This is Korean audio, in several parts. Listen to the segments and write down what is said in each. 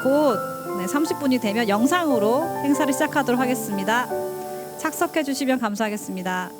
곧 30분이 되면 영상으로 행사를 시작하도록 하겠습니다. 착석해 주시면 감사하겠습니다.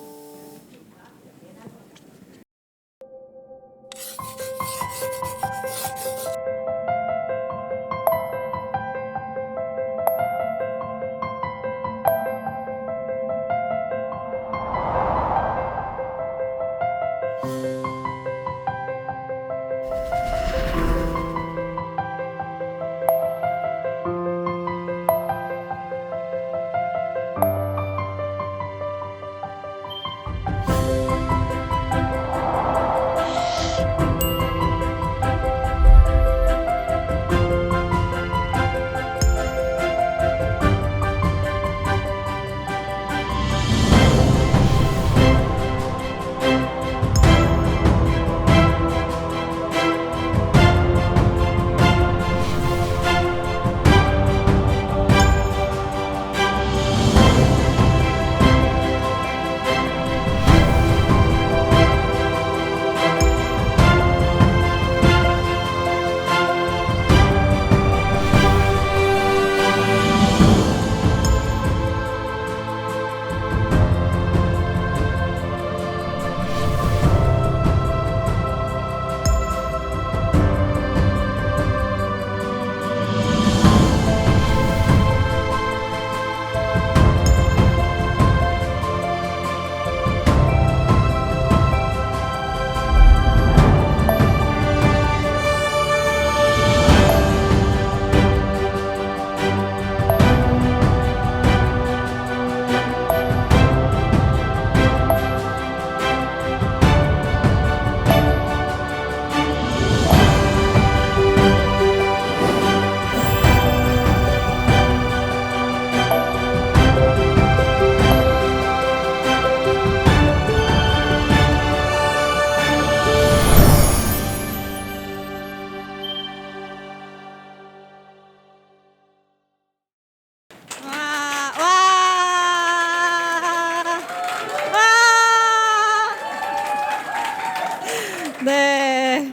네,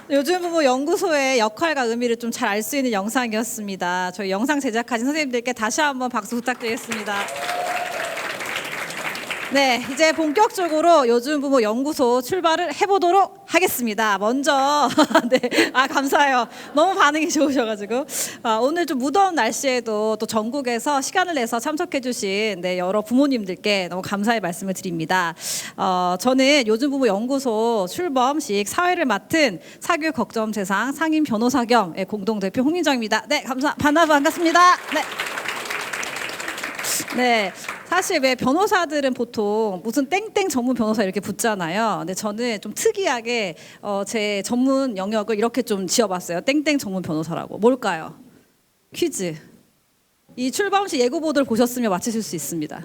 요즘 부모 연구소의 역할과 의미를 좀 잘 알 수 있는 영상이었습니다. 저희 영상 제작하신 선생님들께 다시 한번 박수 부탁드리겠습니다. 네, 이제 본격적으로 요즘 부모 연구소 출발을 해보도록 하겠습니다. 먼저 네, 감사해요. 너무 반응이 좋으셔가지고 오늘 좀 무더운 날씨에도 또 전국에서 시간을 내서 참석해주신 여러 부모님들께 너무 감사의 말씀을 드립니다. 저는 요즘 부모 연구소 출범식 사회를 맡은 사교육 걱정 세상 상임 변호사 겸 공동 대표 홍민정입니다. 네, 반갑습니다. 네. 네, 사실 왜 변호사들은 보통 무슨 땡땡 전문 변호사 이렇게 붙잖아요. 근데 저는 좀 특이하게 제 전문 영역을 이렇게 좀 지어봤어요. 땡땡 전문 변호사라고. 뭘까요? 퀴즈. 이 출범식 예고보도를 보셨으면 맞히실 수 있습니다.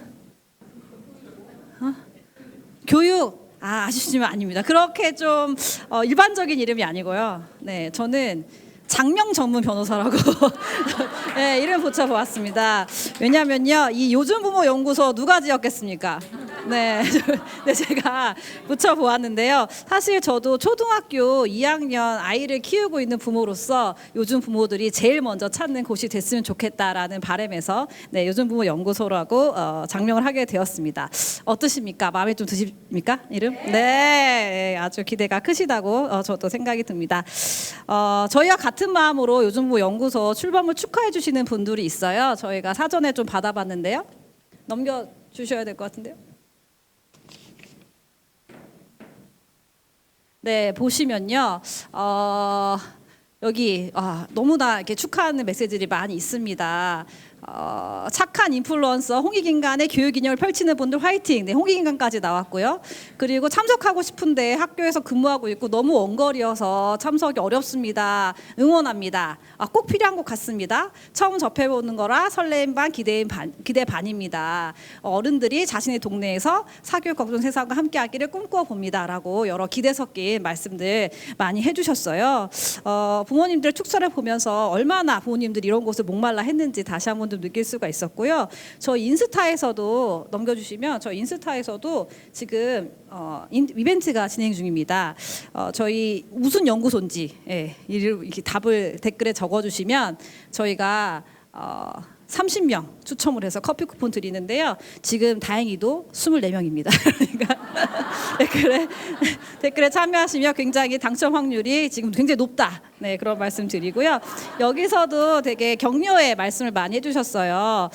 교육. 아시지만 아닙니다. 그렇게 좀 일반적인 이름이 아니고요. 네, 저는 장명 전문 변호사라고 네, 이름 붙여보았습니다. 왜냐면요, 이 요즘 부모 연구소 누가 지었겠습니까? 네, 제가 붙여보았는데요. 사실 저도 초등학교 2학년 아이를 키우고 있는 부모로서 요즘 부모들이 제일 먼저 찾는 곳이 됐으면 좋겠다라는 바람에서 요즘 부모 연구소라고 장명을 하게 되었습니다. 어떠십니까? 마음에 좀 드십니까? 이름? 네, 아주 기대가 크시다고 저도 생각이 듭니다. 저희와 같은 마음으로 요즘 부모 연구소 출범을 축하해 주시는 분들이 있어요. 저희가 사전에 좀 받아봤는데요. 넘겨주셔야 될 것 같은데요. 네, 보시면요. 여기 너무나 이렇게 축하하는 메시지들이 많이 있습니다. 착한 인플루언서 홍익인간의 교육 이념을 펼치는 분들 화이팅. 네, 홍익인간까지 나왔고요. 그리고 참석하고 싶은데 학교에서 근무하고 있고 너무 원거리여서 참석이 어렵습니다. 응원합니다. 꼭 필요한 것 같습니다. 처음 접해보는 거라 설레임 반 기대 반입니다. 어른들이 자신의 동네에서 사교육 걱정 세상과 함께하기를 꿈꿔봅니다라고 여러 기대 섞인 말씀들 많이 해주셨어요. 부모님들 축사를 보면서 얼마나 부모님들이 이런 곳을 목말라 했는지 다시 한번 좀 느낄 수가 있었고요. 저 인스타에서도 넘겨주시면 저 인스타에서도 지금 이벤트가 진행 중입니다. 저희 무슨 연구소인지 이렇게 답을 댓글에 적어주시면 저희가 30명 추첨을 해서 커피 쿠폰 드리는데요. 지금 다행히도 24명입니다. 그러니까 댓글에 참여하시면 굉장히 당첨 확률이 지금 굉장히 높다. 네, 그런 말씀 드리고요. 여기서도 되게 격려의 말씀을 많이 해주셨어요.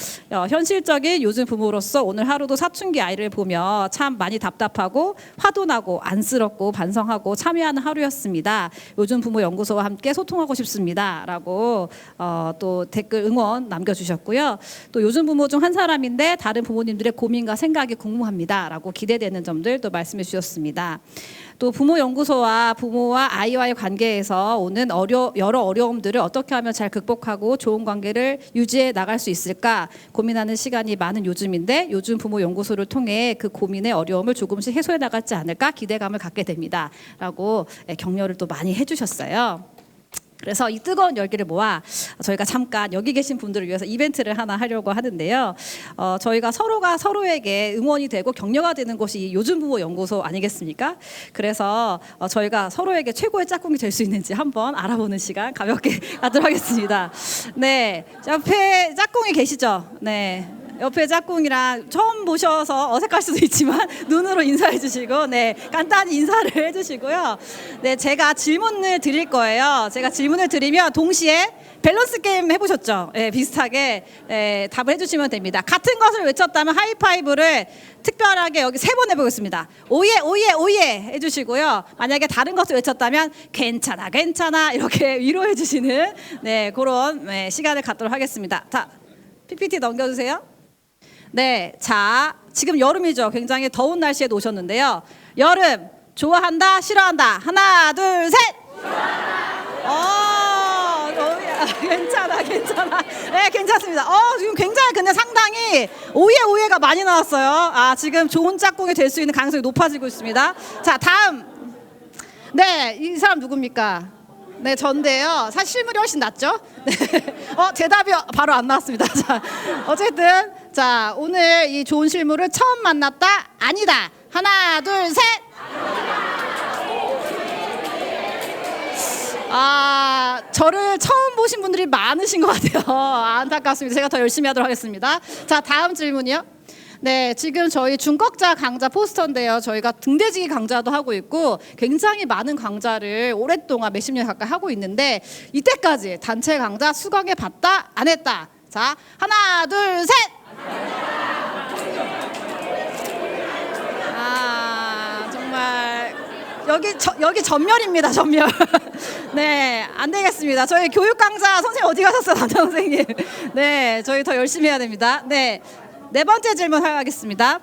현실적인 요즘 부모로서 오늘 하루도 사춘기 아이를 보며 참 많이 답답하고 화도 나고 안쓰럽고 반성하고 참여하는 하루였습니다. 요즘 부모 연구소와 함께 소통하고 싶습니다. 라고 또 댓글 응원 남겨주셨고요. 또 요즘 부모 중 한 사람인데 다른 부모님들의 고민과 생각이 궁금합니다. 라고 기대되는 점들 또 말씀해 주셨습니다. 또 부모 연구소와 부모와 아이와의 관계에서 오는 여러 어려움들을 어떻게 하면 잘 극복하고 좋은 관계를 유지해 나갈 수 있을까 고민하는 시간이 많은 요즘인데 요즘 부모 연구소를 통해 그 고민의 어려움을 조금씩 해소해 나갈지 않을까 기대감을 갖게 됩니다. 라고 격려를 또 많이 해주셨어요. 그래서 이 뜨거운 열기를 모아 저희가 잠깐 여기 계신 분들을 위해서 이벤트를 하나 하려고 하는데요. 저희가 서로가 서로에게 응원이 되고 격려가 되는 곳이 이 요즘 부모 연구소 아니겠습니까? 그래서 저희가 서로에게 최고의 짝꿍이 될 수 있는지 한번 알아보는 시간 가볍게 갖도록 하겠습니다. 네, 옆에 짝꿍이 계시죠? 네. 옆에 짝꿍이랑 처음 보셔서 어색할 수도 있지만 눈으로 인사해 주시고 간단히 인사를 해 주시고요. 제가 질문을 드릴 거예요. 제가 질문을 드리면 동시에 밸런스 게임 해보셨죠? 비슷하게 답을 해주시면 됩니다. 같은 것을 외쳤다면 하이파이브를 특별하게 여기 3번 해보겠습니다. 오예 오예 오예 해주시고요. 만약에 다른 것을 외쳤다면 괜찮아 괜찮아 이렇게 위로해 주시는 그런 시간을 갖도록 하겠습니다. 자, PPT 넘겨주세요. 네, 자, 지금 여름이죠. 굉장히 더운 날씨에 오셨는데요. 여름 좋아한다, 싫어한다. 하나, 둘, 셋. 괜찮아, 괜찮아. 네, 괜찮습니다. 지금 굉장히 근데 상당히 오예가 많이 나왔어요. 지금 좋은 짝꿍이 될 수 있는 가능성이 높아지고 있습니다. 자, 다음. 네, 이 사람 누굽니까? 네, 전데요. 사실 실물이 훨씬 낫죠? 네. 대답이 바로 안 나왔습니다. 자, 어쨌든 자, 오늘 이 좋은 실물을 처음 만났다? 아니다. 하나, 둘, 셋. 저를 처음 보신 분들이 많으신 것 같아요. 안타깝습니다. 제가 더 열심히 하도록 하겠습니다. 자, 다음 질문이요. 네, 지금 저희 중꺾자 강좌 포스터인데요. 저희가 등대지기 강좌도 하고 있고 굉장히 많은 강좌를 오랫동안 몇십 년 가까이 하고 있는데 이때까지 단체 강좌 수강해 봤다? 안 했다? 자, 하나, 둘, 셋! 정말 여기 전멸입니다. 전멸. 네, 안 되겠습니다. 저희 교육 강좌 선생님 어디 가셨어요, 남자 선생님? 네, 저희 더 열심히 해야 됩니다. 네, 4번째 질문 하겠습니다.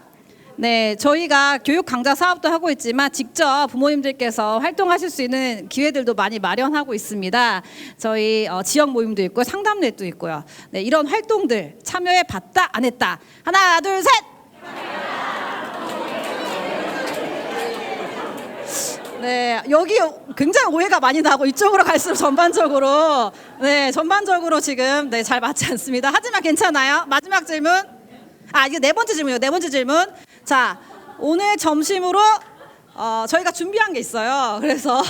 네, 저희가 교육 강좌 사업도 하고 있지만 직접 부모님들께서 활동하실 수 있는 기회들도 많이 마련하고 있습니다. 저희 지역 모임도 있고 상담net도 있고요. 네, 이런 활동들 참여해 봤다, 안 했다? 하나, 둘, 셋. 네, 여기 굉장히 오해가 많이 나고 이쪽으로 갈수록 전반적으로 지금 잘 맞지 않습니다. 하지만 괜찮아요. 마지막 질문. 이게 4번째 질문이요. 4번째 질문. 자, 오늘 점심으로 저희가 준비한 게 있어요. 그래서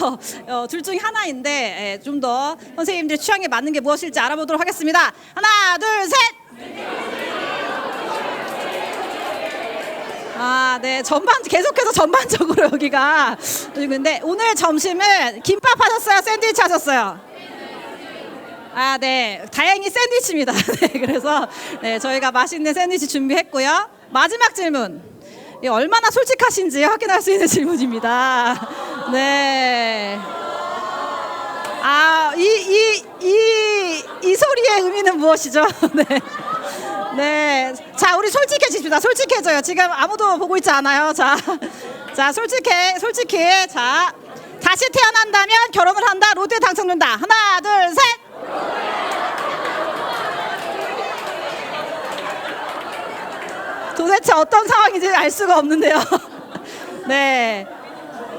둘 중에 하나인데 좀 더 선생님들 취향에 맞는 게 무엇일지 알아보도록 하겠습니다. 하나, 둘, 셋. 네, 계속해서 전반적으로 여기가. 근데 오늘 점심은 김밥 하셨어요? 샌드위치 하셨어요? 네, 다행히 샌드위치입니다. 네, 그래서 저희가 맛있는 샌드위치 준비했고요. 마지막 질문. 얼마나 솔직하신지 확인할 수 있는 질문입니다. 네. 이 소리의 의미는 무엇이죠? 네. 네, 자, 우리 솔직해집시다. 솔직해져요. 지금 아무도 보고 있지 않아요. 자, 솔직히, 자, 다시 태어난다면 결혼을 한다. 로또에 당첨된다. 하나, 둘, 셋. 도대체 어떤 상황인지 알 수가 없는데요. 네,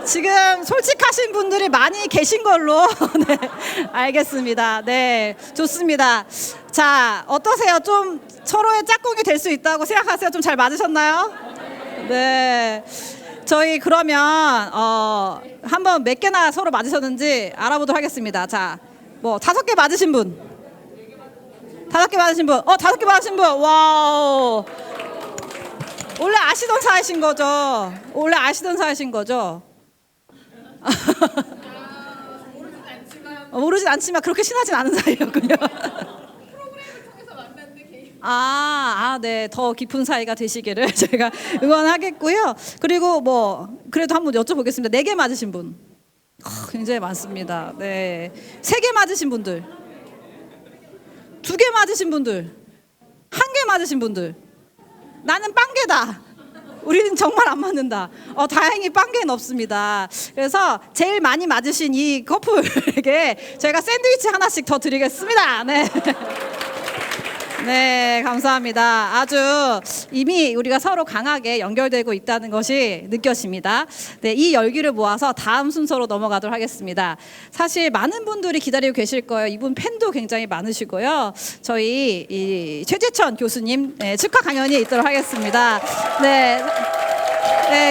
지금 솔직하신 분들이 많이 계신 걸로. 네, 알겠습니다. 네, 좋습니다. 자, 어떠세요? 좀 서로의 짝꿍이 될 수 있다고 생각하세요? 좀 잘 맞으셨나요? 네. 저희 그러면 한번 몇 개나 서로 맞으셨는지 알아보도록 하겠습니다. 자, 뭐 5개 맞으신 분? 5개 맞으신 분? 5개 맞으신 분? 와우. 원래 아시던 사이신 거죠? 원래 아시던 사이신 거죠? 모르진 않지만 그렇게 친하진 않은 사이였군요. 네, 더 깊은 사이가 되시기를 제가 응원하겠고요. 그리고 뭐 그래도 한번 여쭤보겠습니다. 4개 맞으신 분? 굉장히 많습니다. 네, 3개 맞으신 분들, 2개 맞으신 분들, 1개 맞으신 분들. 나는 빵개다. 우리는 정말 안 맞는다. 다행히 빵개는 없습니다. 그래서 제일 많이 맞으신 이 커플에게 저희가 샌드위치 하나씩 더 드리겠습니다. 네. 네, 감사합니다. 아주 이미 우리가 서로 강하게 연결되고 있다는 것이 느껴집니다. 네, 이 열기를 모아서 다음 순서로 넘어가도록 하겠습니다. 사실 많은 분들이 기다리고 계실 거예요. 이분 팬도 굉장히 많으시고요. 저희 이 최재천 교수님 축하 강연이 있도록 하겠습니다. 네,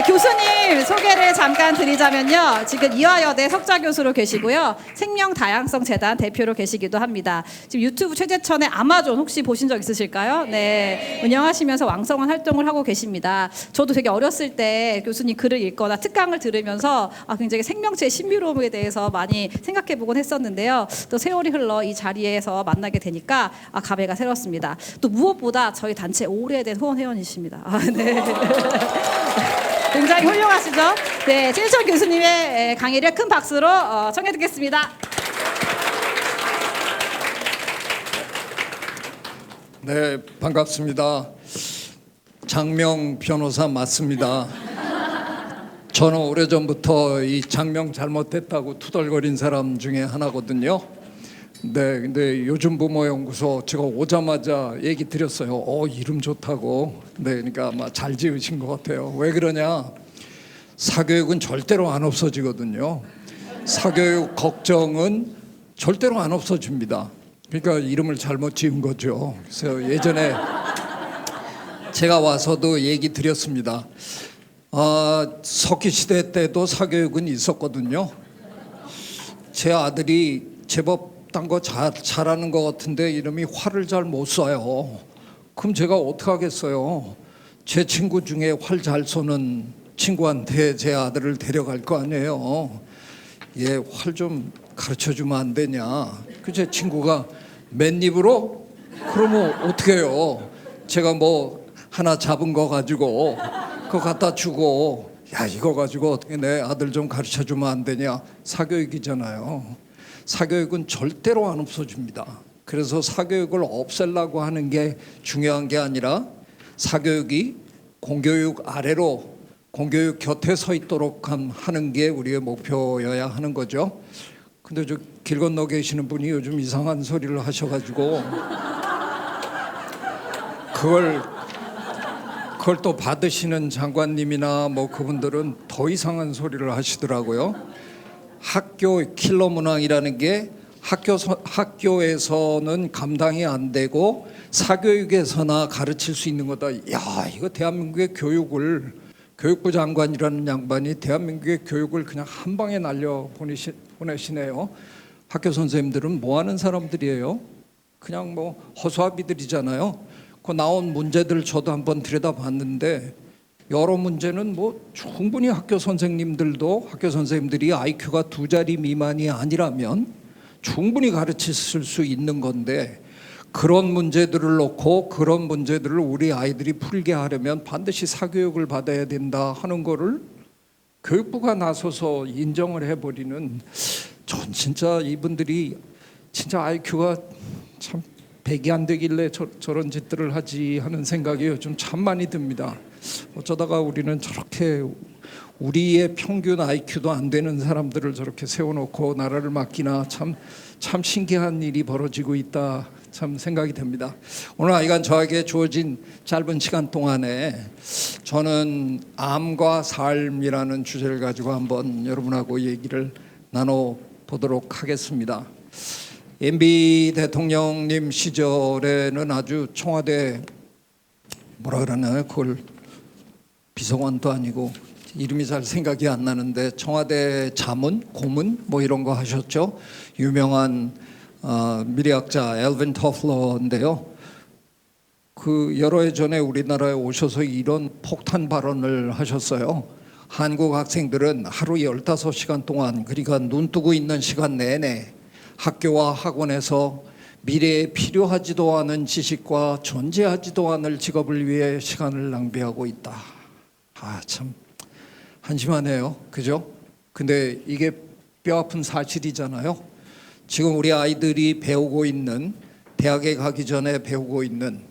교수님 소개를 잠깐 드리자면요. 지금 이화여대 석좌 교수로 계시고요. 생명다양성재단 대표로 계시기도 합니다. 지금 유튜브 최재천의 아마존 혹시 보신 적 있으실까요? 네, 운영하시면서 왕성한 활동을 하고 계십니다. 저도 되게 어렸을 때 교수님 글을 읽거나 특강을 들으면서 굉장히 생명체의 신비로움에 대해서 많이 생각해보곤 했었는데요. 또 세월이 흘러 이 자리에서 만나게 되니까 감회가 새롭습니다. 또 무엇보다 저희 단체 오래된 후원 회원이십니다. 네. 굉장히 훌륭하시죠? 네, 최재천 교수님의 강의를 큰 박수로 청해 듣겠습니다. 네, 반갑습니다. 장명 변호사 맞습니다. 저는 오래전부터 이 장명 잘못됐다고 투덜거린 사람 중에 하나거든요. 네, 근데 요즘 부모연구소 제가 오자마자 얘기 드렸어요. 이름 좋다고. 네, 그러니까 아마 잘 지으신 것 같아요. 왜 그러냐? 사교육은 절대로 안 없어지거든요. 사교육 걱정은 절대로 안 없어집니다. 그러니까 이름을 잘못 지은 거죠. 그래서 예전에 제가 와서도 얘기 드렸습니다. 석기 시대 때도 사교육은 있었거든요. 제 아들이 제법 딴 거 잘하는 것 같은데 이름이 활을 잘 못 쏴요. 그럼 제가 어떻게 하겠어요? 제 친구 중에 활 잘 쏘는 친구한테 제 아들을 데려갈 거 아니에요. 얘 활 좀 가르쳐 주면 안 되냐? 그 제 친구가 맨입으로? 그러면 어떻게 해요? 제가 뭐 하나 잡은 거 가지고 그거 갖다 주고 야 이거 가지고 어떻게 내 아들 좀 가르쳐 주면 안 되냐? 사교육이잖아요. 사교육은 절대로 안 없어집니다. 그래서 사교육을 없애려고 하는 게 중요한 게 아니라 사교육이 공교육 아래로 공교육 곁에 서 있도록 하는 게 우리의 목표여야 하는 거죠. 근데 저 길 건너 계시는 분이 요즘 이상한 소리를 하셔가지고 그걸 또 받으시는 장관님이나 뭐 그분들은 더 이상한 소리를 하시더라고요. 학교 킬러 문항이라는 게 학교에서는 감당이 안 되고 사교육에서나 가르칠 수 있는 거다. 야, 이거 대한민국의 교육을 교육부 장관이라는 양반이 대한민국의 교육을 그냥 한 방에 날려 보내시네요. 학교 선생님들은 뭐 하는 사람들이에요? 그냥 뭐 허수아비들이잖아요. 그 나온 문제들 저도 한번 들여다봤는데 여러 문제는 뭐 충분히 학교 선생님들이 IQ가 2자리 미만이 아니라면 충분히 가르칠 수 있는 건데 그런 문제들을 놓고 그런 문제들을 우리 아이들이 풀게 하려면 반드시 사교육을 받아야 된다 하는 거를 교육부가 나서서 인정을 해버리는 전 진짜 이분들이 진짜 IQ가 참 100이 안 되길래 저런 짓들을 하지 하는 생각이 요즘 참 많이 듭니다. 어쩌다가 우리는 저렇게 우리의 평균 IQ도 안 되는 사람들을 저렇게 세워놓고 나라를 맡기나 참 신기한 일이 벌어지고 있다 참 생각이 됩니다. 오늘 하여간 저에게 주어진 짧은 시간 동안에 저는 암과 삶이라는 주제를 가지고 한번 여러분하고 얘기를 나눠보도록 하겠습니다. MB 대통령님 시절에는 아주 청와대 뭐라 그러나요? 그걸 비서관도 아니고 이름이 잘 생각이 안 나는데 청와대 자문, 고문 뭐 이런 거 하셨죠. 유명한 미래학자 엘빈 터플러인데요. 그 여러 해 전에 우리나라에 오셔서 이런 폭탄 발언을 하셨어요. 한국 학생들은 하루 15시간 동안, 그러니까 눈 뜨고 있는 시간 내내 학교와 학원에서 미래에 필요하지도 않은 지식과 존재하지도 않을 직업을 위해 시간을 낭비하고 있다. 참 한심하네요. 그죠? 근데 이게 뼈아픈 사실이잖아요. 지금 우리 아이들이 배우고 있는, 대학에 가기 전에 배우고 있는,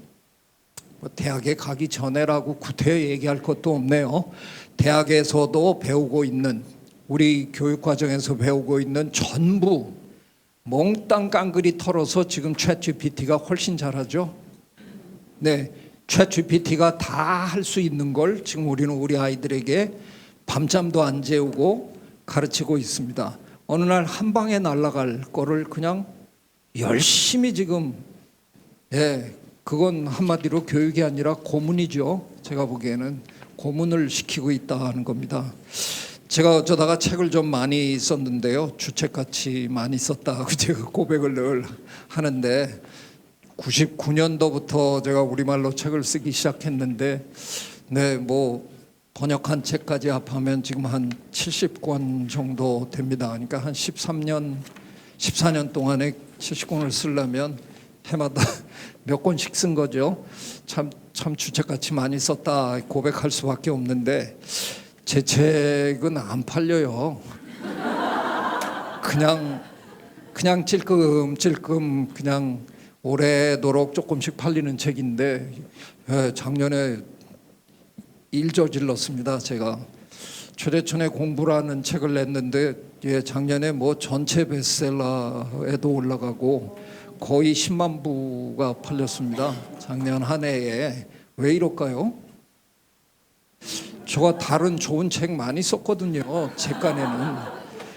대학에 가기 전에라고 구태 얘기할 것도 없네요. 대학에서도 배우고 있는, 우리 교육과정에서 배우고 있는 전부 몽땅 깡그리 털어서 지금 챗GPT가 훨씬 잘하죠. 네, 챗GPT가 다 할 수 있는 걸 지금 우리는 우리 아이들에게 밤잠도 안 재우고 가르치고 있습니다. 어느 날 한 방에 날아갈 거를 그냥 열심히 지금, 그건 한마디로 교육이 아니라 고문이죠. 제가 보기에는 고문을 시키고 있다는 겁니다. 제가 어쩌다가 책을 좀 많이 썼는데요. 주책같이 많이 썼다고 제가 고백을 늘 하는데 99년도부터 제가 우리말로 책을 쓰기 시작했는데 뭐 번역한 책까지 합하면 지금 한 70권 정도 됩니다. 그러니까 한 14년 동안에 70권을 쓰려면 해마다 몇 권씩 쓴 거죠. 참 주책같이 많이 썼다 고백할 수밖에 없는데 제 책은 안 팔려요. 그냥 찔끔찔끔 그냥 오래도록 조금씩 팔리는 책인데 작년에 일 저질렀습니다. 제가 최대천의 공부라는 책을 냈는데 작년에 뭐 전체 베스트셀러에도 올라가고 거의 10만 부가 팔렸습니다. 작년 한 해에. 왜 이럴까요? 제가 다른 좋은 책 많이 썼거든요. 책간에는.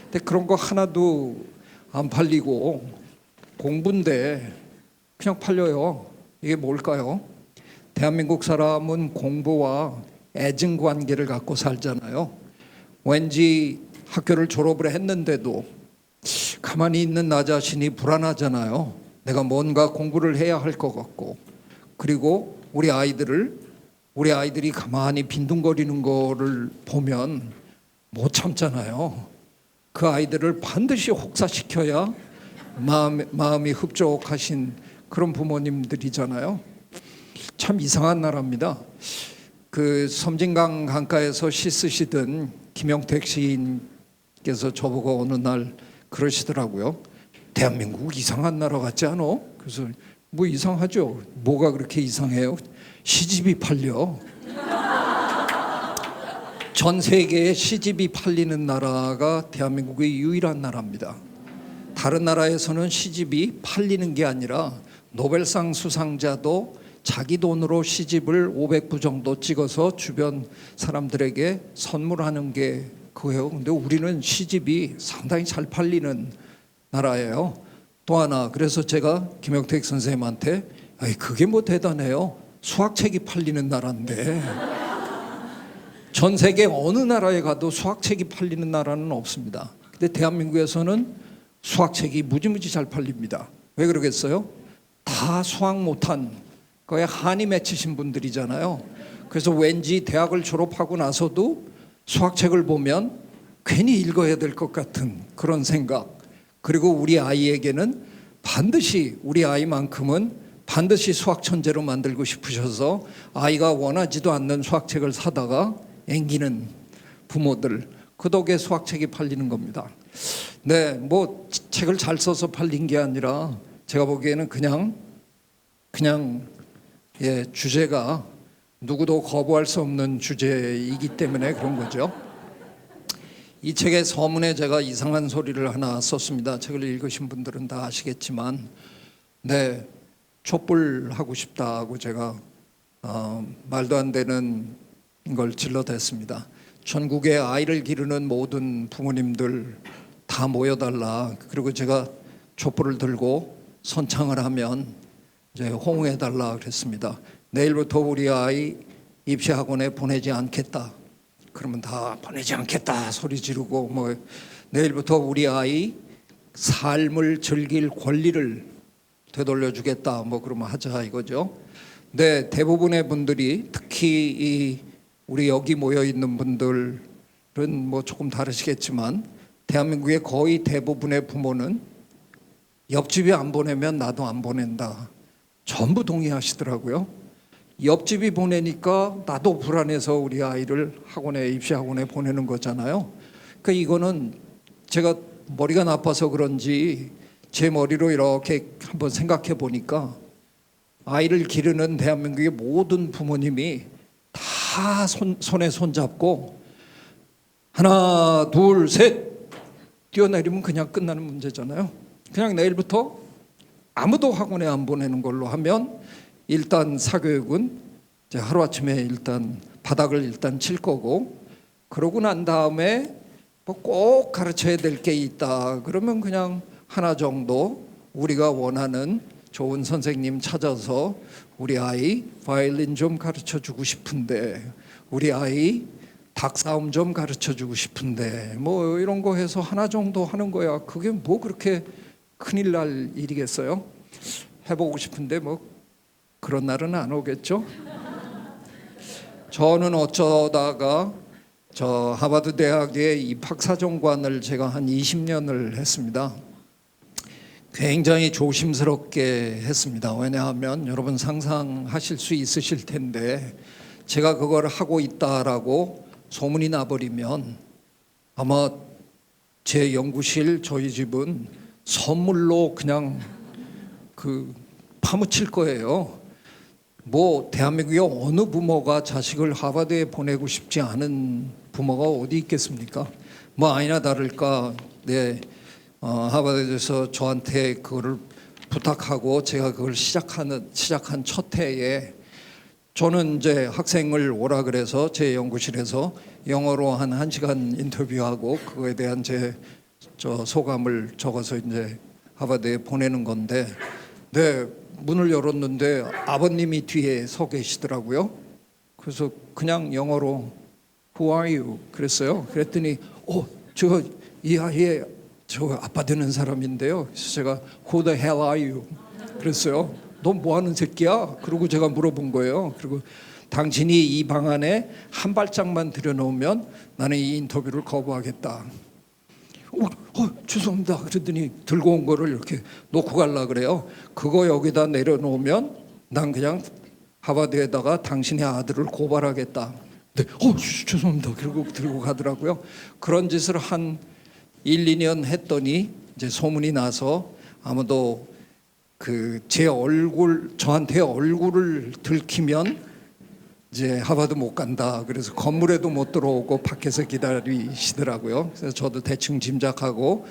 근데 그런 거 하나도 안 팔리고 공부인데 그냥 팔려요. 이게 뭘까요? 대한민국 사람은 공부와 애증 관계를 갖고 살잖아요. 왠지 학교를 졸업을 했는데도 가만히 있는 나 자신이 불안하잖아요. 내가 뭔가 공부를 해야 할 것 같고, 그리고 우리 아이들이 가만히 빈둥거리는 거를 보면 못 참잖아요. 그 아이들을 반드시 혹사시켜야 마음이 흡족하신 그런 부모님들이잖아요. 참 이상한 나라입니다. 그 섬진강 강가에서 시 쓰시던 김영택 시인께서 저보고 어느 날 그러시더라고요. 대한민국 이상한 나라 같지 않아? 그래서 뭐 이상하죠. 뭐가 그렇게 이상해요? 시집이 팔려. 전 세계에 시집이 팔리는 나라가 대한민국의 유일한 나라입니다. 다른 나라에서는 시집이 팔리는 게 아니라 노벨상 수상자도 자기 돈으로 시집을 500부 정도 찍어서 주변 사람들에게 선물하는 게 그거예요. 근데 우리는 시집이 상당히 잘 팔리는 나라예요. 또 하나, 그래서 제가 김영택 선생님한테 그게 뭐 대단해요. 수학책이 팔리는 나라인데. 전 세계 어느 나라에 가도 수학책이 팔리는 나라는 없습니다. 근데 대한민국에서는 수학책이 무지무지 잘 팔립니다. 왜 그러겠어요? 다 수학 못한 거에 한이 맺히신 분들이잖아요. 그래서 왠지 대학을 졸업하고 나서도 수학책을 보면 괜히 읽어야 될 것 같은 그런 생각. 그리고 우리 아이에게는 반드시, 우리 아이만큼은 반드시 수학 천재로 만들고 싶으셔서 아이가 원하지도 않는 수학책을 사다가 앵기는 부모들, 그 덕에 수학책이 팔리는 겁니다. 네, 뭐 책을 잘 써서 팔린 게 아니라 제가 보기에는 그냥 주제가 누구도 거부할 수 없는 주제이기 때문에 그런 거죠. 이 책의 서문에 제가 이상한 소리를 하나 썼습니다. 책을 읽으신 분들은 다 아시겠지만, 촛불하고 싶다고 제가 말도 안 되는 걸 질러댔습니다. 전국에 아이를 기르는 모든 부모님들 다 모여달라. 그리고 제가 촛불을 들고 선창을 하면 이제 호응해달라 그랬습니다. 내일부터 우리 아이 입시학원에 보내지 않겠다. 그러면 다 보내지 않겠다 소리 지르고 뭐 내일부터 우리 아이 삶을 즐길 권리를 되돌려주겠다. 뭐 그러면 하자 이거죠. 근데 대부분의 분들이 특히 이 우리 여기 모여 있는 분들은 뭐 조금 다르시겠지만 대한민국의 거의 대부분의 부모는 옆집이 안 보내면 나도 안 보낸다. 전부 동의하시더라고요. 옆집이 보내니까 나도 불안해서 우리 아이를 학원에 입시학원에 보내는 거잖아요. 그러니까 이거는 제가 머리가 나빠서 그런지 제 머리로 이렇게 한번 생각해 보니까 아이를 기르는 대한민국의 모든 부모님이 다 손에 손잡고 하나 둘 셋 뛰어내리면 그냥 끝나는 문제잖아요. 그냥 내일부터 아무도 학원에 안 보내는 걸로 하면 일단 사교육은 이제 하루아침에 일단 바닥을 일단 칠 거고, 그러고 난 다음에 뭐 꼭 가르쳐야 될 게 있다 그러면 그냥 하나 정도 우리가 원하는 좋은 선생님 찾아서 우리 아이 바이올린 좀 가르쳐 주고 싶은데, 우리 아이 닭싸움 좀 가르쳐 주고 싶은데 뭐 이런 거 해서 하나 정도 하는 거야. 그게 뭐 그렇게 큰일 날 일이겠어요? 해보고 싶은데 뭐 그런 날은 안 오겠죠? 저는 어쩌다가 저 하버드 대학의 입학사정관을 제가 한 20년을 했습니다. 굉장히 조심스럽게 했습니다. 왜냐하면 여러분 상상하실 수 있으실 텐데 제가 그걸 하고 있다라고 소문이 나버리면 아마 제 연구실 저희 집은 선물로 그냥 파묻힐 거예요. 뭐 대한민국의 어느 부모가 자식을 하버드에 보내고 싶지 않은 부모가 어디 있겠습니까? 뭐 아니나 다를까 하버드에서 저한테 그거를 부탁하고 제가 그걸 시작한 첫 해에 저는 이제 학생을 오라 그래서 제 연구실에서 영어로 한 1시간 인터뷰하고 그거에 대한 제 소감을 적어서 이제 하버드에 보내는 건데, 문을 열었는데 아버님이 뒤에 서 계시더라고요. 그래서 그냥 영어로 Who are you? 그랬어요. 그랬더니 저 이 아이의 저 아빠 되는 사람인데요. 그래서 제가 Who the hell are you? 그랬어요. 너 뭐 하는 새끼야? 그리고 제가 물어본 거예요. 그리고 당신이 이 방 안에 한 발짝만 들여놓으면 나는 이 인터뷰를 거부하겠다. 죄송합니다. 그랬더니 들고 온 거를 이렇게 놓고 갈라 그래요. 그거 여기다 내려놓으면 난 그냥 하버드에다가 당신의 아들을 고발하겠다. 네, 죄송합니다. 그리고 들고 가더라고요. 그런 짓을 한 1, 2년 했더니 이제 소문이 나서 아무도 저한테 얼굴을 들키면 이제 하버드 못 간다. 그래서 건물에도 못 들어오고 밖에서 기다리시더라고요. 그래서 저도 대충 짐작하고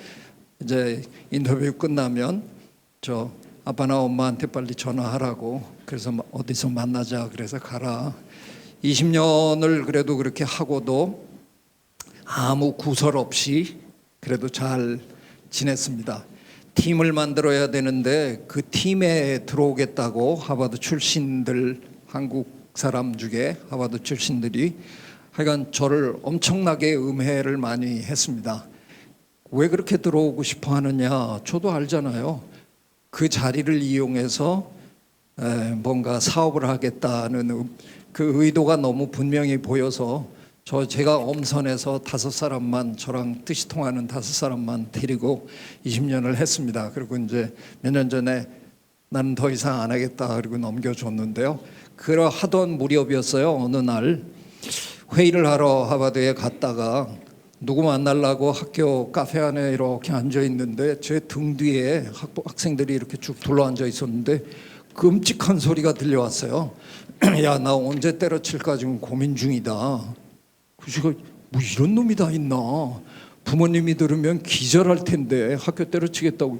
이제 인터뷰 끝나면 저 아빠나 엄마한테 빨리 전화하라고, 그래서 어디서 만나자 그래서 가라. 20년을 그래도 그렇게 하고도 아무 구설 없이 그래도 잘 지냈습니다. 팀을 만들어야 되는데 그 팀에 들어오겠다고 하버드 출신들, 한국 사람 중에 하버드 출신들이 하여간 저를 엄청나게 음해를 많이 했습니다. 왜 그렇게 들어오고 싶어 하느냐, 저도 알잖아요. 그 자리를 이용해서 뭔가 사업을 하겠다는 그 의도가 너무 분명히 보여서 제가 엄선해서 5사람만, 저랑 뜻이 통하는 5사람만 데리고 20년을 했습니다. 그리고 이제 몇 년 전에 나는 더 이상 안 하겠다 그리고 넘겨줬는데요. 그러하던 무렵이었어요. 어느 날 회의를 하러 하버드에 갔다가 누구 만나려고 학교 카페 안에 이렇게 앉아 있는데 제 등 뒤에 학생들이 이렇게 쭉 둘러앉아 있었는데 끔찍한 소리가 들려왔어요. 야, 나 언제 때려칠까 지금 고민 중이다. 그래서 뭐 이런 놈이 다 있나? 부모님이 들으면 기절할 텐데 학교 때려치겠다고.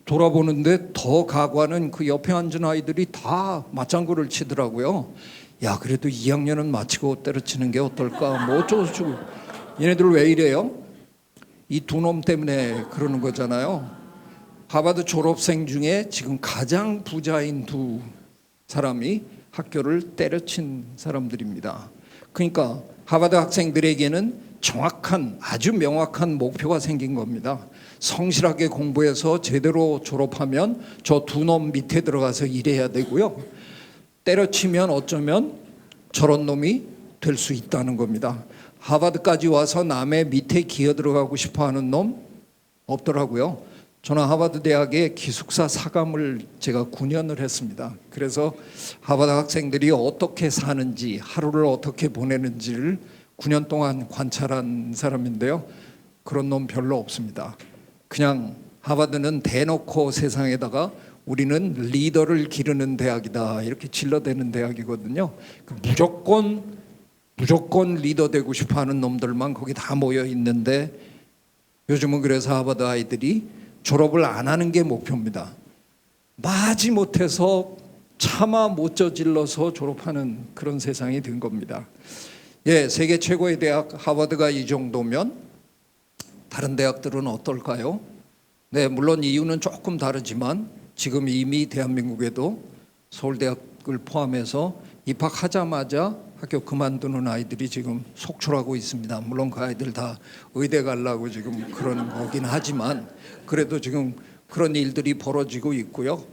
돌아보는데 더 가관은 그 옆에 앉은 아이들이 다 맞장구를 치더라고요. 야, 그래도 2학년은 마치고 때려치는 게 어떨까? 뭐 어쩌고저쩌고. 얘네들 왜 이래요? 이 두 놈 때문에 그러는 거잖아요. 하버드 졸업생 중에 지금 가장 부자인 두 사람이 학교를 때려친 사람들입니다. 그러니까 하버드 학생들에게는 정확한, 아주 명확한 목표가 생긴 겁니다. 성실하게 공부해서 제대로 졸업하면 저 두 놈 밑에 들어가서 일해야 되고요. 때려치면 어쩌면 저런 놈이 될 수 있다는 겁니다. 하버드까지 와서 남의 밑에 기어 들어가고 싶어하는 놈 없더라고요. 저는 하버드 대학의 기숙사 사감을 제가 9년을 했습니다. 그래서 하버드 학생들이 어떻게 사는지, 하루를 어떻게 보내는지를 9년 동안 관찰한 사람인데요. 그런 놈 별로 없습니다. 그냥 하버드는 대놓고 세상에다가 우리는 리더를 기르는 대학이다 이렇게 질러대는 대학이거든요. 무조건 리더 되고 싶어하는 놈들만 거기 다 모여 있는데 요즘은 그래서 하버드 아이들이 졸업을 안 하는 게 목표입니다. 마지 못해서 차마 못 저질러서 졸업하는 그런 세상이 된 겁니다. 예, 세계 최고의 대학 하버드가 이 정도면 다른 대학들은 어떨까요? 네, 물론 이유는 조금 다르지만 지금 이미 대한민국에도 서울대학을 포함해서 입학하자마자 학교 그만두는 아이들이 지금 속출하고 있습니다. 물론 그 아이들 다 의대 가려고 지금 그러는 거긴 하지만 그래도 지금 그런 일들이 벌어지고 있고요.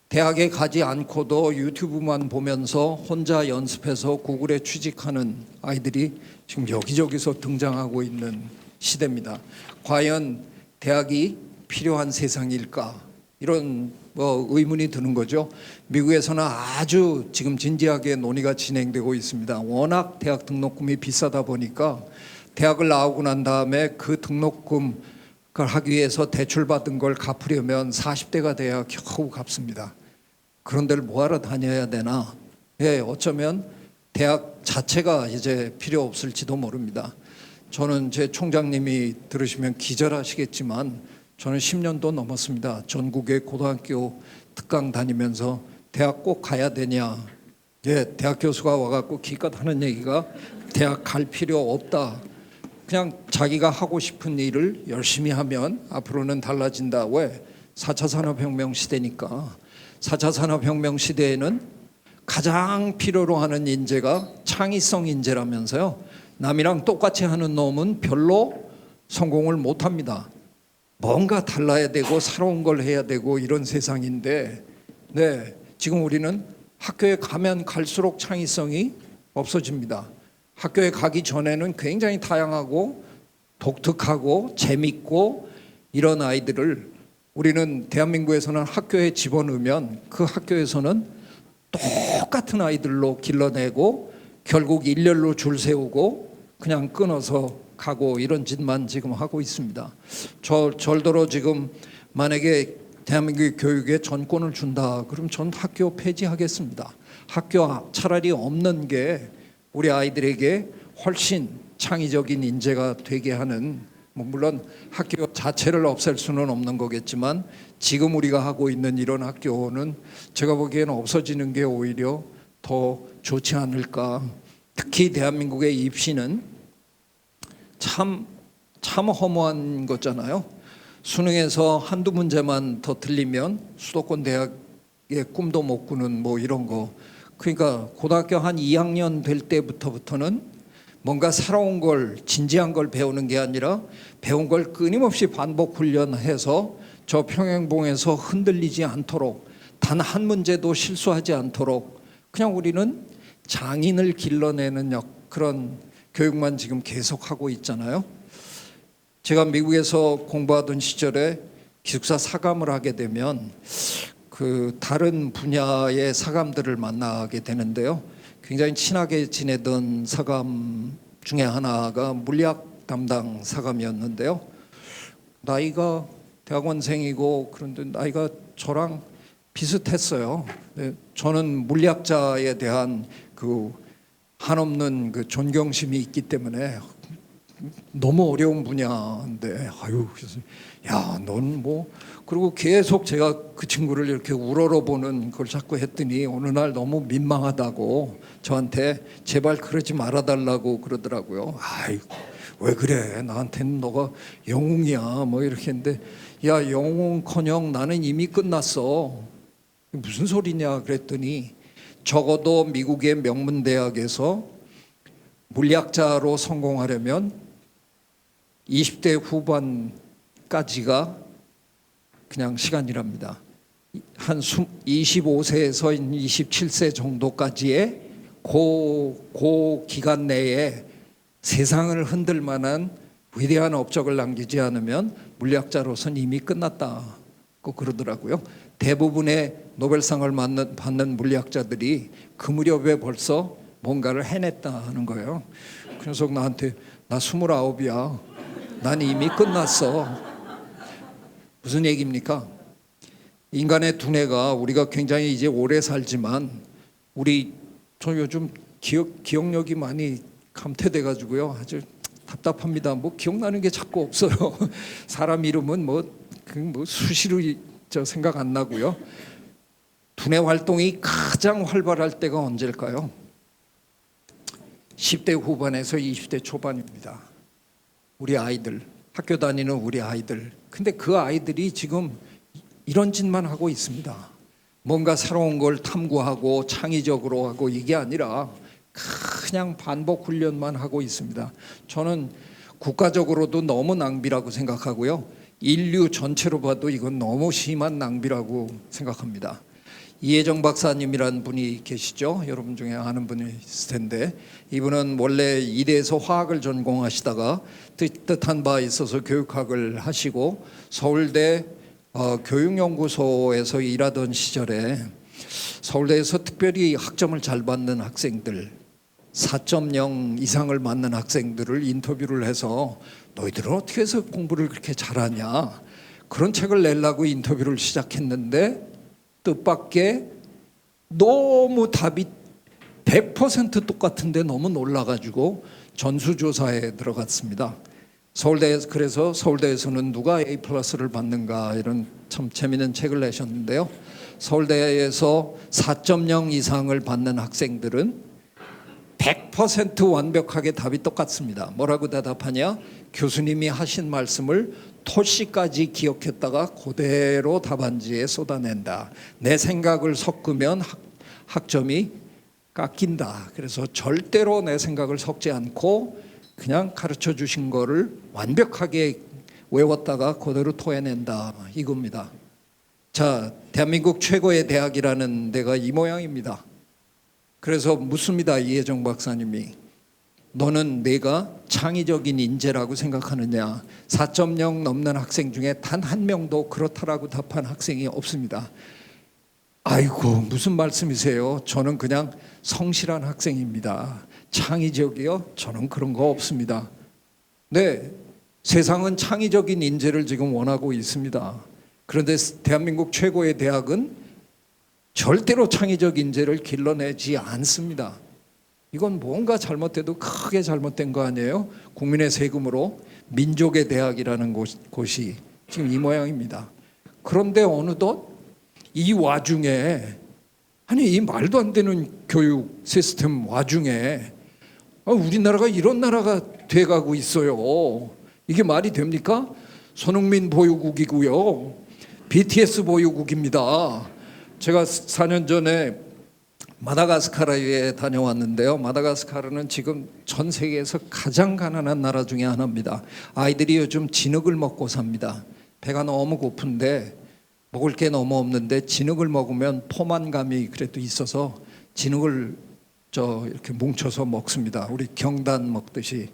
대학에 가지 않고도 유튜브만 보면서 혼자 연습해서 구글에 취직하는 아이들이 지금 여기저기서 등장하고 있는 시대입니다. 과연 대학이 필요한 세상일까? 이런 의문이 드는 거죠. 미국에서는 아주 지금 진지하게 논의가 진행되고 있습니다. 워낙 대학 등록금이 비싸다 보니까 대학을 나오고 난 다음에 그 등록금을 하기 위해서 대출받은 걸 갚으려면 40대가 돼야 겨우 갚습니다. 그런 데를 뭐하러 다녀야 되나? 예, 어쩌면 대학 자체가 이제 필요 없을지도 모릅니다. 저는 제 총장님이 들으시면 기절하시겠지만 저는 10년도 넘었습니다. 전국의 고등학교 특강 다니면서 대학 꼭 가야 되냐? 예, 대학 교수가 와갖고 기껏 하는 얘기가 대학 갈 필요 없다. 그냥 자기가 하고 싶은 일을 열심히 하면 앞으로는 달라진다. 왜? 4차 산업혁명 시대니까. 4차 산업혁명 시대에는 가장 필요로 하는 인재가 창의성 인재라면서요. 남이랑 똑같이 하는 놈은 별로 성공을 못합니다. 뭔가 달라야 되고 새로운 걸 해야 되고 이런 세상인데 네, 지금 우리는 학교에 가면 갈수록 창의성이 없어집니다. 학교에 가기 전에는 굉장히 다양하고 독특하고 재밌고 이런 아이들을 우리는 대한민국에서는 학교에 집어넣으면 그 학교에서는 똑같은 아이들로 길러내고 결국 일렬로 줄 세우고 그냥 끊어서 가고 이런 짓만 지금 하고 있습니다. 절더러 지금 만약에 대한민국 교육에 전권을 준다 그럼 전 학교 폐지하겠습니다. 학교 차라리 없는 게 우리 아이들에게 훨씬 창의적인 인재가 되게 하는 물론 학교 자체를 없앨 수는 없는 거겠지만 지금 우리가 하고 있는 이런 학교는 제가 보기에는 없어지는 게 오히려 더 좋지 않을까. 특히 대한민국의 입시는 참 허무한 거잖아요. 수능에서 한두 문제만 더 틀리면 수도권 대학의 꿈도 못 꾸는 뭐 이런 거. 그러니까 고등학교 한 2학년 될 때부터는 뭔가 새로운 걸 진지한 걸 배우는 게 아니라 배운 걸 끊임없이 반복 훈련해서 저 평행봉에서 흔들리지 않도록 단 한 문제도 실수하지 않도록 그냥 우리는 장인을 길러내는 그런 교육만 지금 계속하고 있잖아요. 제가 미국에서 공부하던 시절에 기숙사 사감을 하게 되면 그 다른 분야의 사감들을 만나게 되는데요. 굉장히 친하게 지내던 사감 중에 하나가 물리학 담당 사감이었는데요. 나이가 대학원생이고 그런데 나이가 저랑 비슷했어요. 저는 물리학자에 대한 그 한없는 그 존경심이 있기 때문에 너무 어려운 분야인데 아유 그래서 야 넌 뭐 그리고 계속 제가 그 친구를 이렇게 우러러보는 걸 자꾸 했더니 어느 날 너무 민망하다고 저한테 제발 그러지 말아달라고 그러더라고요. 아이고 왜 그래 나한테는 너가 영웅이야 뭐 이렇게 했는데 야 영웅커녕 나는 이미 끝났어. 무슨 소리냐 그랬더니 적어도 미국의 명문대학에서 물리학자로 성공하려면 20대 후반까지가 그냥 시간이랍니다. 한 25세에서 27세 정도까지의 그 기간 내에 세상을 흔들 만한 위대한 업적을 남기지 않으면 물리학자로서는 이미 끝났다고 그러더라고요. 대부분의 노벨상을 받는 물리학자들이 그 무렵에 벌써 뭔가를 해냈다는 거예요. 그래서 나한테 나 29이야. 난 이미 끝났어. 무슨 얘기입니까? 인간의 두뇌가 우리가 굉장히 이제 오래 살지만 저 요즘 기억력이 많이 감퇴돼 가지고요. 아주 답답합니다. 뭐 기억나는 게 자꾸 없어요. 사람 이름은 뭐 수시로 저 생각 안 나고요. 두뇌 활동이 가장 활발할 때가 언제일까요? 10대 후반에서 20대 초반입니다. 우리 아이들, 학교 다니는 우리 아이들. 근데 그 아이들이 지금 이런 짓만 하고 있습니다. 뭔가 새로운 걸 탐구하고 창의적으로 하고 이게 아니라 그냥 반복 훈련만 하고 있습니다. 저는 국가적으로도 너무 낭비라고 생각하고요. 인류 전체로 봐도 이건 너무 심한 낭비라고 생각합니다. 이혜정 박사님이라는 분이 계시죠? 여러분 중에 아는 분이 있을 텐데 이분은 원래 이대에서 화학을 전공하시다가 뜻한 바 있어서 교육학을 하시고 서울대 교육연구소에서 일하던 시절에 서울대에서 특별히 학점을 잘 받는 학생들 4.0 이상을 맞는 학생들을 인터뷰를 해서 너희들은 어떻게 해서 공부를 그렇게 잘하냐 그런 책을 내려고 인터뷰를 시작했는데 뜻밖의 너무 답이 100% 똑같은데 너무 놀라가지고 전수조사에 들어갔습니다. 그래서 서울대에서는 누가 A+를 받는가 이런 참 재미있는 책을 내셨는데요. 서울대에서 4.0 이상을 받는 학생들은 100% 완벽하게 답이 똑같습니다. 뭐라고 대답하냐? 교수님이 하신 말씀을 토시까지 기억했다가 그대로 답안지에 쏟아낸다. 내 생각을 섞으면 학점이 깎인다. 그래서 절대로 내 생각을 섞지 않고 그냥 가르쳐 주신 거를 완벽하게 외웠다가 그대로 토해낸다. 이겁니다. 자, 대한민국 최고의 대학이라는 데가 이 모양입니다. 그래서 묻습니다. 이혜정 박사님이 너는 내가 창의적인 인재라고 생각하느냐? 4.0 넘는 학생 중에 단 한 명도 그렇다라고 답한 학생이 없습니다. 아이고 무슨 말씀이세요? 저는 그냥 성실한 학생입니다. 창의적이요? 저는 그런 거 없습니다. 네, 세상은 창의적인 인재를 지금 원하고 있습니다. 그런데 대한민국 최고의 대학은 절대로 창의적 인재를 길러내지 않습니다. 이건 뭔가 잘못돼도 크게 잘못된 거 아니에요? 국민의 세금으로 민족의 대학이라는 곳이 지금 이 모양입니다. 그런데 어느덧 이 와중에 아니 이 말도 안 되는 교육 시스템 와중에 우리나라가 이런 나라가 돼가고 있어요. 이게 말이 됩니까? 손흥민 보유국이고요. BTS 보유국입니다. 제가 4년 전에 마다가스카르에 다녀왔는데요. 마다가스카르는 지금 전 세계에서 가장 가난한 나라 중에 하나입니다. 아이들이 요즘 진흙을 먹고 삽니다. 배가 너무 고픈데 먹을 게 너무 없는데 진흙을 먹으면 포만감이 그래도 있어서 진흙을 이렇게 뭉쳐서 먹습니다. 우리 경단 먹듯이.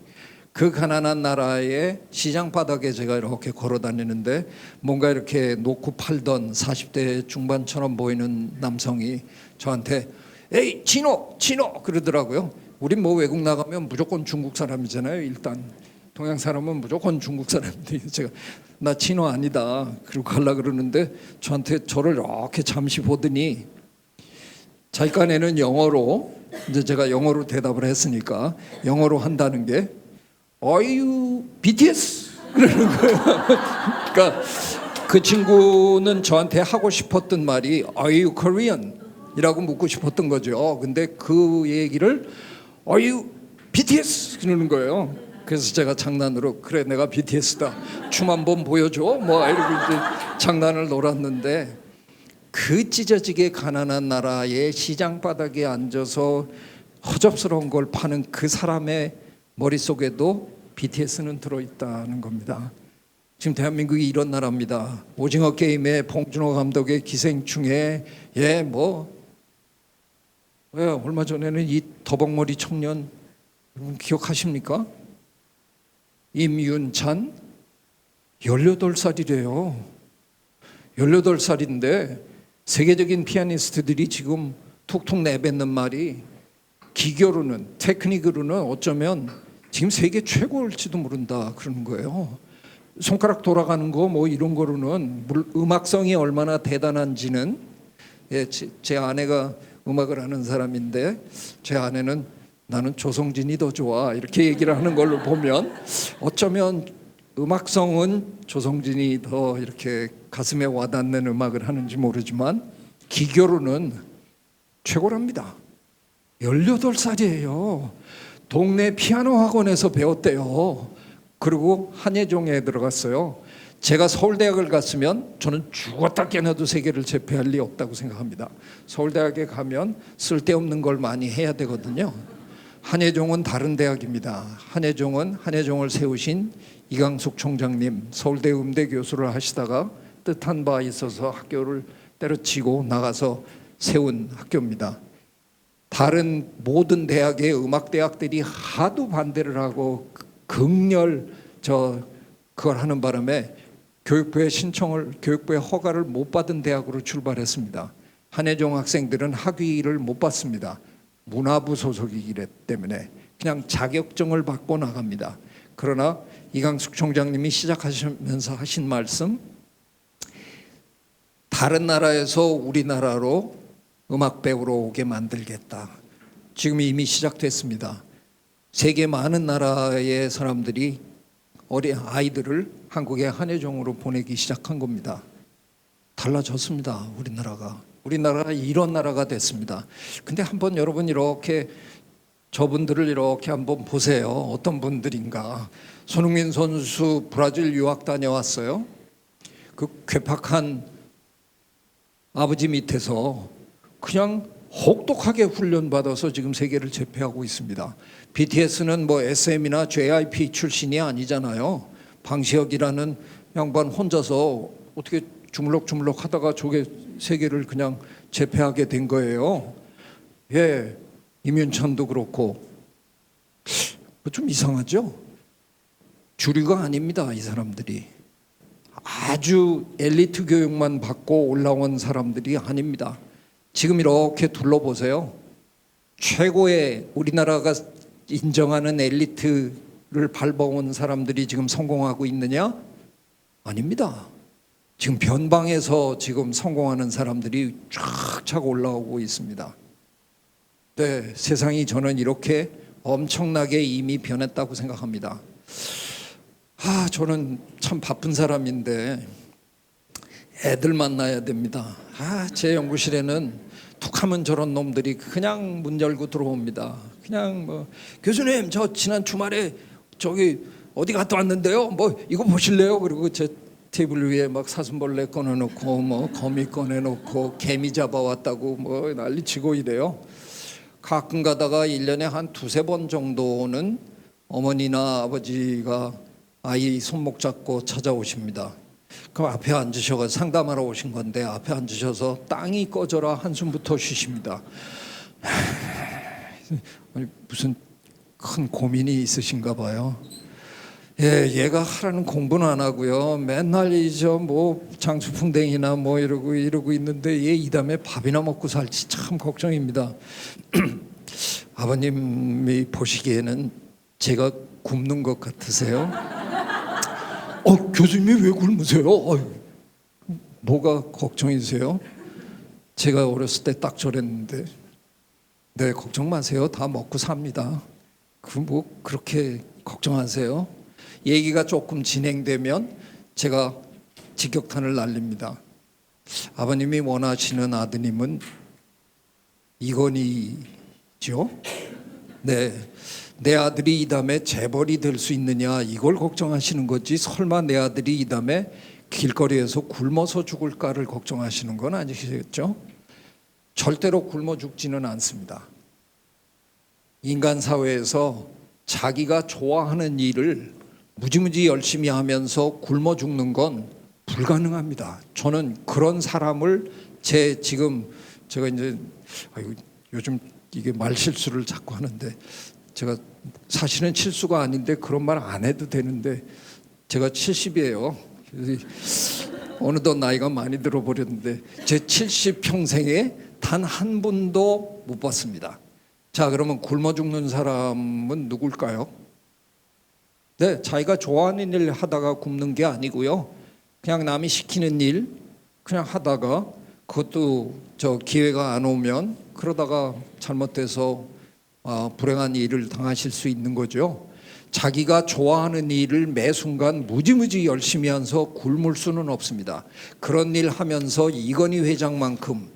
그 가난한 나라의 시장 바닥에 제가 이렇게 걸어 다니는데 뭔가 이렇게 놓고 팔던 40대 중반처럼 보이는 남성이 저한테 에이 진호 그러더라고요. 우린 뭐 외국 나가면 무조건 중국 사람이잖아요. 일단 동양 사람은 무조건 중국 사람인데 제가 나 진호 아니다 그러고 가려 그러는데 저한테 저를 이렇게 잠시 보더니 자기 깐에는 영어로 이제 제가 영어로 대답을 했으니까 영어로 한다는 게 Are you BTS? 그러는 거예요. 그러니까 그 친구는 저한테 하고 싶었던 말이 Are you Korean? 이라고 묻고 싶었던 거죠. 근데 그 얘기를 Are you BTS? 그러는 거예요. 그래서 제가 장난으로 그래 내가 BTS다. 춤 한번 보여줘. 뭐 이러고 이제 장난을 놀았는데 그 찢어지게 가난한 나라의 시장 바닥에 앉아서 허접스러운 걸 파는 그 사람의 머릿속에도 BTS는 들어있다는 겁니다. 지금 대한민국이 이런 나라입니다. 오징어 게임의 봉준호 감독의 기생충에 얼마 전에는 이 더벅머리 청년 여러분 기억하십니까? 임윤찬 18살이래요. 18살인데 세계적인 피아니스트들이 지금 툭툭 내뱉는 말이 기교로는 테크닉으로는 어쩌면 지금 세계 최고일지도 모른다 그러는 거예요. 손가락 돌아가는 거 뭐 이런 거로는 음악성이 얼마나 대단한지는 제 아내가 음악을 하는 사람인데 제 아내는 나는 조성진이 더 좋아 이렇게 얘기를 하는 걸로 보면 어쩌면 음악성은 조성진이 더 이렇게 가슴에 와닿는 음악을 하는지 모르지만 기교로는 최고랍니다. 18살이에요. 동네 피아노 학원에서 배웠대요. 그리고 한예종에 들어갔어요. 제가 서울대학을 갔으면 저는 죽었다 깨어나도 세계를 제패할 리 없다고 생각합니다. 서울대학에 가면 쓸데없는 걸 많이 해야 되거든요. 한예종은 다른 대학입니다. 한예종은 한예종을 세우신 이강숙 총장님 서울대 음대 교수를 하시다가 뜻한 바 있어서 학교를 때려치고 나가서 세운 학교입니다. 다른 모든 대학의 음악대학들이 하도 반대를 하고 그걸 하는 바람에 교육부의 허가를 못 받은 대학으로 출발했습니다. 한예종 학생들은 학위를 못 받습니다. 문화부 소속이기 때문에 그냥 자격증을 받고 나갑니다. 그러나 이강숙 총장님이 시작하시면서 하신 말씀, 다른 나라에서 우리나라로 음악 배우러 오게 만들겠다. 지금 이미 시작됐습니다. 세계 많은 나라의 사람들이 어린 아이들을 한국의 한예종으로 보내기 시작한 겁니다. 달라졌습니다. 우리나라가 이런 나라가 됐습니다. 근데 한번 여러분 이렇게 저분들을 이렇게 한번 보세요. 어떤 분들인가. 손흥민 선수 브라질 유학 다녀왔어요. 그 괴팍한 아버지 밑에서 그냥 혹독하게 훈련받아서 지금 세계를 제패하고 있습니다. BTS는 뭐 SM이나 JYP 출신이 아니잖아요. 방시혁이라는 양반 혼자서 어떻게 주물럭주물럭 하다가 저게 세계를 그냥 제패하게 된 거예요. 임윤찬도 그렇고 좀 이상하죠? 주류가 아닙니다. 이 사람들이 아주 엘리트 교육만 받고 올라온 사람들이 아닙니다. 지금 이렇게 둘러보세요. 최고의 우리나라가 인정하는 엘리트를 밟아온 사람들이 지금 성공하고 있느냐? 아닙니다. 지금 변방에서 지금 성공하는 사람들이 쫙쫙 올라오고 있습니다. 네, 세상이 저는 이렇게 엄청나게 이미 변했다고 생각합니다. 저는 참 바쁜 사람인데 애들 만나야 됩니다. 제 연구실에는 툭하면 저런 놈들이 그냥 문 열고 들어옵니다. 그냥 뭐 교수님 저 지난 주말에 저기 어디 갔다 왔는데요. 뭐 이거 보실래요? 그리고 제 테이블 위에 막 사슴벌레 꺼내놓고 뭐 거미 꺼내놓고 개미 잡아왔다고 뭐 난리치고 이래요. 가끔 가다가 1년에 한 두세 번 정도는 어머니나 아버지가 아이 손목 잡고 찾아오십니다. 그럼 앞에 앉으셔서 상담하러 오신 건데 앞에 앉으셔서 땅이 꺼져라 한숨부터 쉬십니다. 무슨 큰 고민이 있으신가 봐요. 얘가 하라는 공부는 안 하고요. 맨날 뭐 장수풍뎅이나 뭐 이러고 있는데 얘 이 다음에 밥이나 먹고 살지 참 걱정입니다. 아버님이 보시기에는 제가 굶는 것 같으세요? 교수님이 왜 굶으세요? 뭐가 걱정이세요? 제가 어렸을 때 딱 저랬는데. 네, 걱정 마세요. 다 먹고 삽니다. 그 뭐 그렇게 걱정하세요? 얘기가 조금 진행되면 제가 직격탄을 날립니다. 아버님이 원하시는 아드님은 이건희죠. 네, 내 아들이 이 다음에 재벌이 될 수 있느냐 이걸 걱정하시는 거지, 설마 내 아들이 이 다음에 길거리에서 굶어서 죽을까를 걱정하시는 건 아니시겠죠? 절대로 굶어 죽지는 않습니다. 인간 사회에서 자기가 좋아하는 일을 무지무지 열심히 하면서 굶어 죽는 건 불가능합니다. 저는 그런 사람을 지금 제가 이제 요즘 이게 말 실수를 자꾸 하는데, 제가 사실은 실수가 아닌데 그런 말 안 해도 되는데, 제가 70이에요. 어느덧 나이가 많이 들어버렸는데 제 70평생에 단 한 분도 못 봤습니다. 자, 그러면 굶어 죽는 사람은 누굴까요? 네, 자기가 좋아하는 일 하다가 굶는 게 아니고요. 그냥 남이 시키는 일 그냥 하다가, 그것도 기회가 안 오면 그러다가 잘못돼서 불행한 일을 당하실 수 있는 거죠. 자기가 좋아하는 일을 매 순간 무지무지 열심히 하면서 굶을 수는 없습니다. 그런 일 하면서 이건희 회장만큼,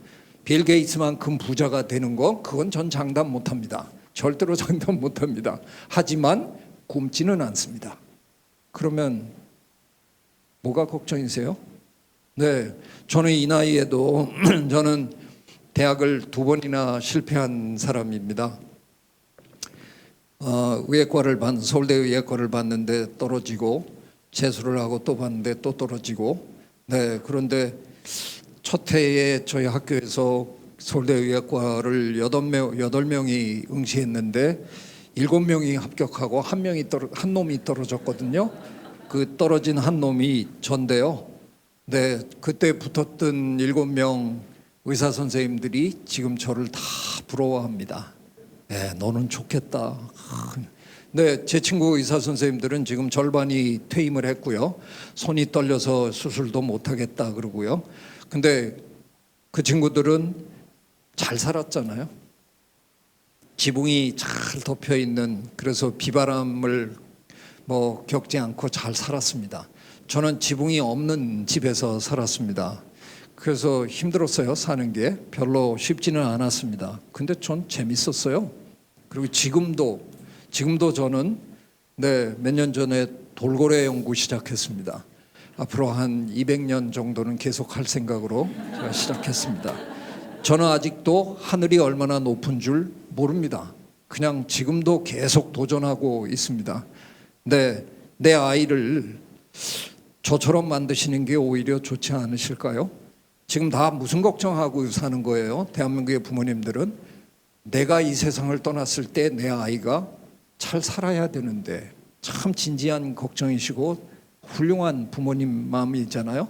빌 게이츠만큼 부자가 되는 거, 그건 전 장담 못합니다. 절대로 장담 못합니다. 하지만 굶지는 않습니다. 그러면 뭐가 걱정이세요? 네, 저는 이 나이에도 저는 대학을 2번이나 실패한 사람입니다. 서울대 의예과를 봤는데 떨어지고, 재수를 하고 또 봤는데 또 떨어지고. 네, 그런데 첫 해에 저희 학교에서 서울대 의예과를 8명이 응시했는데 7명이 합격하고 한 놈이 떨어졌거든요. 그 떨어진 한 놈이 전데요. 네, 그때 붙었던 7명 의사 선생님들이 지금 저를 다 부러워합니다. 네, 너는 좋겠다. 네, 제 친구 의사 선생님들은 지금 절반이 퇴임을 했고요. 손이 떨려서 수술도 못 하겠다 그러고요. 근데 그 친구들은 잘 살았잖아요. 지붕이 잘 덮여 있는, 그래서 비바람을 겪지 않고 잘 살았습니다. 저는 지붕이 없는 집에서 살았습니다. 그래서 힘들었어요. 사는 게 별로 쉽지는 않았습니다. 근데 전 재밌었어요. 그리고 지금도 저는 몇 년 전에 돌고래 연구 시작했습니다. 앞으로 한 200년 정도는 계속 할 생각으로 제가 시작했습니다. 저는 아직도 하늘이 얼마나 높은 줄 모릅니다. 그냥 지금도 계속 도전하고 있습니다. 내 아이를 저처럼 만드시는 게 오히려 좋지 않으실까요? 지금 다 무슨 걱정하고 사는 거예요? 대한민국의 부모님들은 내가 이 세상을 떠났을 때 내 아이가 잘 살아야 되는데, 참 진지한 걱정이시고 훌륭한 부모님 마음이잖아요.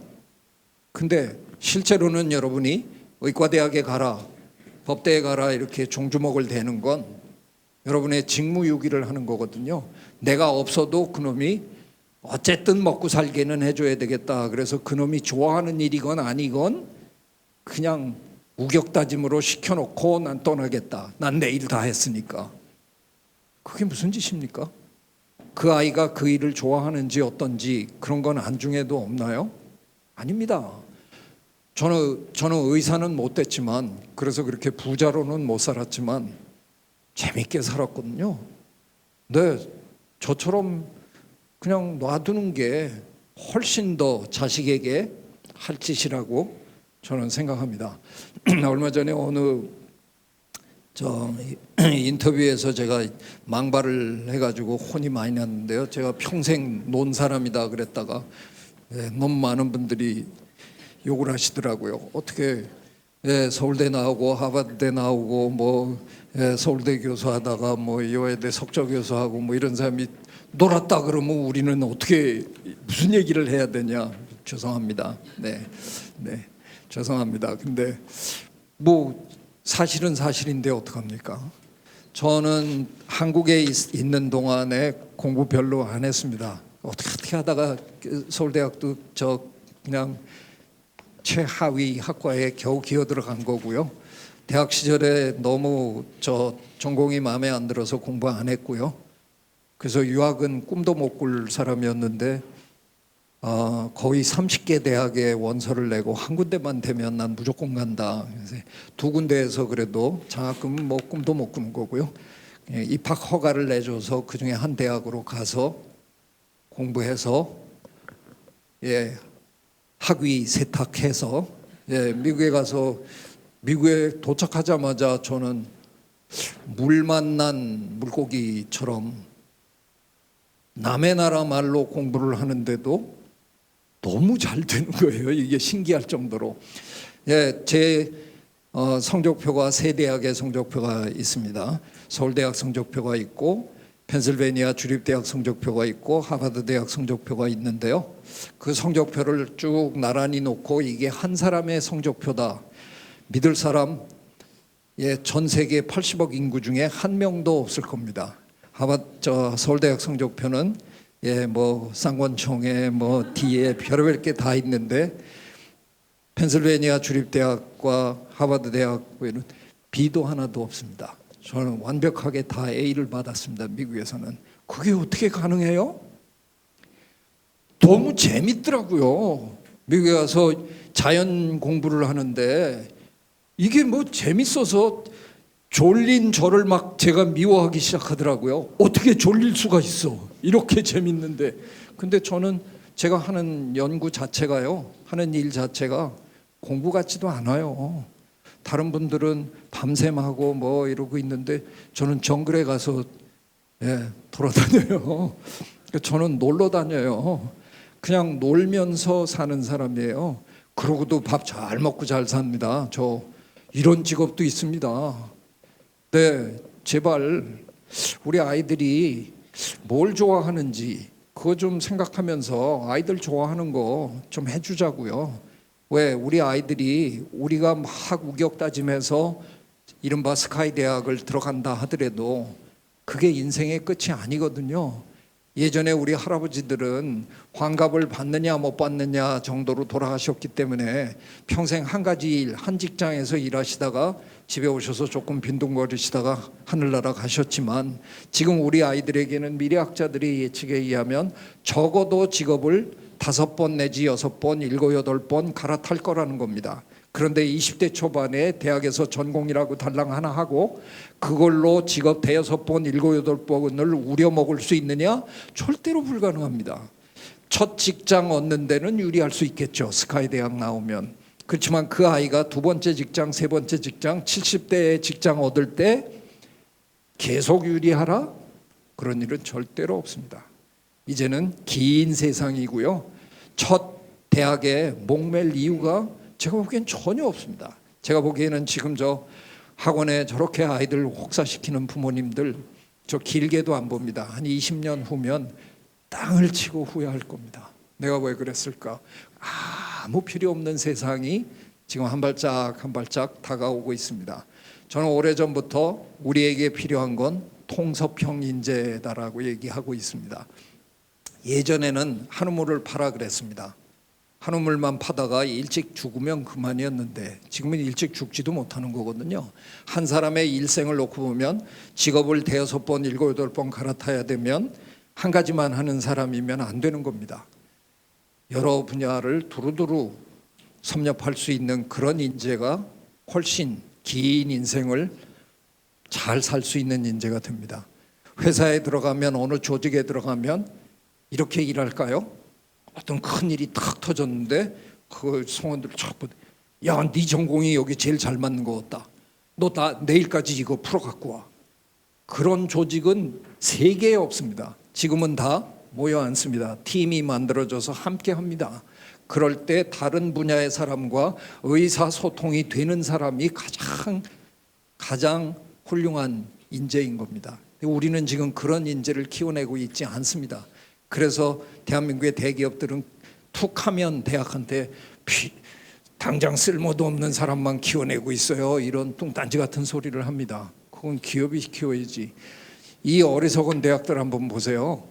근데 실제로는 여러분이 의과대학에 가라, 법대에 가라 이렇게 종주먹을 대는 건 여러분의 직무유기를 하는 거거든요. 내가 없어도 그놈이 어쨌든 먹고 살게는 해줘야 되겠다. 그래서 그놈이 좋아하는 일이건 아니건 그냥 우격다짐으로 시켜놓고 난 떠나겠다. 난 내 일 다 했으니까. 그게 무슨 짓입니까? 그 아이가 그 일을 좋아하는지 어떤지 그런 건 안중에도 없나요? 아닙니다. 저는 의사는 못 됐지만, 그래서 그렇게 부자로는 못 살았지만 재밌게 살았거든요. 네, 저처럼 그냥 놔두는 게 훨씬 더 자식에게 할 짓이라고 저는 생각합니다. 얼마 전에 어느 인터뷰에서 제가 망발을 해가지고 혼이 많이 났는데요. 제가 평생 논 사람이다 그랬다가 너무 많은 분들이 욕을 하시더라고요. 어떻게 서울대 나오고 하버드대 나오고 서울대 교수하다가 여의대 석좌 교수하고 이런 사람이 놀았다 그러면 우리는 어떻게 무슨 얘기를 해야 되냐. 죄송합니다. 네, 죄송합니다. 근데 사실은 사실인데 어떡합니까? 저는 한국에 있는 동안에 공부 별로 안 했습니다. 어떻게 하다가 서울대학도 그냥 최하위 학과에 겨우 기어 들어간 거고요. 대학 시절에 너무 전공이 마음에 안 들어서 공부 안 했고요. 그래서 유학은 꿈도 못 꿀 사람이었는데 거의 30개 대학에 원서를 내고 한 군데만 되면 난 무조건 간다. 그래서 두 군데에서 그래도 장학금은 뭐 꿈도 못 꾸는 거고요. 입학 허가를 내줘서 그 중에 한 대학으로 가서 공부해서 학위 세탁해서 미국에 가서 미국에 도착하자마자 저는 물 만난 물고기처럼 남의 나라 말로 공부를 하는데도 너무 잘 되는 거예요. 이게 신기할 정도로. 제 성적표가 세 대학의 성적표가 있습니다. 서울대학 성적표가 있고 펜실베니아 주립대학 성적표가 있고 하버드 대학 성적표가 있는데요. 그 성적표를 쭉 나란히 놓고 이게 한 사람의 성적표다. 믿을 사람 전 세계 80억 인구 중에 한 명도 없을 겁니다. 서울대학 성적표는 뭐 쌍권총회 뭐 뒤에 별의별 게 다 있는데 펜실베니아 주립대학과 하버드 대학에는 B도 하나도 없습니다. 저는 완벽하게 다 A를 받았습니다. 미국에서는. 그게 어떻게 가능해요? 너무 재밌더라고요. 미국에 가서 자연 공부를 하는데 이게 뭐 재밌어서 졸린 저를 막 제가 미워하기 시작하더라고요. 어떻게 졸릴 수가 있어? 이렇게 재밌는데. 근데 저는 제가 하는 연구 자체가요, 하는 일 자체가 공부 같지도 않아요. 다른 분들은 밤샘하고 뭐 이러고 있는데 저는 정글에 가서 돌아다녀요. 저는 놀러 다녀요. 그냥 놀면서 사는 사람이에요. 그러고도 밥 잘 먹고 잘 삽니다. 저 이런 직업도 있습니다. 네, 제발 우리 아이들이 뭘 좋아하는지 그거 좀 생각하면서 아이들 좋아하는 거 좀 해주자고요. 왜 우리 아이들이 우리가 막 우격다짐해서 이른바 스카이 대학을 들어간다 하더라도 그게 인생의 끝이 아니거든요. 예전에 우리 할아버지들은 환갑을 받느냐 못 받느냐 정도로 돌아가셨기 때문에 평생 한 가지 일, 한 직장에서 일하시다가 집에 오셔서 조금 빈둥거리시다가 하늘나라 가셨지만 지금 우리 아이들에게는 미래학자들의 예측에 의하면 적어도 직업을 5번 내지 6번, 7, 8번 갈아탈 거라는 겁니다. 그런데 20대 초반에 대학에서 전공이라고 달랑 하나 하고 그걸로 직업 5번, 7, 8번을 우려먹을 수 있느냐? 절대로 불가능합니다. 첫 직장 얻는 데는 유리할 수 있겠죠. 스카이 대학 나오면. 그렇지만 그 아이가 두 번째 직장, 세 번째 직장, 70대의 직장 얻을 때 계속 유리하라? 그런 일은 절대로 없습니다. 이제는 긴 세상이고요. 첫 대학에 목맬 이유가 제가 보기엔 전혀 없습니다. 제가 보기에는 지금 저 학원에 저렇게 아이들 혹사시키는 부모님들 저 길게도 안 봅니다. 한 20년 후면 땅을 치고 후회할 겁니다. 내가 왜 그랬을까? 아무 필요 없는 세상이 지금 한 발짝 한 발짝 다가오고 있습니다. 저는 오래전부터 우리에게 필요한 건 통섭형 인재다라고 얘기하고 있습니다. 예전에는 한우물을 파라 그랬습니다. 한우물만 파다가 일찍 죽으면 그만이었는데 지금은 일찍 죽지도 못하는 거거든요. 한 사람의 일생을 놓고 보면 직업을 5번, 7, 8번 갈아타야 되면 한 가지만 하는 사람이면 안 되는 겁니다. 여러 분야를 두루두루 섭렵할 수 있는 그런 인재가 훨씬 긴 인생을 잘 살 수 있는 인재가 됩니다. 회사에 들어가면 어느 조직에 들어가면 이렇게 일할까요? 어떤 큰 일이 탁 터졌는데 그 성원들 자꾸 야, 네 전공이 여기 제일 잘 맞는 거 같다. 너 내일까지 이거 풀어 갖고 와. 그런 조직은 세계에 없습니다. 지금은 다 모여 앉습니다. 팀이 만들어져서 함께 합니다. 그럴 때 다른 분야의 사람과 의사소통이 되는 사람이 가장 훌륭한 인재인 겁니다. 우리는 지금 그런 인재를 키워내고 있지 않습니다. 그래서 대한민국의 대기업들은 툭하면 대학한테 당장 쓸모도 없는 사람만 키워내고 있어요. 이런 뚱딴지 같은 소리를 합니다. 그건 기업이 키워야지. 이 어리석은 대학들 한번 보세요.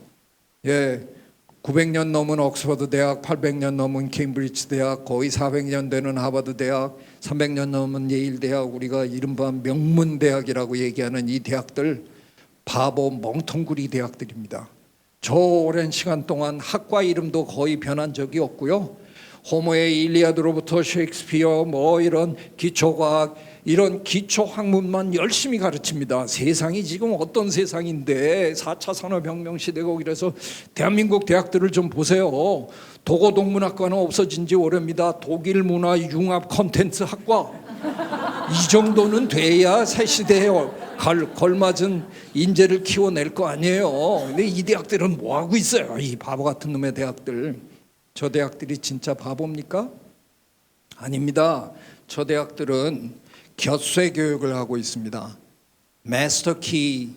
900년 넘은 옥스퍼드 대학, 800년 넘은 케임브리지 대학, 거의 400년 되는 하버드 대학, 300년 넘은 예일 대학, 우리가 이른바 명문 대학이라고 얘기하는 이 대학들 바보 멍텅구리 대학들입니다. 저 오랜 시간 동안 학과 이름도 거의 변한 적이 없고요. 호모의 일리아드로부터 셰익스피어 뭐 이런 기초과학 이런 기초 학문만 열심히 가르칩니다. 세상이 지금 어떤 세상인데 4차 산업혁명 시대고 그래서 대한민국 대학들을 좀 보세요. 도고동문학과는 없어진 지 오래입니다. 독일 문화 융합 콘텐츠 학과 이 정도는 돼야 새 시대에 걸맞은 인재를 키워낼 거 아니에요. 근데 이 대학들은 뭐 하고 있어요? 이 바보 같은 놈의 대학들. 저 대학들이 진짜 바보입니까? 아닙니다. 저 대학들은 곁쇠 교육을 하고 있습니다. 마스터 키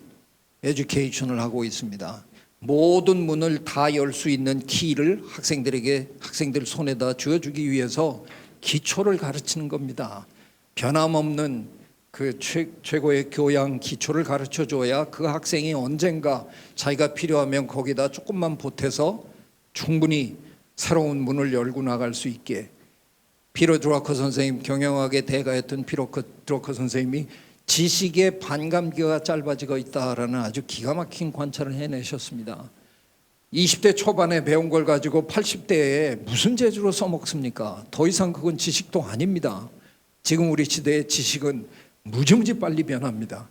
에듀케이션을 하고 있습니다. 모든 문을 다 열 수 있는 키를 학생들 손에다 쥐어주기 위해서 기초를 가르치는 겁니다. 변함없는 그 최고의 교양 기초를 가르쳐줘야 그 학생이 언젠가 자기가 필요하면 거기다 조금만 보태서 충분히 새로운 문을 열고 나갈 수 있게. 피터 드러커 선생님, 경영학의 대가였던 피터 드러커 선생님이 지식의 반감기가 짧아지고 있다라는 아주 기가 막힌 관찰을 해내셨습니다. 20대 초반에 배운 걸 가지고 80대에 무슨 재주로 써먹습니까? 더 이상 그건 지식도 아닙니다. 지금 우리 시대의 지식은 무지무지 빨리 변합니다.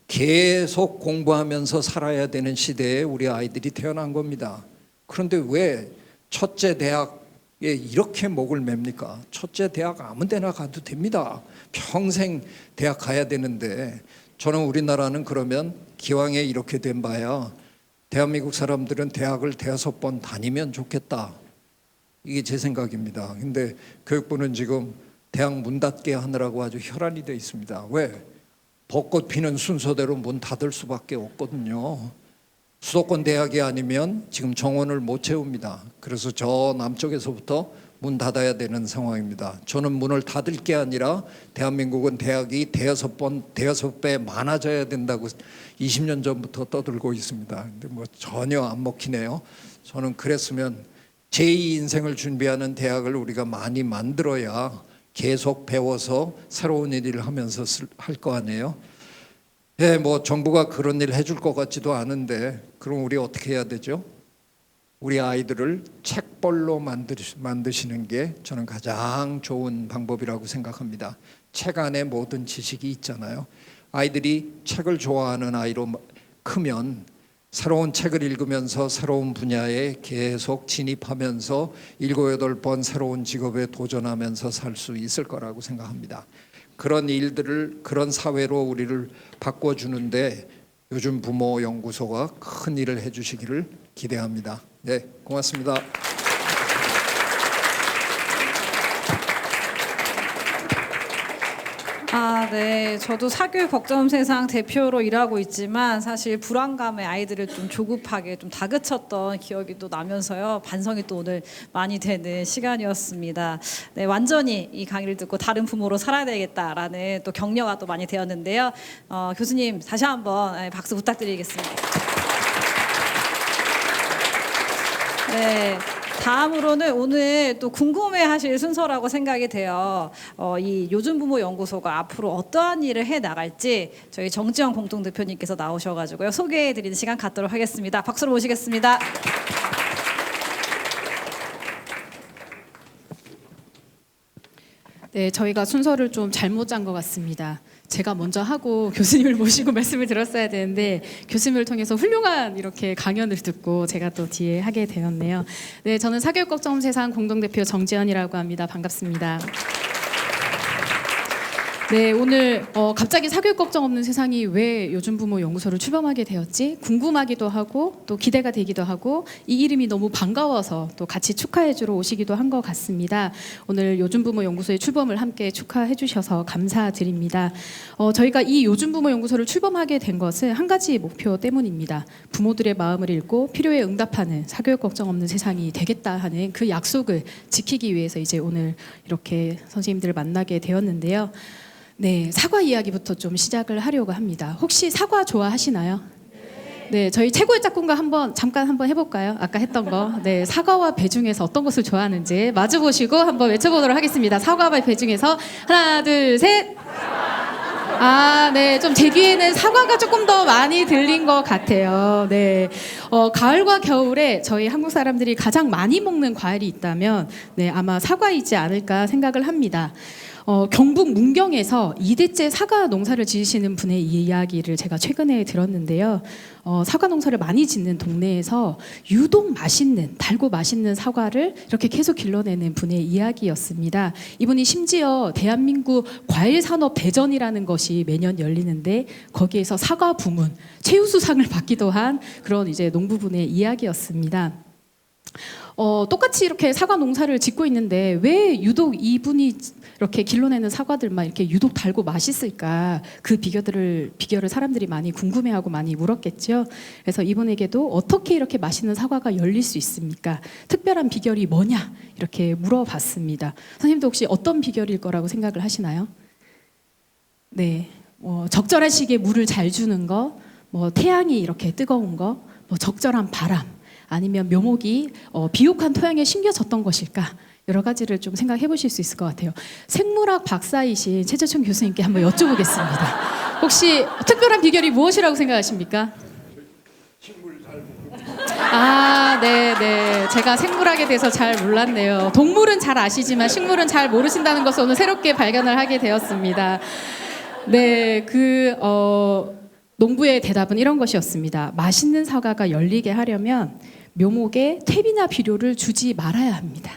계속 공부하면서 살아야 되는 시대에 우리 아이들이 태어난 겁니다. 그런데 왜 첫째 대학에 이렇게 목을 맵니까? 첫째 대학 아무 데나 가도 됩니다. 평생 대학 가야 되는데 저는 우리나라는 그러면 기왕에 이렇게 된 바야 대한민국 사람들은 대학을 5번 다니면 좋겠다. 이게 제 생각입니다. 근데 교육부는 지금 대학 문 닫게 하느라고 아주 혈안이 되어 있습니다. 왜? 벚꽃 피는 순서대로 문 닫을 수밖에 없거든요. 수도권 대학이 아니면 지금 정원을 못 채웁니다. 그래서 저 남쪽에서부터 문 닫아야 되는 상황입니다. 저는 문을 닫을 게 아니라 대한민국은 대학이 대여섯 배 많아져야 된다고 20년 전부터 떠들고 있습니다. 근데 뭐 전혀 안 먹히네요. 저는 그랬으면 제2 인생을 준비하는 대학을 우리가 많이 만들어야 계속 배워서 새로운 일을 하면서 할 거 아니에요. 예, 뭐 정부가 그런 일 해줄 것 같지도 않은데 그럼 우리 어떻게 해야 되죠? 우리 아이들을 책벌로 만드시는 게 저는 가장 좋은 방법이라고 생각합니다. 책 안에 모든 지식이 있잖아요. 아이들이 책을 좋아하는 아이로 크면 새로운 책을 읽으면서 새로운 분야에 계속 진입하면서 7, 8번 새로운 직업에 도전하면서 살 수 있을 거라고 생각합니다. 그런 일들을 그런 사회로 우리를 바꿔주는데 요즘 부모 연구소가 큰 일을 해주시기를 기대합니다. 네, 고맙습니다. 네. 저도 사교육 걱정 세상 대표로 일하고 있지만 사실 불안감에 아이들을 좀 조급하게 좀 다그쳤던 기억이 또 나면서요. 반성이 또 오늘 많이 되는 시간이었습니다. 네, 완전히 이 강의를 듣고 다른 부모로 살아야 되겠다라는 또 격려가 또 많이 되었는데요. 교수님 다시 한번 박수 부탁드리겠습니다. 네. 다음으로는 오늘 또 궁금해하실 순서라고 생각이 돼요. 이 요즘 부모 연구소가 앞으로 어떠한 일을 해 나갈지 저희 정지영 공동대표님께서 나오셔가지고요 소개해드리는 시간 갖도록 하겠습니다. 박수로 모시겠습니다. 네, 저희가 순서를 좀 잘못 짠 것 같습니다. 제가 먼저 하고 교수님을 모시고 말씀을 들었어야 되는데 교수님을 통해서 훌륭한 이렇게 강연을 듣고 제가 또 뒤에 하게 되었네요. 네, 저는 사교육 걱정 세상 공동대표 정지연이라고 합니다. 반갑습니다. 네, 오늘 갑자기 사교육 걱정 없는 세상이 왜 요즘 부모 연구소를 출범하게 되었지? 궁금하기도 하고 또 기대가 되기도 하고 이 이름이 너무 반가워서 또 같이 축하해 주러 오시기도 한 것 같습니다. 오늘 요즘 부모 연구소의 출범을 함께 축하해 주셔서 감사드립니다. 저희가 이 요즘 부모 연구소를 출범하게 된 것은 한 가지 목표 때문입니다. 부모들의 마음을 읽고 필요에 응답하는 사교육 걱정 없는 세상이 되겠다 하는 그 약속을 지키기 위해서 이제 오늘 이렇게 선생님들을 만나게 되었는데요. 네, 사과 이야기부터 좀 시작을 하려고 합니다. 혹시 사과 좋아하시나요? 네, 저희 최고의 짝꿍과 잠깐 한번 해볼까요? 아까 했던 거. 네, 사과와 배 중에서 어떤 것을 좋아하는지 마주 보시고 한번 외쳐보도록 하겠습니다. 사과와 배 중에서 하나, 둘, 셋. 네. 좀 제 귀에는 사과가 조금 더 많이 들린 것 같아요. 네. 가을과 겨울에 저희 한국 사람들이 가장 많이 먹는 과일이 있다면, 네, 아마 사과이지 않을까 생각을 합니다. 경북 문경에서 2대째 사과 농사를 지으시는 분의 이야기를 제가 최근에 들었는데요. 사과 농사를 많이 짓는 동네에서 유독 맛있는, 달고 맛있는 사과를 이렇게 계속 길러내는 분의 이야기였습니다. 이분이 심지어 대한민국 과일산업 대전이라는 것이 매년 열리는데 거기에서 사과 부문 최우수상을 받기도 한 그런 이제 농부분의 이야기였습니다. 똑같이 이렇게 사과 농사를 짓고 있는데 왜 유독 이분이 이렇게 길러내는 사과들만 이렇게 유독 달고 맛있을까? 그 비결을 사람들이 많이 궁금해하고 많이 물었겠죠. 그래서 이분에게도 어떻게 이렇게 맛있는 사과가 열릴 수 있습니까? 특별한 비결이 뭐냐? 이렇게 물어봤습니다. 선생님도 혹시 어떤 비결일 거라고 생각을 하시나요? 네, 적절한 시기에 물을 잘 주는 거, 태양이 이렇게 뜨거운 거, 적절한 바람, 아니면 묘목이 비옥한 토양에 심겨졌던 것일까? 여러 가지를 좀 생각해 보실 수 있을 것 같아요. 생물학 박사이신 최재천 교수님께 한번 여쭤보겠습니다. 혹시 특별한 비결이 무엇이라고 생각하십니까? 네. 제가 생물학에 대해서 잘 몰랐네요. 동물은 잘 아시지만 식물은 잘 모르신다는 것을 오늘 새롭게 발견을 하게 되었습니다. 네, 농부의 대답은 이런 것이었습니다. 맛있는 사과가 열리게 하려면 묘목에 퇴비나 비료를 주지 말아야 합니다.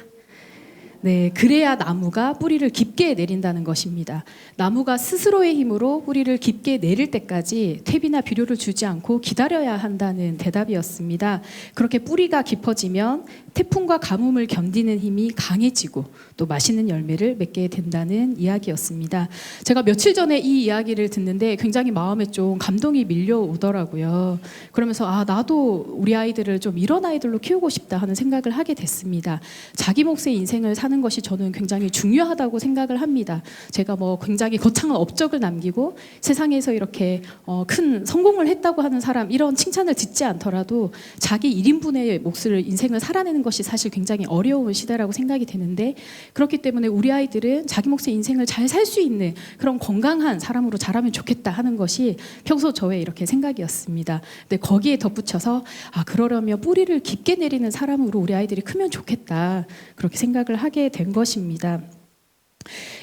네, 그래야 나무가 뿌리를 깊게 내린다는 것입니다. 나무가 스스로의 힘으로 뿌리를 깊게 내릴 때까지 퇴비나 비료를 주지 않고 기다려야 한다는 대답이었습니다. 그렇게 뿌리가 깊어지면 태풍과 가뭄을 견디는 힘이 강해지고 또 맛있는 열매를 맺게 된다는 이야기였습니다. 제가 며칠 전에 이 이야기를 듣는데 굉장히 마음에 좀 감동이 밀려오더라고요. 그러면서 나도 우리 아이들을 좀 이런 아이들로 키우고 싶다 하는 생각을 하게 됐습니다. 자기 몫의 인생을 사는 것이 저는 굉장히 중요하다고 생각을 합니다. 제가 굉장히 거창한 업적을 남기고 세상에서 이렇게 큰 성공을 했다고 하는 사람 이런 칭찬을 듣지 않더라도 자기 1인분의 몫을 인생을 살아내는 것이 사실 굉장히 어려운 시대라고 생각이 되는데 그렇기 때문에 우리 아이들은 자기 몫의 인생을 잘 살 수 있는 그런 건강한 사람으로 자라면 좋겠다 하는 것이 평소 저의 이렇게 생각이었습니다. 근데 거기에 덧붙여서 그러려면 뿌리를 깊게 내리는 사람으로 우리 아이들이 크면 좋겠다 그렇게 생각을 하게 된 것입니다.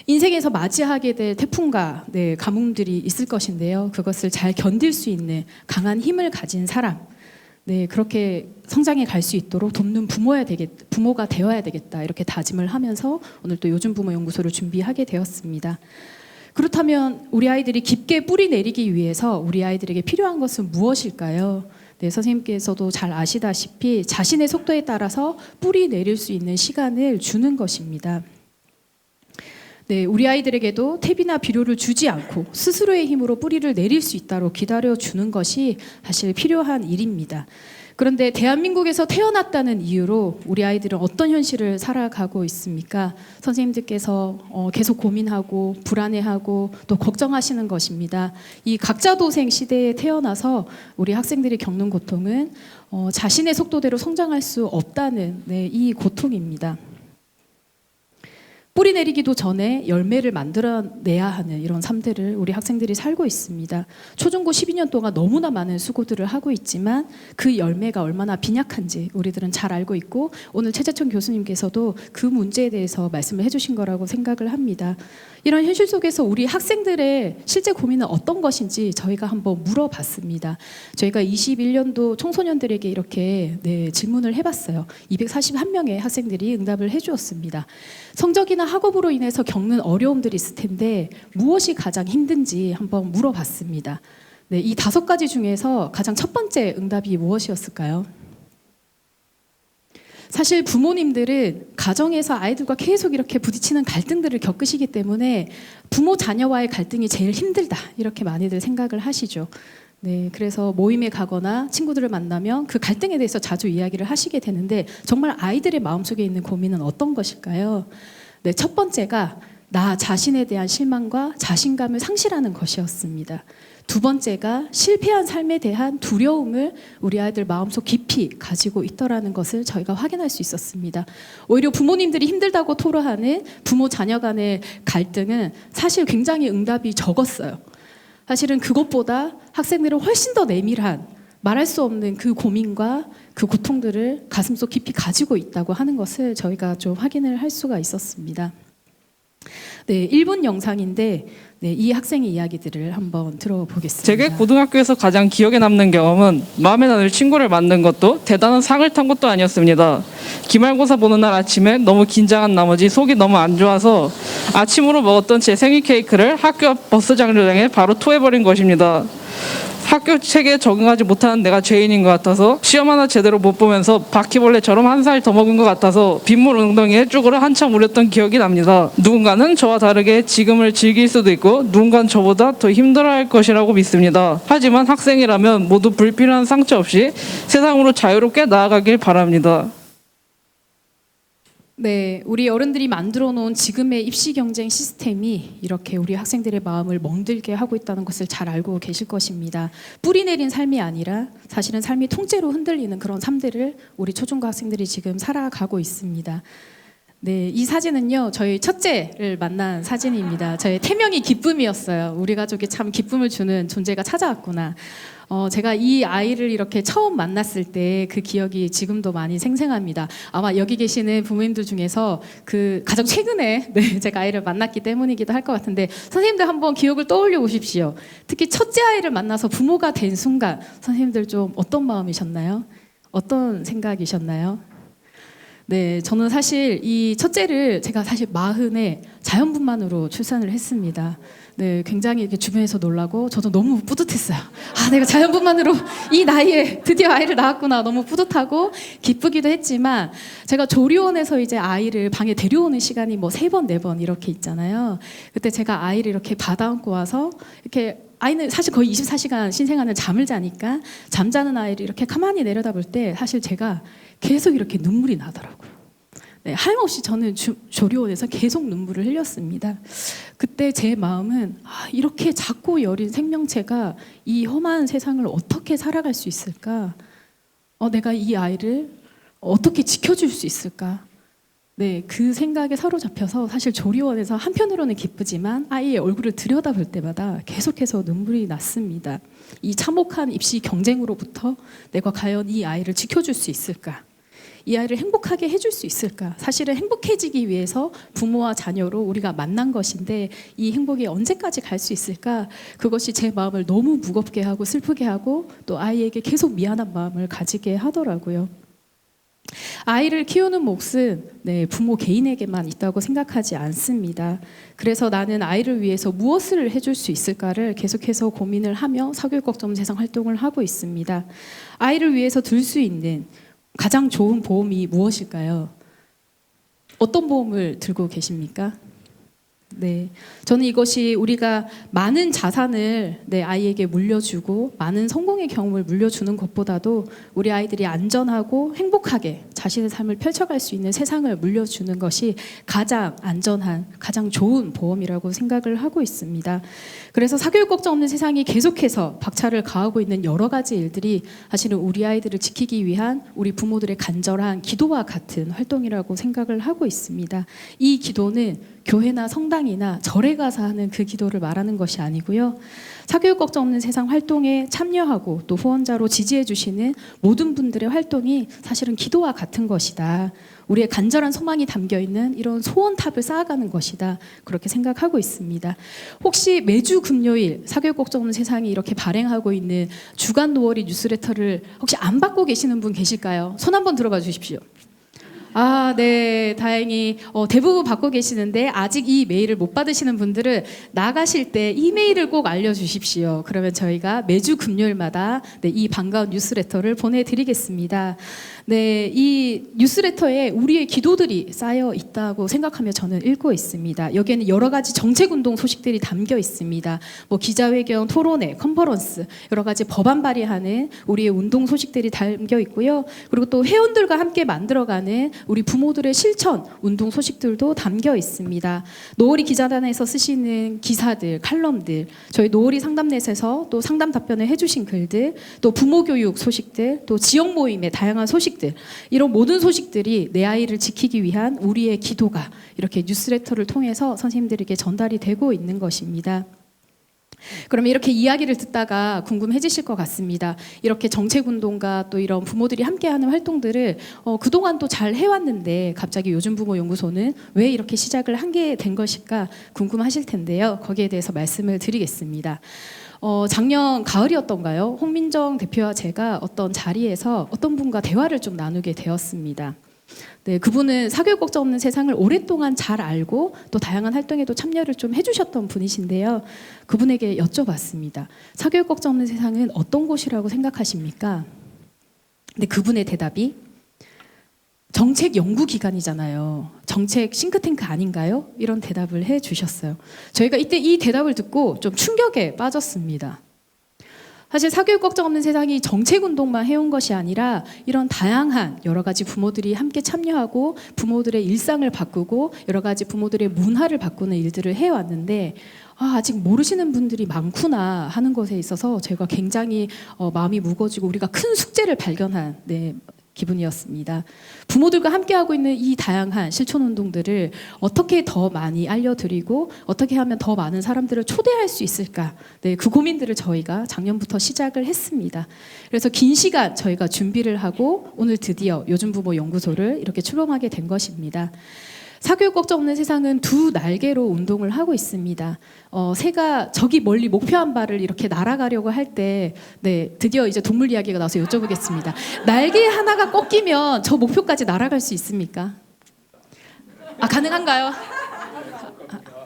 인생에서 맞이하게 될 태풍과 가뭄들이 있을 것인데요. 그것을 잘 견딜 수 있는 강한 힘을 가진 사람, 그렇게 성장해 갈 수 있도록 돕는 부모가 되어야 되겠다 이렇게 다짐을 하면서 오늘 또 요즘 부모 연구소를 준비하게 되었습니다. 그렇다면 우리 아이들이 깊게 뿌리 내리기 위해서 우리 아이들에게 필요한 것은 무엇일까요? 선생님께서도 잘 아시다시피 자신의 속도에 따라서 뿌리 내릴 수 있는 시간을 주는 것입니다. 우리 아이들에게도 퇴비나 비료를 주지 않고 스스로의 힘으로 뿌리를 내릴 수 있도록 기다려주는 것이 사실 필요한 일입니다. 그런데 대한민국에서 태어났다는 이유로 우리 아이들은 어떤 현실을 살아가고 있습니까? 선생님들께서 계속 고민하고 불안해하고 또 걱정하시는 것입니다. 이 각자도생 시대에 태어나서 우리 학생들이 겪는 고통은 자신의 속도대로 성장할 수 없다는 이 고통입니다. 뿌리 내리기도 전에 열매를 만들어내야 하는 이런 삶들을 우리 학생들이 살고 있습니다. 초중고 12년 동안 너무나 많은 수고들을 하고 있지만 그 열매가 얼마나 빈약한지 우리들은 잘 알고 있고 오늘 최재천 교수님께서도 그 문제에 대해서 말씀을 해주신 거라고 생각을 합니다. 이런 현실 속에서 우리 학생들의 실제 고민은 어떤 것인지 저희가 한번 물어봤습니다. 저희가 21년도 청소년들에게 이렇게 질문을 해봤어요. 241명의 학생들이 응답을 해주었습니다. 성적이나 학업으로 인해서 겪는 어려움들이 있을 텐데 무엇이 가장 힘든지 한번 물어봤습니다. 이 5가지 중에서 가장 첫 번째 응답이 무엇이었을까요? 사실 부모님들은 가정에서 아이들과 계속 이렇게 부딪히는 갈등들을 겪으시기 때문에 부모 자녀와의 갈등이 제일 힘들다 이렇게 많이들 생각을 하시죠. 그래서 모임에 가거나 친구들을 만나면 그 갈등에 대해서 자주 이야기를 하시게 되는데 정말 아이들의 마음속에 있는 고민은 어떤 것일까요? 첫 번째가 나 자신에 대한 실망과 자신감을 상실하는 것이었습니다. 두 번째가 실패한 삶에 대한 두려움을 우리 아이들 마음속 깊이 가지고 있더라는 것을 저희가 확인할 수 있었습니다. 오히려 부모님들이 힘들다고 토로하는 부모 자녀 간의 갈등은 사실 굉장히 응답이 적었어요. 사실은 그것보다 학생들은 훨씬 더 내밀한 말할 수 없는 그 고민과 그 고통들을 가슴속 깊이 가지고 있다고 하는 것을 저희가 좀 확인을 할 수가 있었습니다. 네, 1분 영상인데 네, 이 학생의 이야기들을 한번 들어보겠습니다. 제게 고등학교에서 가장 기억에 남는 경험은 마음에 드는 친구를 만든 것도 대단한 상을 탄 것도 아니었습니다. 기말고사 보는 날 아침에 너무 긴장한 나머지 속이 너무 안 좋아서 아침으로 먹었던 제 생일 케이크를 학교 앞 버스 정류장에 바로 토해버린 것입니다. 학교 체계에 적응하지 못하는 내가 죄인인 것 같아서 시험 하나 제대로 못 보면서 바퀴벌레처럼 한 살 더 먹은 것 같아서 빗물 웅덩이에 쭈그려 한참 울었던 기억이 납니다. 누군가는 저와 다르게 지금을 즐길 수도 있고 누군가는 저보다 더 힘들어할 것이라고 믿습니다. 하지만 학생이라면 모두 불필요한 상처 없이 세상으로 자유롭게 나아가길 바랍니다. 네, 우리 어른들이 만들어 놓은 지금의 입시 경쟁 시스템이 이렇게 우리 학생들의 마음을 멍들게 하고 있다는 것을 잘 알고 계실 것입니다. 뿌리 내린 삶이 아니라 사실은 삶이 통째로 흔들리는 그런 삶들을 우리 초중고 학생들이 지금 살아가고 있습니다. 네, 이 사진은요, 저희 첫째를 만난 사진입니다. 저의 태명이 기쁨이었어요. 우리 가족이 참 기쁨을 주는 존재가 찾아왔구나. 제가 이 아이를 이렇게 처음 만났을 때 그 기억이 지금도 많이 생생합니다. 아마 여기 계시는 부모님들 중에서 그 가장 최근에 네, 제가 아이를 만났기 때문이기도 할 것 같은데 선생님들 한번 기억을 떠올려 보십시오. 특히 첫째 아이를 만나서 부모가 된 순간 선생님들 좀 어떤 마음이셨나요? 어떤 생각이셨나요? 네, 저는 사실 이 첫째를 제가 사실 40에 자연분만으로 출산을 했습니다. 네, 굉장히 이렇게 주변에서 놀라고 저도 너무 뿌듯했어요. 아, 내가 자연분만으로 이 나이에 드디어 아이를 낳았구나. 너무 뿌듯하고 기쁘기도 했지만 제가 조리원에서 이제 아이를 방에 데려오는 시간이 뭐 3번, 4번 이렇게 있잖아요. 그때 제가 아이를 이렇게 받아안고 와서 이렇게 아이는 사실 거의 24시간 신생아는 잠을 자니까 잠자는 아이를 이렇게 가만히 내려다볼 때 사실 제가 계속 이렇게 눈물이 나더라고요. 네, 하염없이 저는 조리원에서 계속 눈물을 흘렸습니다. 그때 제 마음은 이렇게 작고 여린 생명체가 이 험한 세상을 어떻게 살아갈 수 있을까? 내가 이 아이를 어떻게 지켜줄 수 있을까? 네, 그 생각에 사로잡혀서 사실 조리원에서 한편으로는 기쁘지만 아이의 얼굴을 들여다볼 때마다 계속해서 눈물이 났습니다. 이 참혹한 입시 경쟁으로부터 내가 과연 이 아이를 지켜줄 수 있을까? 이 아이를 행복하게 해줄 수 있을까? 사실은 행복해지기 위해서 부모와 자녀로 우리가 만난 것인데 이 행복이 언제까지 갈 수 있을까? 그것이 제 마음을 너무 무겁게 하고 슬프게 하고 또 아이에게 계속 미안한 마음을 가지게 하더라고요. 아이를 키우는 몫은 네, 부모 개인에게만 있다고 생각하지 않습니다. 그래서 나는 아이를 위해서 무엇을 해줄 수 있을까를 계속해서 고민을 하며 사교육걱정 세상 활동을 하고 있습니다. 아이를 위해서 들 수 있는 가장 좋은 보험이 무엇일까요? 어떤 보험을 들고 계십니까? 네, 저는 이것이 우리가 많은 자산을 내 아이에게 물려주고 많은 성공의 경험을 물려주는 것보다도 우리 아이들이 안전하고 행복하게 자신의 삶을 펼쳐갈 수 있는 세상을 물려주는 것이 가장 안전한, 가장 좋은 보험이라고 생각을 하고 있습니다. 그래서 사교육 걱정 없는 세상이 계속해서 박차를 가하고 있는 여러 가지 일들이 사실은 우리 아이들을 지키기 위한 우리 부모들의 간절한 기도와 같은 활동이라고 생각을 하고 있습니다. 이 기도는 교회나 성당이나 절에 가서 하는 그 기도를 말하는 것이 아니고요. 사교육 걱정 없는 세상 활동에 참여하고 또 후원자로 지지해 주시는 모든 분들의 활동이 사실은 기도와 같은 것이다. 우리의 간절한 소망이 담겨있는 이런 소원탑을 쌓아가는 것이다. 그렇게 생각하고 있습니다. 혹시 매주 금요일 사교육 걱정 없는 세상이 이렇게 발행하고 있는 주간 노월이 뉴스레터를 혹시 안 받고 계시는 분 계실까요? 손 한번 들어봐 주십시오. 아, 네, 다행히 대부분 받고 계시는데 아직 이 메일을 못 받으시는 분들은 나가실 때 이메일을 꼭 알려주십시오. 그러면 저희가 매주 금요일마다 네, 이 반가운 뉴스레터를 보내드리겠습니다. 네, 이 뉴스레터에 우리의 기도들이 쌓여 있다고 생각하며 저는 읽고 있습니다. 여기에는 여러 가지 정책운동 소식들이 담겨 있습니다. 뭐 기자회견, 토론회, 컨퍼런스, 여러 가지 법안 발의하는 우리의 운동 소식들이 담겨 있고요. 그리고 또 회원들과 함께 만들어가는 우리 부모들의 실천 운동 소식들도 담겨 있습니다. 노을이 기자단에서 쓰시는 기사들, 칼럼들, 저희 노을이 상담넷에서 또 상담 답변을 해주신 글들, 또 부모 교육 소식들, 또 지역 모임의 다양한 소식들, 이런 모든 소식들이 내 아이를 지키기 위한 우리의 기도가 이렇게 뉴스레터를 통해서 선생님들에게 전달이 되고 있는 것입니다. 그러면 이렇게 이야기를 듣다가 궁금해지실 것 같습니다. 이렇게 정책운동가 또 이런 부모들이 함께하는 활동들을 그동안 또 잘 해왔는데 갑자기 요즘 부모 연구소는 왜 이렇게 시작을 한 게 된 것일까 궁금하실 텐데요. 거기에 대해서 말씀을 드리겠습니다. 작년 가을이었던가요? 홍민정 대표와 제가 어떤 자리에서 어떤 분과 대화를 좀 나누게 되었습니다. 네, 그분은 사교육 걱정 없는 세상을 오랫동안 잘 알고 또 다양한 활동에도 참여를 좀 해주셨던 분이신데요. 그분에게 여쭤봤습니다. 사교육 걱정 없는 세상은 어떤 곳이라고 생각하십니까? 근데 그분의 대답이 정책 연구기관이잖아요. 정책 싱크탱크 아닌가요? 이런 대답을 해주셨어요. 저희가 이때 이 대답을 듣고 좀 충격에 빠졌습니다. 사실 사교육 걱정 없는 세상이 정책운동만 해온 것이 아니라 이런 다양한 여러 가지 부모들이 함께 참여하고 부모들의 일상을 바꾸고 여러 가지 부모들의 문화를 바꾸는 일들을 해왔는데 아직 모르시는 분들이 많구나 하는 것에 있어서 제가 굉장히 마음이 무거워지고 우리가 큰 숙제를 발견한 기분이었습니다. 부모들과 함께하고 있는 이 다양한 실천운동들을 어떻게 더 많이 알려드리고 어떻게 하면 더 많은 사람들을 초대할 수 있을까? 그 고민들을 저희가 작년부터 시작을 했습니다. 그래서 긴 시간 저희가 준비를 하고 오늘 드디어 요즘 부모 연구소를 이렇게 출범하게 된 것입니다. 사교육 걱정 없는 세상은 두 날개로 운동을 하고 있습니다. 새가 저기 멀리 목표한 바를 이렇게 날아가려고 할 때, 드디어 이제 동물 이야기가 나와서 여쭤보겠습니다. 날개 하나가 꺾이면 저 목표까지 날아갈 수 있습니까? 가능한가요?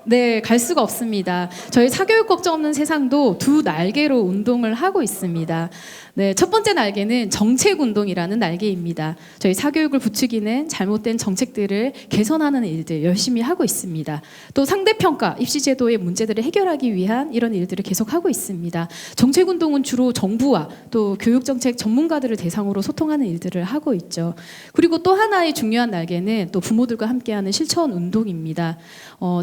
네, 갈 수가 없습니다. 저희 사교육 걱정 없는 세상도 두 날개로 운동을 하고 있습니다. 네, 첫 번째 날개는 정책운동이라는 날개입니다. 저희 사교육을 부추기는 잘못된 정책들을 개선하는 일들 열심히 하고 있습니다. 또 상대평가, 입시제도의 문제들을 해결하기 위한 이런 일들을 계속하고 있습니다. 정책운동은 주로 정부와 또 교육정책 전문가들을 대상으로 소통하는 일들을 하고 있죠. 그리고 또 하나의 중요한 날개는 또 부모들과 함께하는 실천운동입니다.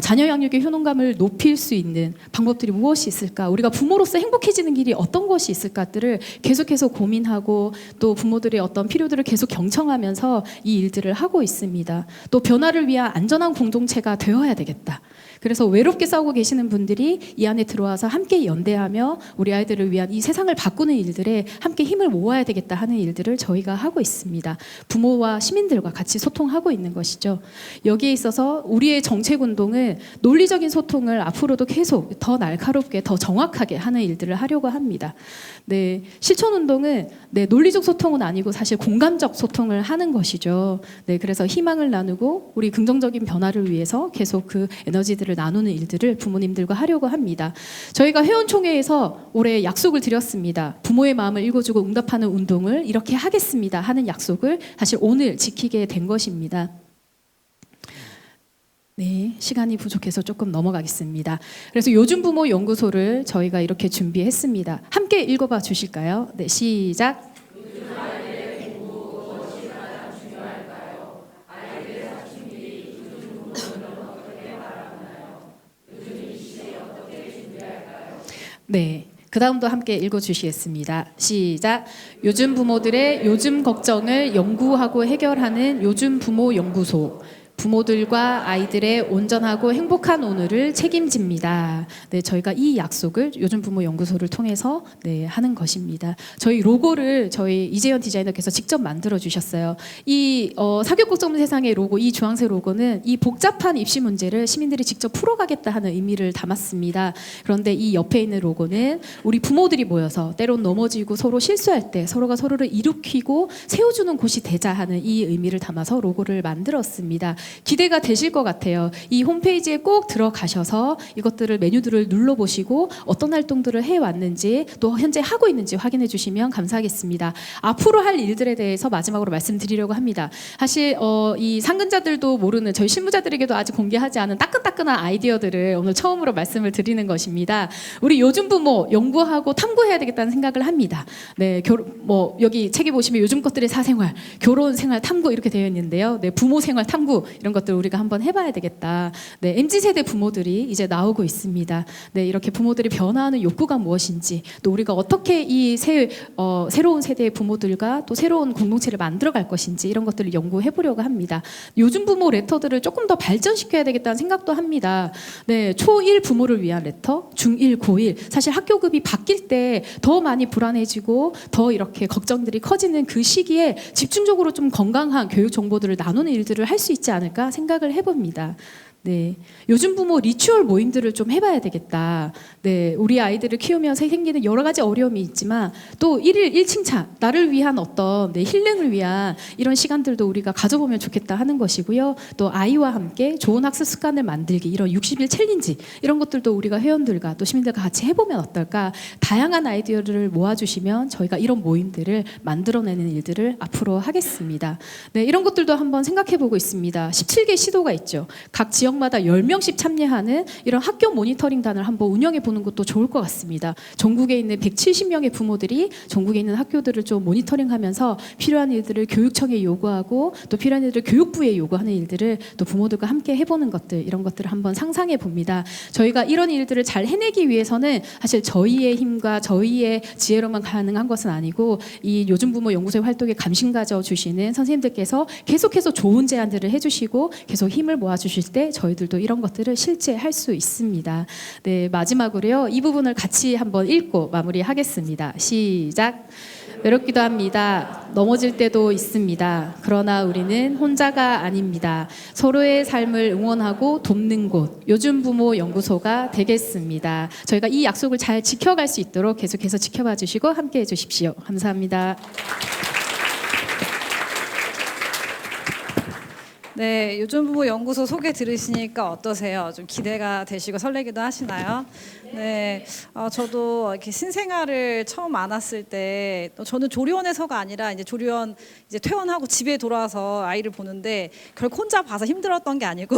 자녀 양육의 효능감을 높일 수 있는 방법들이 무엇이 있을까? 우리가 부모로서 행복해지는 길이 어떤 것이 있을까들을 계속해서 고민하고 또 부모들의 어떤 필요들을 계속 경청하면서 이 일들을 하고 있습니다. 또 변화를 위한 안전한 공동체가 되어야 되겠다. 그래서 외롭게 싸우고 계시는 분들이 이 안에 들어와서 함께 연대하며 우리 아이들을 위한 이 세상을 바꾸는 일들에 함께 힘을 모아야 되겠다 하는 일들을 저희가 하고 있습니다. 부모와 시민들과 같이 소통하고 있는 것이죠. 여기에 있어서 우리의 정책운동은 논리적인 소통을 앞으로도 계속 더 날카롭게 더 정확하게 하는 일들을 하려고 합니다. 네, 실천운동은 논리적 소통은 아니고 사실 공감적 소통을 하는 것이죠. 네, 그래서 희망을 나누고 우리 긍정적인 변화를 위해서 계속 그 에너지들을 나누는 일들을 부모님들과 하려고 합니다. 저희가 회원총회에서 올해 약속을 드렸습니다. 부모의 마음을 읽어주고 응답하는 운동을 이렇게 하겠습니다 하는 약속을 사실 오늘 지키게 된 것입니다. 네, 시간이 부족해서 조금 넘어가겠습니다. 그래서 요즘 부모 연구소를 저희가 이렇게 준비했습니다. 함께 읽어봐 주실까요? 네, 시작. 네. 그 다음도 함께 읽어주시겠습니다. 시작. 요즘 부모들의 요즘 걱정을 연구하고 해결하는 요즘 부모 연구소. 부모들과 아이들의 온전하고 행복한 오늘을 책임집니다. 네, 저희가 이 약속을 요즘 부모 연구소를 통해서 하는 것입니다. 저희 로고를 저희 이재현 디자이너께서 직접 만들어 주셨어요. 이 사교육 걱정 없는 세상의 로고, 이 주황색 로고는 이 복잡한 입시 문제를 시민들이 직접 풀어가겠다 하는 의미를 담았습니다. 그런데 이 옆에 있는 로고는 우리 부모들이 모여서 때론 넘어지고 서로 실수할 때 서로가 서로를 일으키고 세워주는 곳이 되자 하는 이 의미를 담아서 로고를 만들었습니다. 기대가 되실 것 같아요. 이 홈페이지에 꼭 들어가셔서 이것들을 메뉴들을 눌러보시고 어떤 활동들을 해왔는지 또 현재 하고 있는지 확인해 주시면 감사하겠습니다. 앞으로 할 일들에 대해서 마지막으로 말씀드리려고 합니다. 사실 이 상근자들도 모르는 저희 실무자들에게도 아직 공개하지 않은 따끈따끈한 아이디어들을 오늘 처음으로 말씀을 드리는 것입니다. 우리 요즘 부모 연구하고 탐구해야 되겠다는 생각을 합니다. 네, 여기 책에 보시면 요즘 것들의 사생활, 결혼 생활 탐구 이렇게 되어 있는데요. 네, 부모 생활 탐구 이런 것들 우리가 한번 해봐야 되겠다. 네, MZ 세대 부모들이 이제 나오고 있습니다. 네, 이렇게 부모들이 변화하는 욕구가 무엇인지, 또 우리가 어떻게 이 새로운 세대의 부모들과 또 새로운 공동체를 만들어갈 것인지 이런 것들을 연구해 보려고 합니다. 요즘 부모 레터들을 조금 더 발전시켜야 되겠다는 생각도 합니다. 네, 초1 부모를 위한 레터, 중1, 고1. 사실 학교급이 바뀔 때 더 많이 불안해지고 더 이렇게 걱정들이 커지는 그 시기에 집중적으로 좀 건강한 교육 정보들을 나누는 일들을 할 수 있지 않을까 생각을 해봅니다. 네, 요즘 부모 리추얼 모임들을 좀 해봐야 되겠다. 네, 우리 아이들을 키우면서 생기는 여러 가지 어려움이 있지만 또 일일 일칭찬, 나를 위한 어떤 힐링을 위한 이런 시간들도 우리가 가져보면 좋겠다 하는 것이고요. 또 아이와 함께 좋은 학습 습관을 만들기, 이런 60일 챌린지 이런 것들도 우리가 회원들과 또 시민들과 같이 해보면 어떨까. 다양한 아이디어를 모아주시면 저희가 이런 모임들을 만들어내는 일들을 앞으로 하겠습니다. 네, 이런 것들도 한번 생각해보고 있습니다. 17개 시도가 있죠. 각 지역마다 10명씩 참여하는 이런 학교 모니터링단을 한번 운영해 보는 것도 좋을 것 같습니다. 전국에 있는 170명의 부모들이 전국에 있는 학교들을 좀 모니터링하면서 필요한 일들을 교육청에 요구하고 또 필요한 일들을 교육부에 요구하는 일들을 또 부모들과 함께 해보는 것들, 이런 것들을 한번 상상해 봅니다. 저희가 이런 일들을 잘 해내기 위해서는 사실 저희의 힘과 저희의 지혜로만 가능한 것은 아니고 이 요즘 부모 연구소의 활동에 관심 가져주시는 선생님들께서 계속해서 좋은 제안들을 해주시고 계속 힘을 모아주실 때 저희들도 이런 것들을 실제할 수 있습니다. 네, 마지막으로요. 이 부분을 같이 한번 읽고 마무리하겠습니다. 시작. 외롭기도 합니다. 넘어질 때도 있습니다. 그러나 우리는 혼자가 아닙니다. 서로의 삶을 응원하고 돕는 곳, 요즘 부모 연구소가 되겠습니다. 저희가 이 약속을 잘 지켜갈 수 있도록 계속해서 지켜봐 주시고 함께해 주십시오. 감사합니다. 네, 요즘 부모 연구소 소개 들으시니까 어떠세요? 좀 기대가 되시고 설레기도 하시나요? 네, 저도 이렇게 신생아를 처음 안았을 때, 저는 조리원에서가 아니라 이제 조리원 이제 퇴원하고 집에 돌아와서 아이를 보는데 결코 혼자 봐서 힘들었던 게 아니고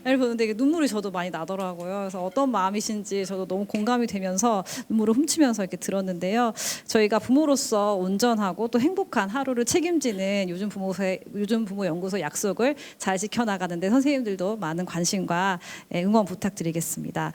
아이를 보는데 눈물이 저도 많이 나더라고요. 그래서 어떤 마음이신지 저도 너무 공감이 되면서 눈물을 훔치면서 이렇게 들었는데요. 저희가 부모로서 온전하고 또 행복한 하루를 책임지는 요즘 부모 연구소 약속을 잘 지켜나가는데 선생님들도 많은 관심과 응원 부탁드리겠습니다.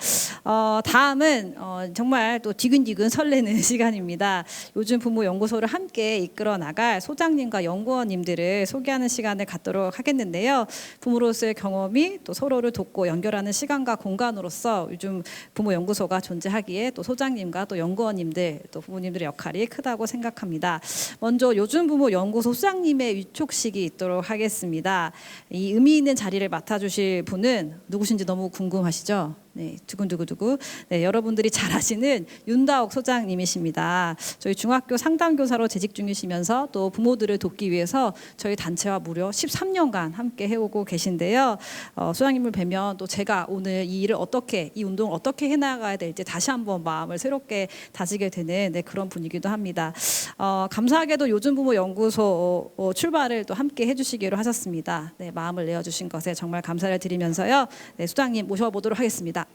다음은 정말 또 뒤근뒤근 설레는 시간입니다. 요즘 부모 연구소를 함께 이끌어 나갈 소장님과 연구원님들을 소개하는 시간을 갖도록 하겠는데요. 부모로서의 경험이 또 서로를 돕고 연결하는 시간과 공간으로서 요즘 부모 연구소가 존재하기에 또 소장님과 또 연구원님들 또 부모님들의 역할이 크다고 생각합니다. 먼저 요즘 부모 연구소 소장님의 위촉식이 있도록 하겠습니다. 이 의미 있는 자리를 맡아주실 분은 누구신지 너무 궁금하시죠? 네, 두근두근두근. 네, 여러분들이 잘 아시는 윤다옥 소장님이십니다. 저희 중학교 상담교사로 재직 중이시면서 또 부모들을 돕기 위해서 저희 단체와 무려 13년간 함께 해오고 계신데요. 소장님을 뵈면 또 제가 오늘 이 일을 이 운동을 어떻게 해나가야 될지 다시 한번 마음을 새롭게 다지게 되는 그런 분이기도 합니다. 감사하게도 요즘 부모 연구소 출발을 또 함께 해주시기로 하셨습니다. 네, 마음을 내어주신 것에 정말 감사를 드리면서요. 네, 소장님 모셔보도록 하겠습니다.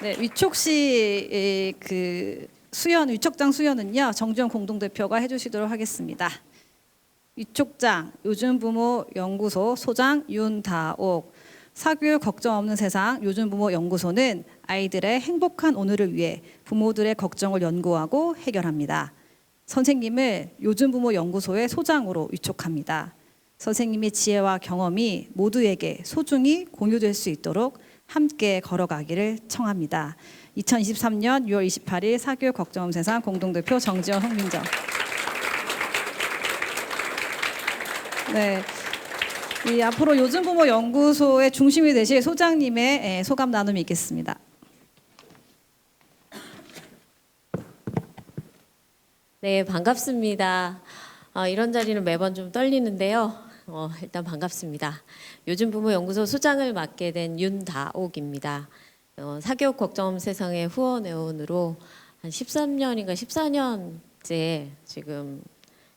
네, 위촉시 위촉장 수연은요 정주영 공동대표가 해주시도록 하겠습니다. 위촉장 요즘 부모 연구소 소장 윤다옥. 사교육 걱정 없는 세상 요즘 부모 연구소는 아이들의 행복한 오늘을 위해 부모들의 걱정을 연구하고 해결합니다. 선생님을 요즘 부모 연구소의 소장으로 위촉합니다. 선생님의 지혜와 경험이 모두에게 소중히 공유될 수 있도록 함께 걸어가기를 청합니다. 2023년 6월 28일 사교육 걱정 없는 세상 공동대표 정지원 홍민정. 네. 앞으로 요즘 부모 연구소의 중심이 되실 소장님의 소감 나눔이 있겠습니다. 네, 반갑습니다. 이런 자리는 매번 좀 떨리는데요. 일단 반갑습니다. 요즘 부모 연구소 소장을 맡게 된 윤다옥입니다. 사교육 걱정 세상의 후원회원으로 한 13년인가 14년째 지금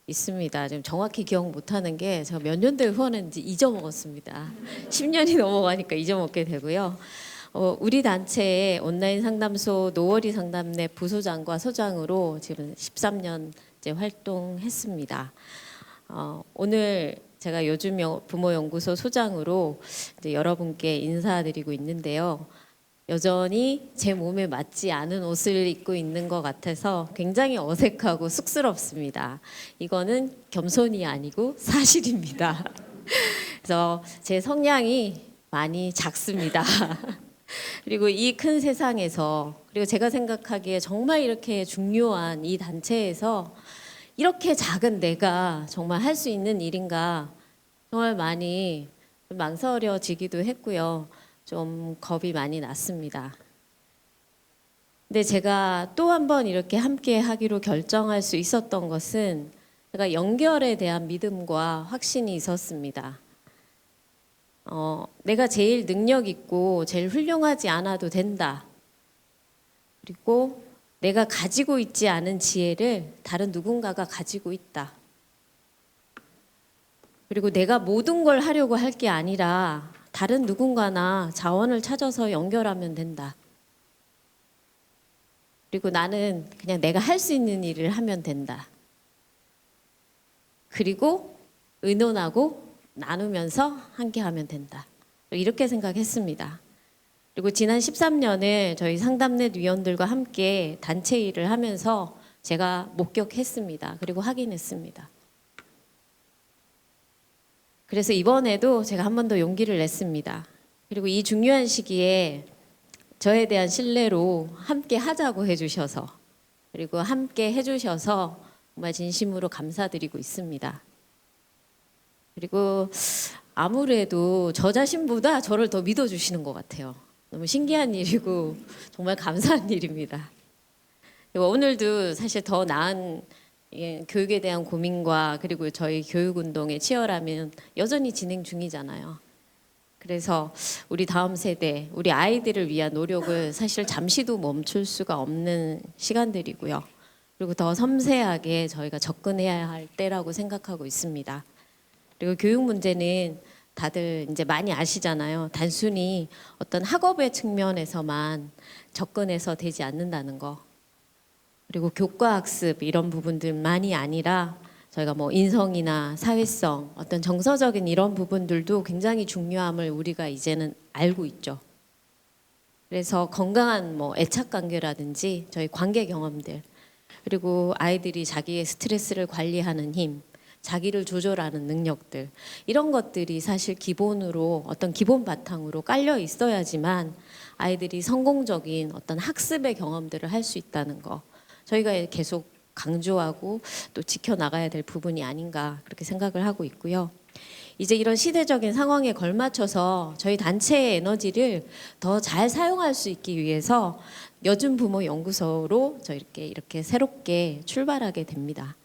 있습니다. 지금 정확히 기억 못하는 게 제가 몇 년도에 후원했는지 잊어먹었습니다. 10년이 넘어가니까 잊어먹게 되고요. 우리 단체의 온라인 상담소 노월이 상담내 부소장과 소장으로 지금 13년 이제 활동했습니다. 오늘 제가 요즘 부모연구소 소장으로 이제 여러분께 인사드리고 있는데요. 여전히 제 몸에 맞지 않은 옷을 입고 있는 것 같아서 굉장히 어색하고 쑥스럽습니다. 이거는 겸손이 아니고 사실입니다. 그래서 제 성량이 많이 작습니다. 그리고 이 큰 세상에서, 그리고 제가 생각하기에 정말 이렇게 중요한 이 단체에서 이렇게 작은 내가 정말 할 수 있는 일인가 정말 많이 망설여지기도 했고요. 좀 겁이 많이 났습니다. 근데 제가 또 한 번 이렇게 함께 하기로 결정할 수 있었던 것은 제가 연결에 대한 믿음과 확신이 있었습니다. 내가 제일 능력 있고 제일 훌륭하지 않아도 된다. 그리고 내가 가지고 있지 않은 지혜를 다른 누군가가 가지고 있다. 그리고 내가 모든 걸 하려고 할 게 아니라 다른 누군가나 자원을 찾아서 연결하면 된다. 그리고 나는 그냥 내가 할 수 있는 일을 하면 된다. 그리고 의논하고 나누면서 함께 하면 된다. 이렇게 생각했습니다. 그리고 지난 13년을 저희 상담넷 위원들과 함께 단체 일을 하면서 제가 목격했습니다. 그리고 확인했습니다. 그래서 이번에도 제가 한 번 더 용기를 냈습니다. 그리고 이 중요한 시기에 저에 대한 신뢰로 함께 하자고 해주셔서, 그리고 함께 해주셔서 정말 진심으로 감사드리고 있습니다. 그리고 아무래도 저 자신보다 저를 더 믿어주시는 것 같아요. 너무 신기한 일이고 정말 감사한 일입니다. 그리고 오늘도 사실 더 나은 교육에 대한 고민과 그리고 저희 교육운동의 치열함은 여전히 진행 중이잖아요. 그래서 우리 다음 세대, 우리 아이들을 위한 노력을 사실 잠시도 멈출 수가 없는 시간들이고요. 그리고 더 섬세하게 저희가 접근해야 할 때라고 생각하고 있습니다. 그리고 교육 문제는 다들 이제 많이 아시잖아요. 단순히 어떤 학업의 측면에서만 접근해서 되지 않는다는 거. 그리고 교과학습 이런 부분들만이 아니라 저희가 뭐 인성이나 사회성, 어떤 정서적인 이런 부분들도 굉장히 중요함을 우리가 이제는 알고 있죠. 그래서 건강한 뭐 애착 관계라든지 저희 관계 경험들, 그리고 아이들이 자기의 스트레스를 관리하는 힘, 자기를 조절하는 능력들, 이런 것들이 사실 기본으로 어떤 기본 바탕으로 깔려 있어야지만 아이들이 성공적인 어떤 학습의 경험들을 할 수 있다는 거, 저희가 계속 강조하고 또 지켜나가야 될 부분이 아닌가 그렇게 생각을 하고 있고요. 이제 이런 시대적인 상황에 걸맞춰서 저희 단체의 에너지를 더 잘 사용할 수 있기 위해서 여준 부모 연구소로 저 이렇게 새롭게 출발하게 됩니다.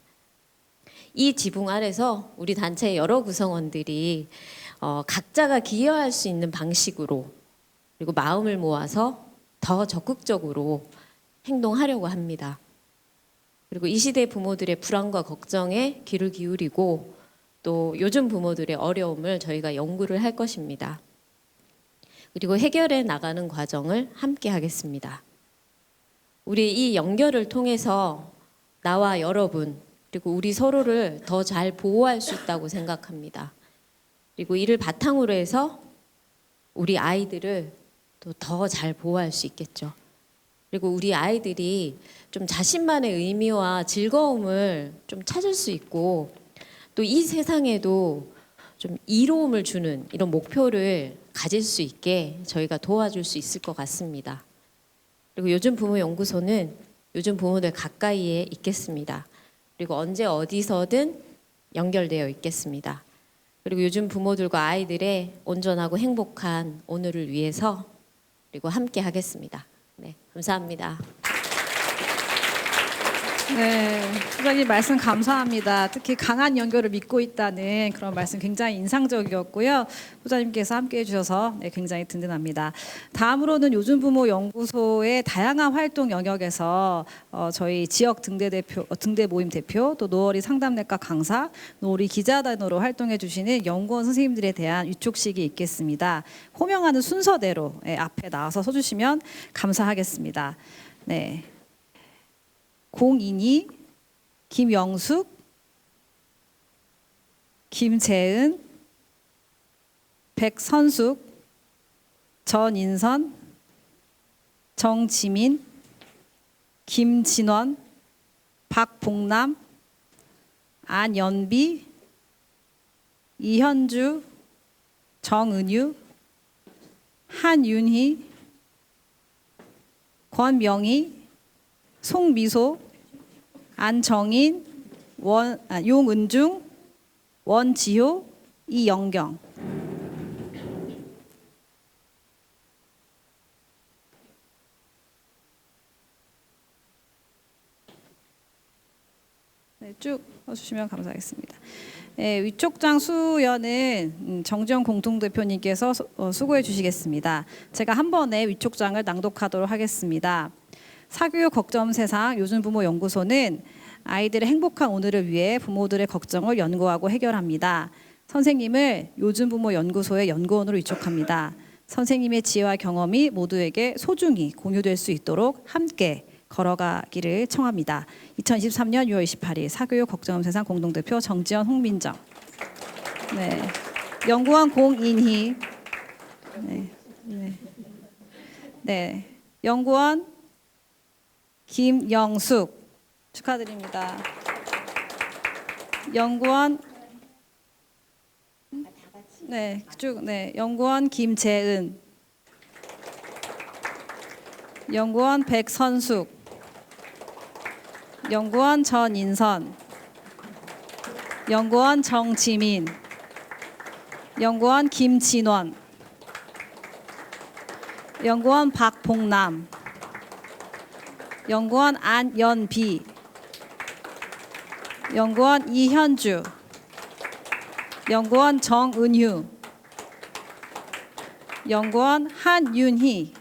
이 지붕 아래서 우리 단체의 여러 구성원들이 각자가 기여할 수 있는 방식으로, 그리고 마음을 모아서 더 적극적으로 행동하려고 합니다. 그리고 이 시대 부모들의 불안과 걱정에 귀를 기울이고 또 요즘 부모들의 어려움을 저희가 연구를 할 것입니다. 그리고 해결해 나가는 과정을 함께 하겠습니다. 우리 이 연결을 통해서 나와 여러분, 그리고 우리 서로를 더 잘 보호할 수 있다고 생각합니다. 그리고 이를 바탕으로 해서 우리 아이들을 또 더 잘 보호할 수 있겠죠. 그리고 우리 아이들이 좀 자신만의 의미와 즐거움을 좀 찾을 수 있고 또 이 세상에도 좀 이로움을 주는 이런 목표를 가질 수 있게 저희가 도와줄 수 있을 것 같습니다. 그리고 요즘 부모 연구소는 요즘 부모들 가까이에 있겠습니다. 그리고 언제 어디서든 연결되어 있겠습니다. 그리고 요즘 부모들과 아이들의 온전하고 행복한 오늘을 위해서 그리고 함께 하겠습니다. 네, 감사합니다. 네, 소장님 말씀 감사합니다. 특히 강한 연결을 믿고 있다는 그런 말씀 굉장히 인상적이었고요. 소장님께서 함께해 주셔서 굉장히 든든합니다. 다음으로는 요즘 부모 연구소의 다양한 활동 영역에서 저희 지역 등대 모임 대표, 또 노어리 상담내과 강사, 노어리 기자단으로 활동해 주시는 연구원 선생님들에 대한 위촉식이 있겠습니다. 호명하는 순서대로 앞에 나와서 서주시면 감사하겠습니다. 네. 02 김영숙, 김재은, 백선숙, 전인선, 정지민, 김진원, 박봉남, 안연비, 이현주, 정은유, 한윤희, 권명희, 송미소, 안정인, 용은중, 원지효, 이영경. 네, 쭉 써주시면 감사하겠습니다. 네, 위촉 장 수여는 정지영 공동대표님께서 수고해 주시겠습니다. 제가 한 번에 위촉 장을 낭독하도록 하겠습니다. 사교육 걱정 세상 요즘 부모 연구소는 아이들의 행복한 오늘을 위해 부모들의 걱정을 연구하고 해결합니다. 선생님을 요즘 부모 연구소의 연구원으로 위촉합니다. 선생님의 지혜와 경험이 모두에게 소중히 공유될 수 있도록 함께 걸어가기를 청합니다. 2023년 6월 28일 사교육 걱정 세상 공동대표 정지연, 홍민정. 네. 연구원 공인희. 네. 네. 네. 연구원 김영숙. 축하드립니다. 연구원 네, 쭉 네. 연구원 김재은. 연구원 백선숙. 연구원 전인선, 연구원 정지민, 연구원 김진원, 연구원 박봉남, 연구원 안연비, 연구원 이현주, 연구원 정은유, 연구원 한윤희,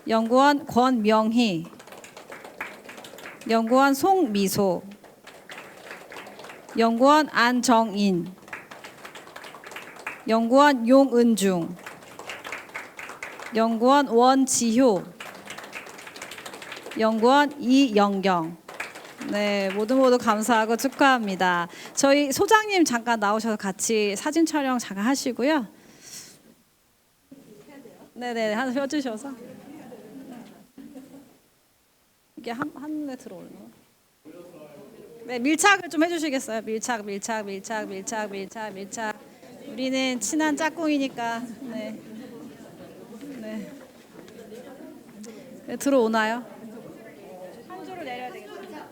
연구원 권명희, 연구원 송미소, 연구원 안정인, 연구원 용은중, 연구원 원지효, 연구원 이영경. 네, 모두 감사하고 축하합니다. 저희 소장님 잠깐 나오셔서 같이 사진 촬영 잠깐 하시고요. 네네, 하나 펴주셔서. 이게 한눈에 들어오는 거. 네, 밀착을 좀 해주시겠어요? 밀착. 우리는 친한 짝꿍이니까. 네. 네. 네, 들어오나요? 한 줄을 내려야 되겠다.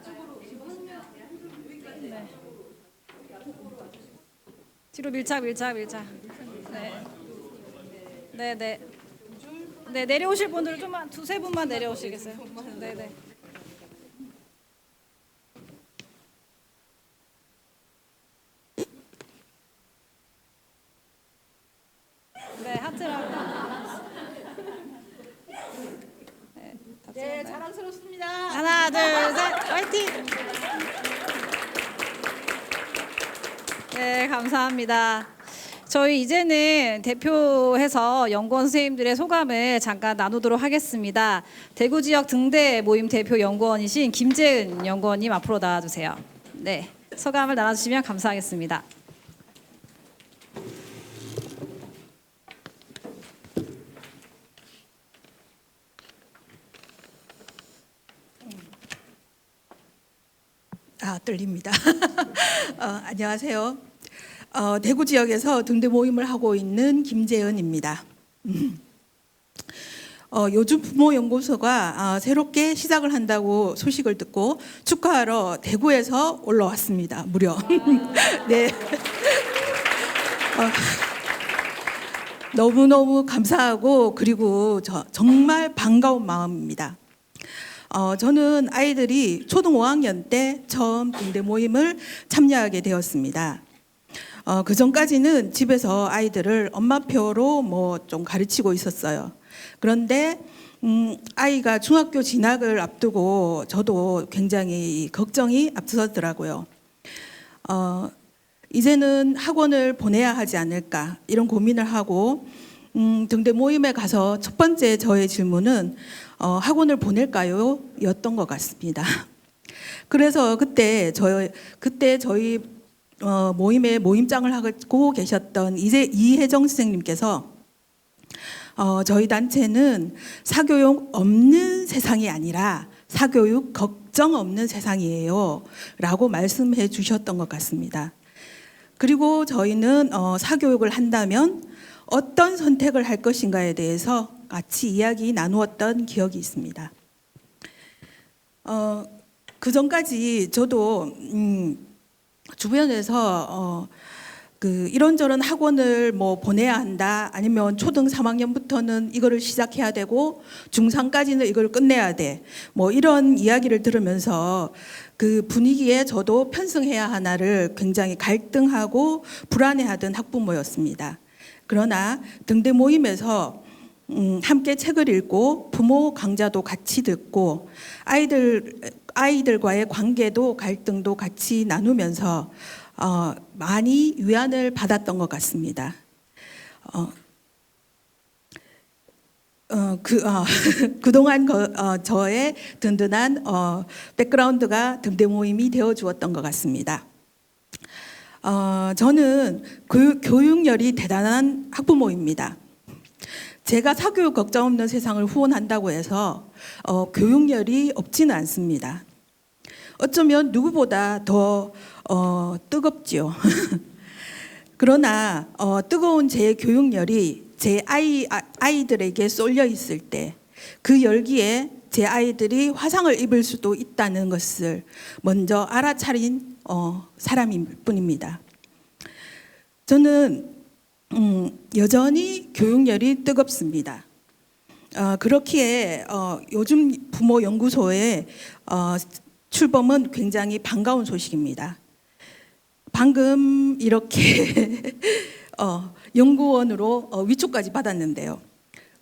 네. 뒤로 밀착. 네. 네. 네, 내려오실 분들은 좀만 두세 분만 내려오시겠어요? 네. 네, 하트라고. 네, 자랑스럽습니다. 하나, 둘, 셋, 화이팅! 네, 감사합니다. 저희 이제는 대표해서 연구원 선생님들의 소감을 잠깐 나누도록 하겠습니다. 대구 지역 등대 모임 대표 연구원이신 김재은 연구원님 앞으로 나와주세요. 네, 소감을 나눠주시면 감사하겠습니다. 떨립니다. 안녕하세요. 대구 지역에서 등대 모임을 하고 있는 김재은입니다. 요즘 부모 연구소가 새롭게 시작을 한다고 소식을 듣고 축하하러 대구에서 올라왔습니다. 무려. 네. 너무너무 감사하고 그리고 정말 반가운 마음입니다. 저는 아이들이 초등 5학년 때 처음 등대 모임을 참여하게 되었습니다. 그 전까지는 집에서 아이들을 엄마표로 뭐 좀 가르치고 있었어요. 그런데 아이가 중학교 진학을 앞두고 저도 굉장히 걱정이 앞서더라고요. 이제는 학원을 보내야 하지 않을까 이런 고민을 하고 등대 모임에 가서 첫 번째 저의 질문은 학원을 보낼까요? 였던 것 같습니다. 그래서 그때 저희 모임에 모임장을 하고 계셨던 이혜정 선생님께서 저희 단체는 사교육 없는 세상이 아니라 사교육 걱정 없는 세상이에요 라고 말씀해 주셨던 것 같습니다. 그리고 저희는 사교육을 한다면 어떤 선택을 할 것인가에 대해서 같이 이야기 나누었던 기억이 있습니다. 그 전까지 저도 주변에서 이런저런 학원을 뭐 보내야 한다, 아니면 초등 3학년부터는 이거를 시작해야 되고 중3까지는 이걸 끝내야 돼, 뭐 이런 이야기를 들으면서 그 분위기에 저도 편승해야 하나를 굉장히 갈등하고 불안해하던 학부모였습니다. 그러나 등대 모임에서 함께 책을 읽고 부모 강좌도 같이 듣고 아이들과의 관계도 갈등도 같이 나누면서 많이 위안을 받았던 것 같습니다. 그동안 저의 든든한 백그라운드가 등대 모임이 되어 주었던 것 같습니다. 저는 교육열이 대단한 학부모입니다. 제가 사교육 걱정 없는 세상을 후원한다고 해서 교육열이 없지는 않습니다. 어쩌면 누구보다 더 뜨겁지요. 그러나 뜨거운 제 교육열이 제 아이들에게 쏠려 있을 때 그 열기에 제 아이들이 화상을 입을 수도 있다는 것을 먼저 알아차린 사람일 뿐입니다. 저는 여전히 교육열이 뜨겁습니다. 그렇기에 요즘 부모 연구소에 출범은 굉장히 반가운 소식입니다. 방금 이렇게 연구원으로 위촉까지 받았는데요.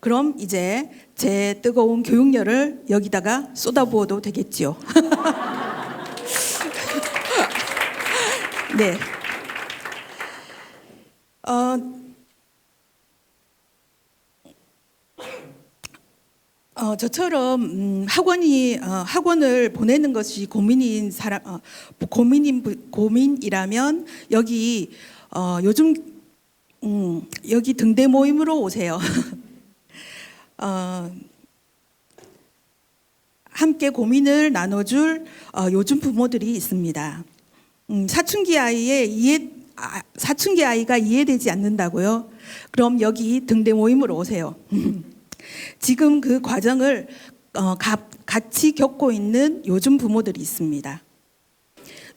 그럼 이제 제 뜨거운 교육열을 여기다가 쏟아부어도 되겠지요. 네. 저처럼 학원을 보내는 것이 고민이라면 여기 요즘 여기 등대 모임으로 오세요. 함께 고민을 나눠줄 요즘 부모들이 있습니다. 사춘기 아이가 이해되지 않는다고요? 그럼 여기 등대 모임으로 오세요. 지금 그 과정을 같이 겪고 있는 요즘 부모들이 있습니다.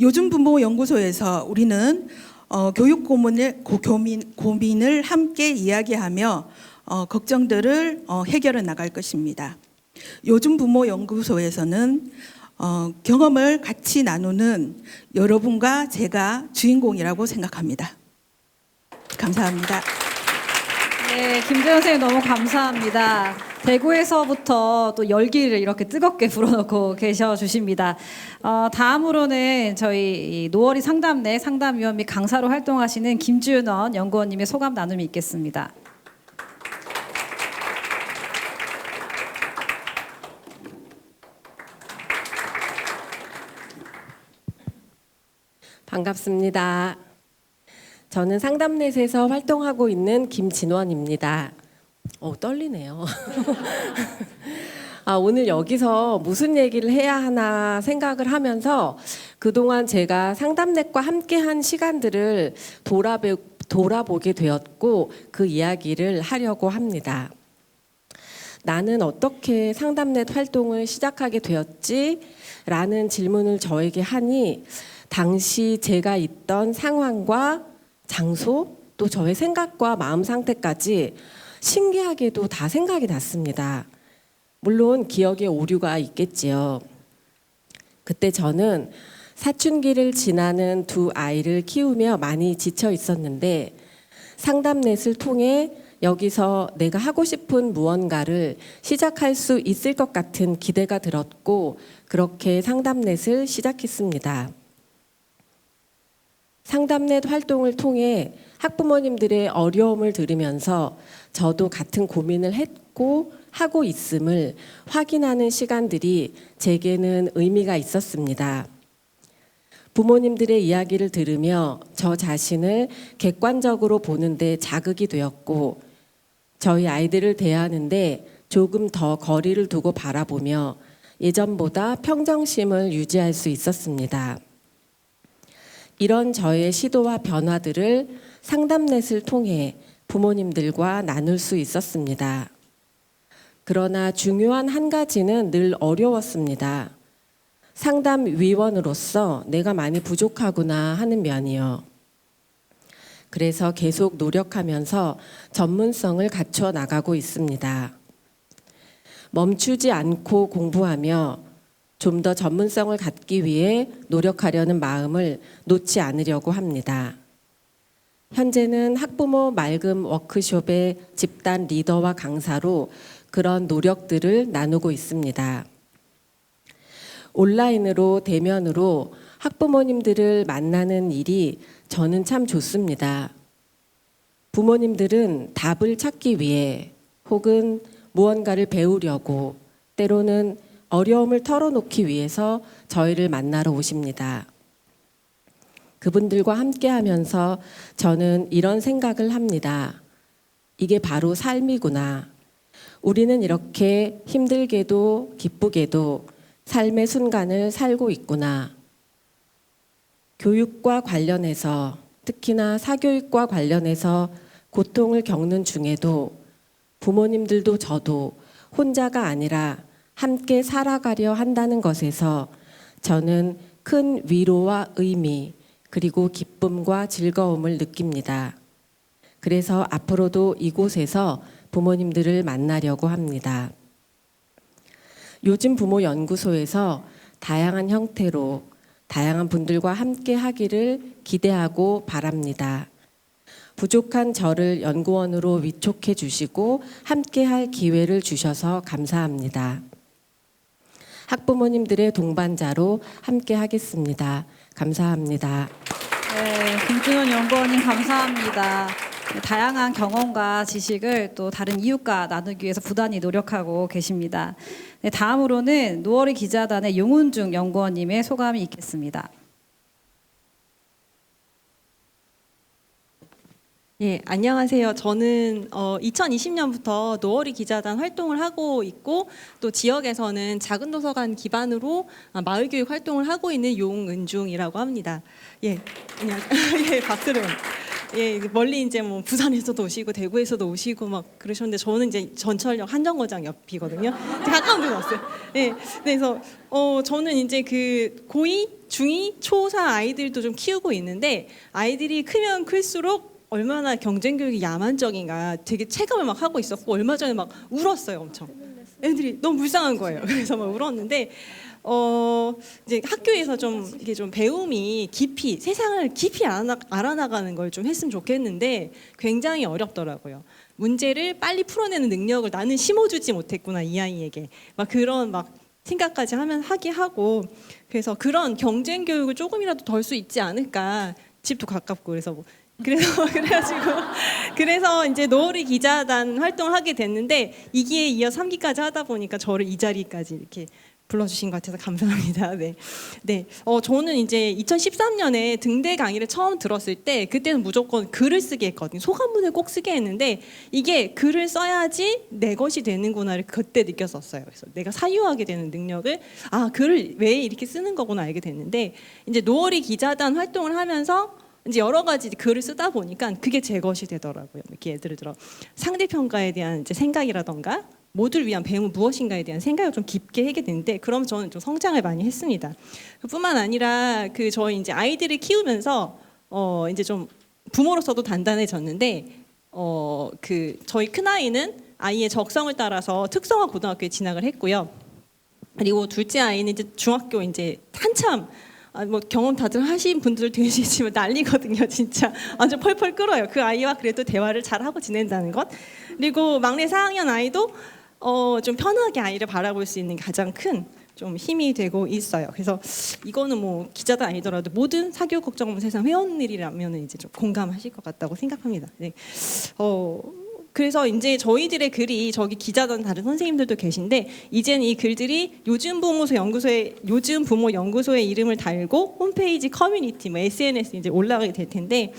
요즘 부모 연구소에서 우리는 교육 고민을 함께 이야기하며 걱정들을 해결해 나갈 것입니다. 요즘 부모 연구소에서는 경험을 같이 나누는 여러분과 제가 주인공이라고 생각합니다. 감사합니다. 네, 김재현 선생님 너무 감사합니다. 대구에서부터 또 열기를 이렇게 뜨겁게 불어넣고 계셔 주십니다. 다음으로는 저희 노월이 상담내 상담위원 및 강사로 활동하시는 김주윤원 연구원님의 소감 나눔이 있겠습니다. 반갑습니다. 저는 상담넷에서 활동하고 있는 김진원입니다. 떨리네요. 오늘 여기서 무슨 얘기를 해야 하나 생각을 하면서 그동안 제가 상담넷과 함께한 시간들을 돌아보게 되었고 그 이야기를 하려고 합니다. 나는 어떻게 상담넷 활동을 시작하게 되었지? 라는 질문을 저에게 하니 당시 제가 있던 상황과 장소 또 저의 생각과 마음 상태까지 신기하게도 다 생각이 났습니다. 물론 기억에 오류가 있겠지요. 그때 저는 사춘기를 지나는 두 아이를 키우며 많이 지쳐 있었는데 상담넷을 통해 여기서 내가 하고 싶은 무언가를 시작할 수 있을 것 같은 기대가 들었고 그렇게 상담넷을 시작했습니다. 상담넷 활동을 통해 학부모님들의 어려움을 들으면서 저도 같은 고민을 했고 하고 있음을 확인하는 시간들이 제게는 의미가 있었습니다. 부모님들의 이야기를 들으며 저 자신을 객관적으로 보는데 자극이 되었고 저희 아이들을 대하는데 조금 더 거리를 두고 바라보며 예전보다 평정심을 유지할 수 있었습니다. 이런 저의 시도와 변화들을 상담넷을 통해 부모님들과 나눌 수 있었습니다. 그러나 중요한 한 가지는 늘 어려웠습니다. 상담위원으로서 내가 많이 부족하구나 하는 면이요. 그래서 계속 노력하면서 전문성을 갖춰 나가고 있습니다. 멈추지 않고 공부하며 좀 더 전문성을 갖기 위해 노력하려는 마음을 놓지 않으려고 합니다. 현재는 학부모 맑음 워크숍의 집단 리더와 강사로 그런 노력들을 나누고 있습니다. 온라인으로 대면으로 학부모님들을 만나는 일이 저는 참 좋습니다. 부모님들은 답을 찾기 위해 혹은 무언가를 배우려고 때로는 어려움을 털어놓기 위해서 저희를 만나러 오십니다. 그분들과 함께 하면서 저는 이런 생각을 합니다. 이게 바로 삶이구나. 우리는 이렇게 힘들게도 기쁘게도 삶의 순간을 살고 있구나. 교육과 관련해서 특히나 사교육과 관련해서 고통을 겪는 중에도 부모님들도 저도 혼자가 아니라 함께 살아가려 한다는 것에서 저는 큰 위로와 의미 그리고 기쁨과 즐거움을 느낍니다. 그래서 앞으로도 이곳에서 부모님들을 만나려고 합니다. 요즘 부모 연구소에서 다양한 형태로 다양한 분들과 함께 하기를 기대하고 바랍니다. 부족한 저를 연구원으로 위촉해 주시고 함께 할 기회를 주셔서 감사합니다. 학부모님들의 동반자로 함께 하겠습니다. 감사합니다. 네, 김준원 연구원님 감사합니다. 다양한 경험과 지식을 또 다른 이웃과 나누기 위해서 부단히 노력하고 계십니다. 네, 다음으로는 노어리 기자단의 용은중 연구원님의 소감이 있겠습니다. 예, 안녕하세요. 저는 2020년부터 노어리 기자단 활동을 하고 있고 또 지역에서는 작은 도서관 기반으로 마을교육 활동을 하고 있는 용은중이라고 합니다. 예, 안녕하세요. 예, 박수를. 예, 멀리 이제 뭐 부산에서도 오시고 대구에서도 오시고 막 그러셨는데 저는 이제 전철역 한정거장 옆이거든요. 가까운 데 왔어요. 예, 그래서 저는 이제 그 고2, 중2, 초4 아이들도 좀 키우고 있는데 아이들이 크면 클수록 얼마나 경쟁 교육이 야만적인가 되게 체감을 막 하고 있었고 얼마 전에 막 울었어요, 엄청. 애들이 너무 불쌍한 거예요. 그래서 막 울었는데 이제 학교에서 좀 이게 좀 배움이 깊이 세상을 깊이 알아나가는 걸 좀 했으면 좋겠는데 굉장히 어렵더라고요. 문제를 빨리 풀어내는 능력을 나는 심어주지 못했구나 이 아이에게 막 그런 막 생각까지 하게 하고 그래서 그런 경쟁 교육을 조금이라도 덜 수 있지 않을까. 집도 가깝고 그래서 그래서 이제 노어리 기자단 활동을 하게 됐는데 2기에 이어 3기까지 하다 보니까 저를 이 자리까지 이렇게 불러주신 것 같아서 감사합니다. 네. 저는 이제 2013년에 등대 강의를 처음 들었을 때 그때는 무조건 글을 쓰게 했거든요. 소감문을 꼭 쓰게 했는데 이게 글을 써야지 내 것이 되는구나를 그때 느꼈었어요. 그래서 내가 사유하게 되는 능력을 글을 왜 이렇게 쓰는 거구나 알게 됐는데 이제 노어리 기자단 활동을 하면서 이제 여러 가지 글을 쓰다 보니까 그게 제 것이 되더라고요. 이렇게 예를 들어 상대평가에 대한 이제 생각이라던가 모두를 위한 배움은 무엇인가에 대한 생각을 좀 깊게 하게 되는데 그럼 저는 좀 성장을 많이 했습니다. 뿐만 아니라 저희 이제 아이들을 키우면서 이제 좀 부모로서도 단단해졌는데 저희 큰 아이는 아이의 적성을 따라서 특성화 고등학교에 진학을 했고요. 그리고 둘째 아이는 이제 중학교 이제 한참 뭐 경험 다들 하신 분들 계시지만 난리거든요. 진짜 완전 펄펄 끓어요. 그 아이와 그래도 대화를 잘 하고 지낸다는 것. 그리고 막내 4학년 아이도 좀 편하게 아이를 바라볼 수 있는 가장 큰 좀 힘이 되고 있어요. 그래서 이거는 뭐 기자단 아니더라도 모든 사교육 걱정 없는 세상 회원들이라면 이제 좀 공감하실 것 같다고 생각합니다. 네. 그래서 이제 저희들의 글이 저기 기자단 다른 선생님들도 계신데 이제는 이 글들이 요즘 부모 연구소의 이름을 달고 홈페이지 커뮤니티 뭐 SNS 이제 올라가게 될 텐데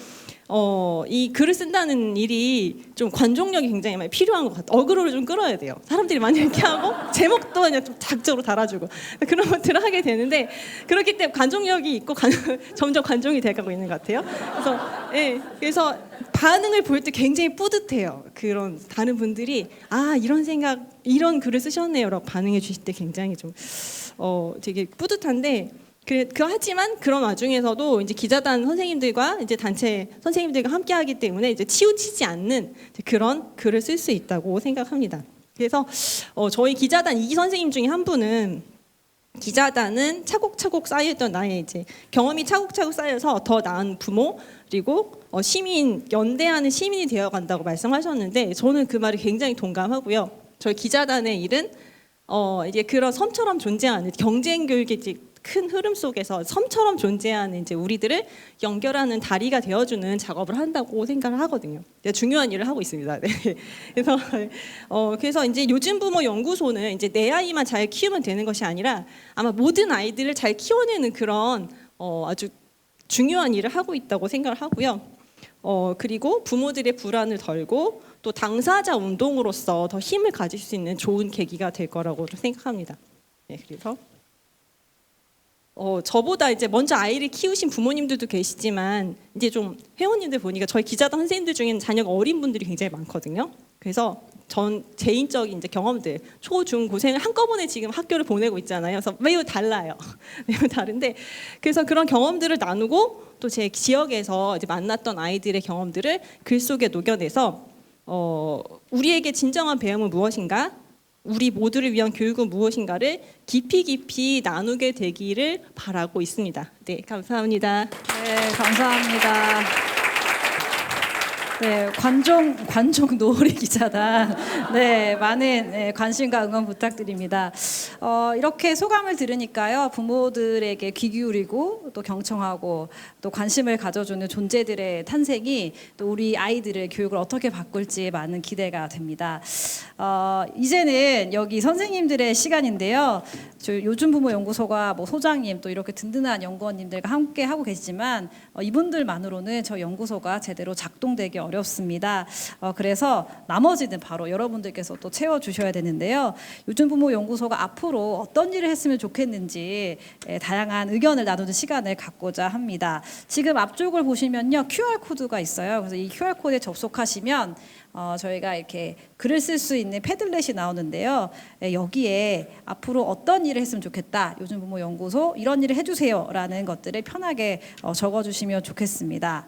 이 글을 쓴다는 일이 좀 관종력이 굉장히 많이 필요한 것 같아요. 어그로를 좀 끌어야 돼요. 사람들이 많이 이렇게 하고 제목도 그냥 좀 자극적으로 달아주고 그런 것들을 하게 되는데 그렇기 때문에 관종력이 있고 점점 관종이 돼가고 있는 것 같아요. 그래서 반응을 볼 때 굉장히 뿌듯해요. 그런 다른 분들이 이런 글을 쓰셨네요라고 반응해 주실 때 굉장히 좀 되게 뿌듯한데. 하지만 그런 와중에서도 이제 기자단 선생님들과 이제 단체 선생님들과 함께하기 때문에 이제 치우치지 않는 그런 글을 쓸 수 있다고 생각합니다. 그래서 저희 기자단 2기 선생님 중에 한 분은 기자단은 차곡차곡 쌓여있던 나의 이제 경험이 차곡차곡 쌓여서 더 나은 부모 그리고 연대하는 시민이 되어간다고 말씀하셨는데 저는 그 말이 굉장히 동감하고요. 저희 기자단의 일은 이제 그런 섬처럼 존재하는 경쟁 교육의 큰 흐름 속에서 섬처럼 존재하는 이제 우리들을 연결하는 다리가 되어주는 작업을 한다고 생각을 하거든요. 중요한 일을 하고 있습니다. 네. 그래서 이제 요즘 부모 연구소는 이제 내 아이만 잘 키우면 되는 것이 아니라 아마 모든 아이들을 잘 키워내는 그런 아주 중요한 일을 하고 있다고 생각을 하고요. 그리고 부모들의 불안을 덜고 또 당사자 운동으로서 더 힘을 가질 수 있는 좋은 계기가 될 거라고 생각합니다. 네, 그래서. 저보다 이제 먼저 아이를 키우신 부모님들도 계시지만 이제 좀 회원님들 보니까 저희 기자단 선생님들 중에는 자녀가 어린 분들이 굉장히 많거든요. 그래서 전 개인적인 이제 경험들 초, 중, 고생을 한꺼번에 지금 학교를 보내고 있잖아요. 그래서 매우 달라요. 매우 다른데 그래서 그런 경험들을 나누고 또 제 지역에서 이제 만났던 아이들의 경험들을 글 속에 녹여내서 우리에게 진정한 배움은 무엇인가? 우리 모두를 위한 교육은 무엇인가를 깊이 나누게 되기를 바라고 있습니다. 네, 감사합니다. 네, 감사합니다. 네, 관종 노을의 기자단. 네, 많은 관심과 응원 부탁드립니다. 이렇게 소감을 들으니까요, 부모들에게 귀 기울이고 또 경청하고 또 관심을 가져주는 존재들의 탄생이 또 우리 아이들의 교육을 어떻게 바꿀지 많은 기대가 됩니다. 이제는 여기 선생님들의 시간인데요. 저희 요즘 부모 연구소가 뭐 소장님 또 이렇게 든든한 연구원님들과 함께 하고 계시지만 이분들만으로는 저희 연구소가 제대로 작동되기 어렵습니다. 그래서 나머지는 바로 여러분들께서 또 채워주셔야 되는데요. 요즘 부모 연구소가 앞으로 어떤 일을 했으면 좋겠는지 다양한 의견을 나누는 시간을 갖고자 합니다. 지금 앞쪽을 보시면요, QR 코드가 있어요. 그래서 이 QR 코드에 접속하시면 저희가 이렇게 글을 쓸 수 있는 패들렛이 나오는데요. 여기에 앞으로 어떤 일을 했으면 좋겠다. 요즘 부모 연구소 이런 일을 해주세요라는 것들을 편하게 적어주시면 좋겠습니다.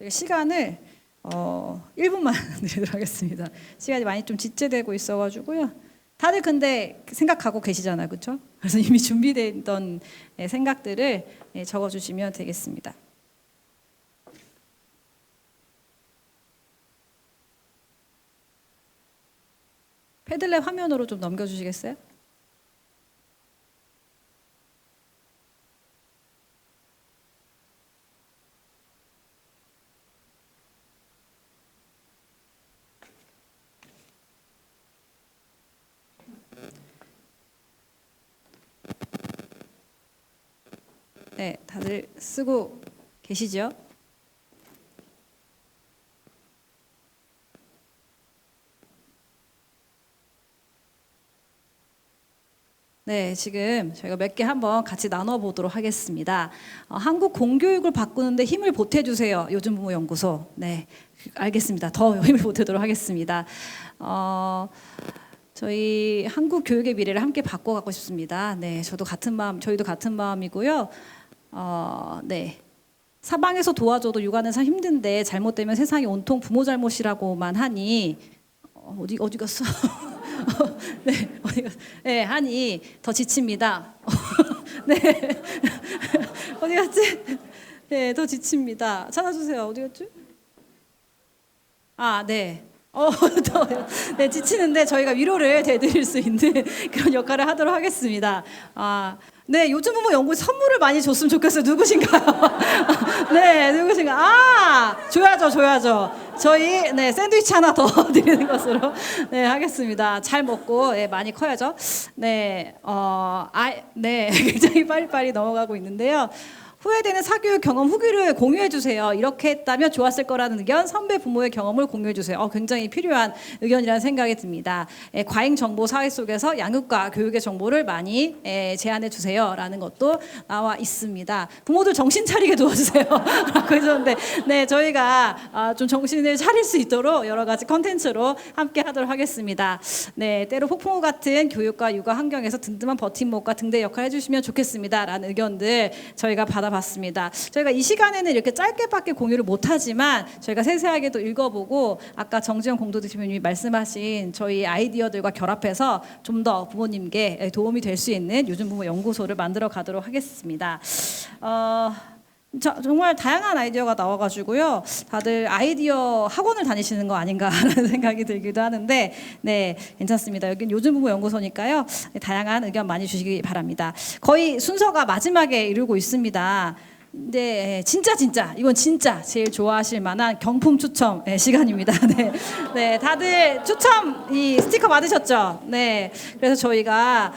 시간을 1분만 드리도록 하겠습니다. 시간이 많이 좀 지체되고 있어가지고요. 다들 근데 생각하고 계시잖아요, 그렇죠? 그래서 이미 준비되던 생각들을 적어주시면 되겠습니다. 패들렛 화면으로 좀 넘겨주시겠어요? 네, 다들 쓰고 계시죠? 네, 지금 저희가 몇 개 한번 같이 나눠보도록 하겠습니다. 한국 공교육을 바꾸는데 힘을 보태주세요. 요즘 부모 연구소. 네, 알겠습니다. 더 힘을 보태도록 하겠습니다. 저희 한국 교육의 미래를 함께 바꿔가고 싶습니다. 네, 저희도 같은 마음이고요. 네. 사방에서 도와줘도 육아는 참 힘든데 잘못되면 세상이 온통 부모 잘못이라고만 하니 어디 갔어? 네, 어디 갔어? 네, 하니 더 지칩니다. 네, 어디 갔지? 네, 더 지칩니다. 찾아주세요. 어디 갔지? 아, 네. 또, 네, 지치는데 저희가 위로를 대드릴 수 있는 그런 역할을 하도록 하겠습니다. 아, 네, 요즘 부모 연구 선물을 많이 줬으면 좋겠어요. 누구신가요? 네, 누구신가? 아, 줘야죠. 저희 네 샌드위치 하나 더 드리는 것으로 네 하겠습니다. 잘 먹고 네, 많이 커야죠. 네, 네, 굉장히 빨리빨리 넘어가고 있는데요. 후회되는 사교육 경험 후기를 공유해 주세요. 이렇게 했다면 좋았을 거라는 의견, 선배 부모의 경험을 공유해 주세요. 굉장히 필요한 의견이라는 생각이 듭니다. 과잉 정보 사회 속에서 양육과 교육의 정보를 많이 제안해 주세요라는 것도 나와 있습니다. 부모들 정신 차리게 도와주세요. 라고 해줬는데, 네, 저희가 좀 정신을 차릴 수 있도록 여러 가지 컨텐츠로 함께 하도록 하겠습니다. 네, 때로 폭풍우 같은 교육과 육아 환경에서 든든한 버팀목과 등대 역할을 해주시면 좋겠습니다라는 의견들 저희가 받아봤습니다. 저희가 이 시간에는 이렇게 짧게밖에 공유를 못하지만 저희가 세세하게도 읽어보고 아까 정지영 공도대표님이 말씀하신 저희 아이디어들과 결합해서 좀 더 부모님께 도움이 될 수 있는 요즘 부모 연구소를 만들어 가도록 하겠습니다. 정말 다양한 아이디어가 나와가지고요. 다들 아이디어 학원을 다니시는 거 아닌가라는 생각이 들기도 하는데, 네, 괜찮습니다. 여긴 요즘 부모 연구소니까요. 다양한 의견 많이 주시기 바랍니다. 거의 순서가 마지막에 이르고 있습니다. 네, 진짜 이건 진짜 제일 좋아하실 만한 경품 추첨 시간입니다. 네, 네, 다들 추첨 이 스티커 받으셨죠? 네, 그래서 저희가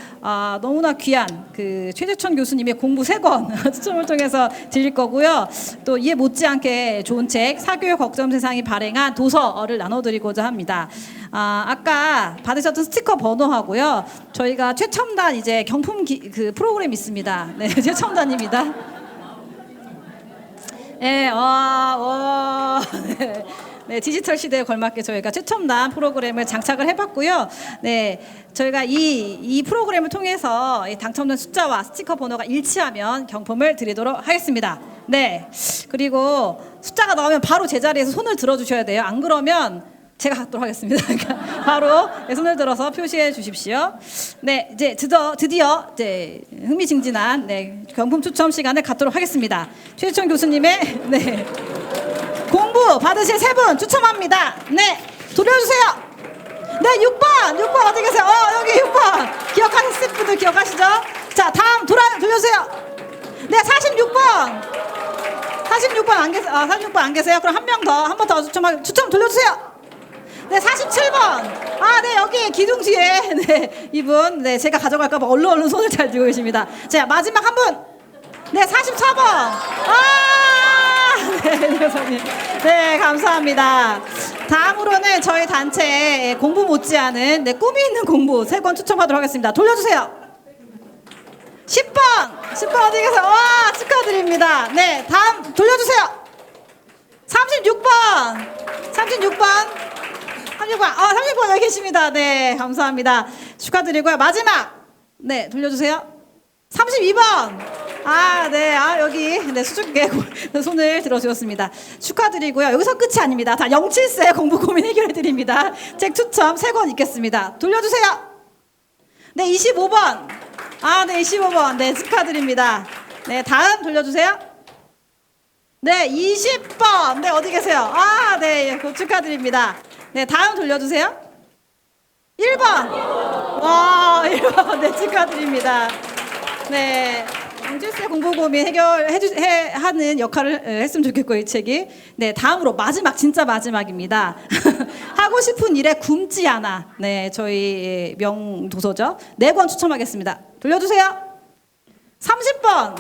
너무나 귀한 그 최재천 교수님의 공부 3권 추첨을 통해서 드릴 거고요. 또 이에 못지않게 좋은 책 사교육 걱정 세상이 발행한 도서를 나눠드리고자 합니다. 아까 받으셨던 스티커 번호하고요. 저희가 최첨단 이제 경품 그 프로그램 있습니다. 네, 최첨단입니다. 네, 네, 디지털 시대에 걸맞게 저희가 최첨단 프로그램을 장착을 해봤고요. 네, 저희가 이 프로그램을 통해서 당첨된 숫자와 스티커 번호가 일치하면 경품을 드리도록 하겠습니다. 네, 그리고 숫자가 나오면 바로 제자리에서 손을 들어주셔야 돼요. 안 그러면 제가 갖도록 하겠습니다. 그러니까 바로 손을 들어서 표시해 주십시오. 네, 이제 드디어 이제 흥미진진한 경품 추첨 시간을 갖도록 하겠습니다. 최재천 교수님의 공부 받으실 3분 추첨합니다. 네, 돌려주세요. 네, 6번 어디 계세요? 여기 6번 기억하실 분들 기억하시죠? 자, 다음 돌려주세요. 네, 46번 안 계세요? 46번 안 계세요? 그럼 한 번 더 추첨 돌려주세요. 네, 47번. 네, 여기 기둥 뒤에 이분 제가 가져갈까봐 얼른 손을 잘 들고 계십니다. 자, 마지막 한 분. 네, 44번. 네, 교수님. 네, 감사합니다. 다음으로는 저희 단체에 공부 못지않은 꿈이 있는 공부 3권 추첨하도록 하겠습니다. 돌려주세요. 10번 어디 계세요? 와, 축하드립니다. 네, 다음 돌려주세요. 36번 36번 여기 계십니다. 네, 감사합니다. 축하드리고요. 마지막 네, 돌려주세요. 32번 네, 여기 수줍게 손을 들어주셨습니다. 축하드리고요. 여기서 끝이 아닙니다. 다 07세 공부 고민 해결해드립니다. 책 추첨 3권 있겠습니다. 돌려주세요. 네, 25번 네, 25번 네, 축하드립니다. 네, 다음 돌려주세요. 네, 20번 네, 어디 계세요? 네, 축하드립니다. 네, 다음 돌려주세요. 1번. 와, 1번. 네, 축하드립니다. 네, 07세 공부 고민 하는 역할을 했으면 좋겠고, 이 책이. 네, 다음으로 진짜 마지막입니다. 하고 싶은 일에 굶지 않아. 네, 저희 명도서죠. 4권 추첨하겠습니다. 돌려주세요. 30번.